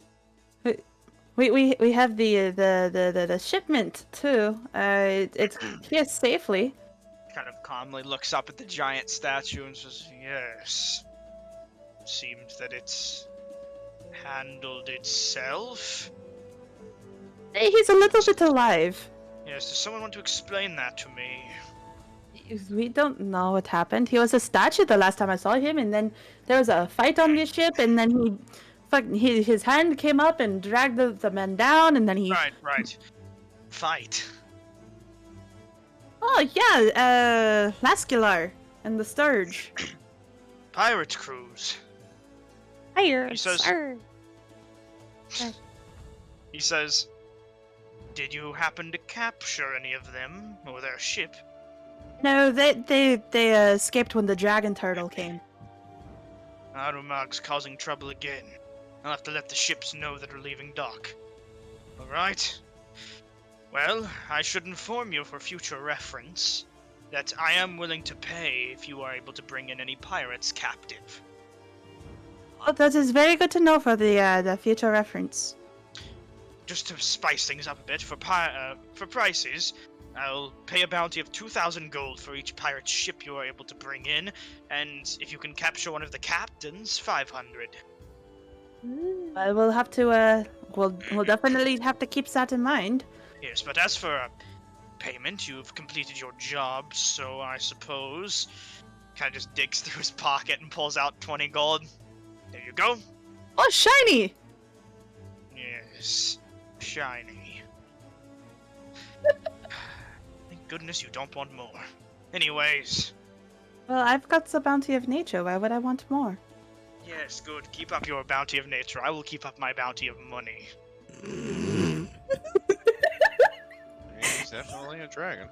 we have the shipment too. It's here safely. Kind of calmly looks up at the giant statue and says, "Yes. Seems that it's handled itself." He's a little bit alive. Yes, does someone want to explain that to me? We don't know what happened. He was a statue the last time I saw him, and then there was a fight on the ship, and then his hand came up and dragged the man down, and then he. Right. Fight. Oh yeah, Lascular and the Sturge. Pirate cruise. Fire, says- sir. He says, "Did you happen to capture any of them or their ship?" No, they escaped when the dragon turtle came. Arumag's causing trouble again. I'll have to let the ships know that we're leaving dock. Alright? Well, I should inform you for future reference that I am willing to pay if you are able to bring in any pirates captive. Oh, that is very good to know for the future reference. Just to spice things up a bit, for prices, I'll pay a bounty of 2,000 gold for each pirate ship you are able to bring in, and if you can capture one of the captains, 500. I will have to. We'll definitely have to keep that in mind. Yes, but as for payment, you've completed your job, so I suppose... Kind of just digs through his pocket and pulls out 20 gold. There you go. Oh, shiny! Yes, shiny. Thank goodness you don't want more. Anyways, Well, I've got the bounty of nature. Why would I want more? yes, good. Keep up your bounty of nature. I will keep up my bounty of money. He's definitely a dragon.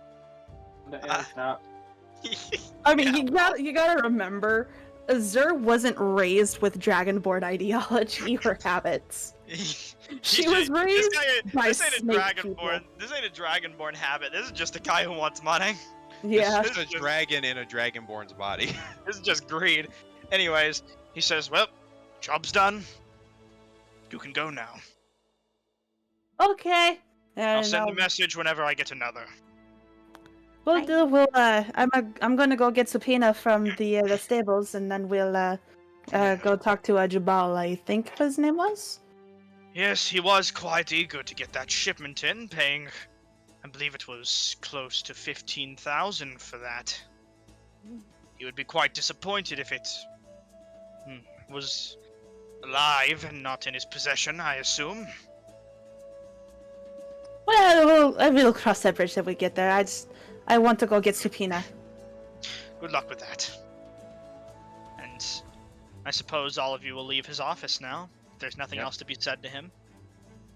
I mean, you gotta remember, Azur wasn't raised with Dragonborn ideology or habits. She was raised by this ain't a snake dragonborn. people. This ain't a dragonborn habit. This is just a guy who wants money. Yeah. This is a dragon in a dragonborn's body. This is just greed. Anyways, he says, "Well, job's done. You can go now. Okay. And I'll send a message whenever I get another." We'll do. I'm gonna go get Supina from the stables, and then we'll go talk to Jabal. I think his name was. Yes, he was quite eager to get that shipment in, paying, I believe it was close to 15,000 for that. He would be quite disappointed if it was alive and not in his possession, I assume. Well, we'll cross that bridge when we get there. I want to go get Supina. Good luck with that. And I suppose all of you will leave his office now. There's nothing else to be said to him.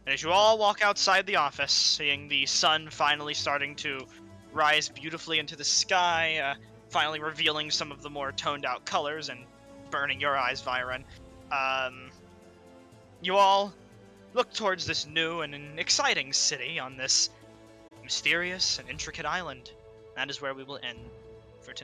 And as you all walk outside the office, seeing the sun finally starting to rise beautifully into the sky, finally revealing some of the more toned out colors and burning your eyes, Viren, you all look towards this new and an exciting city on this mysterious and intricate island. That is where we will end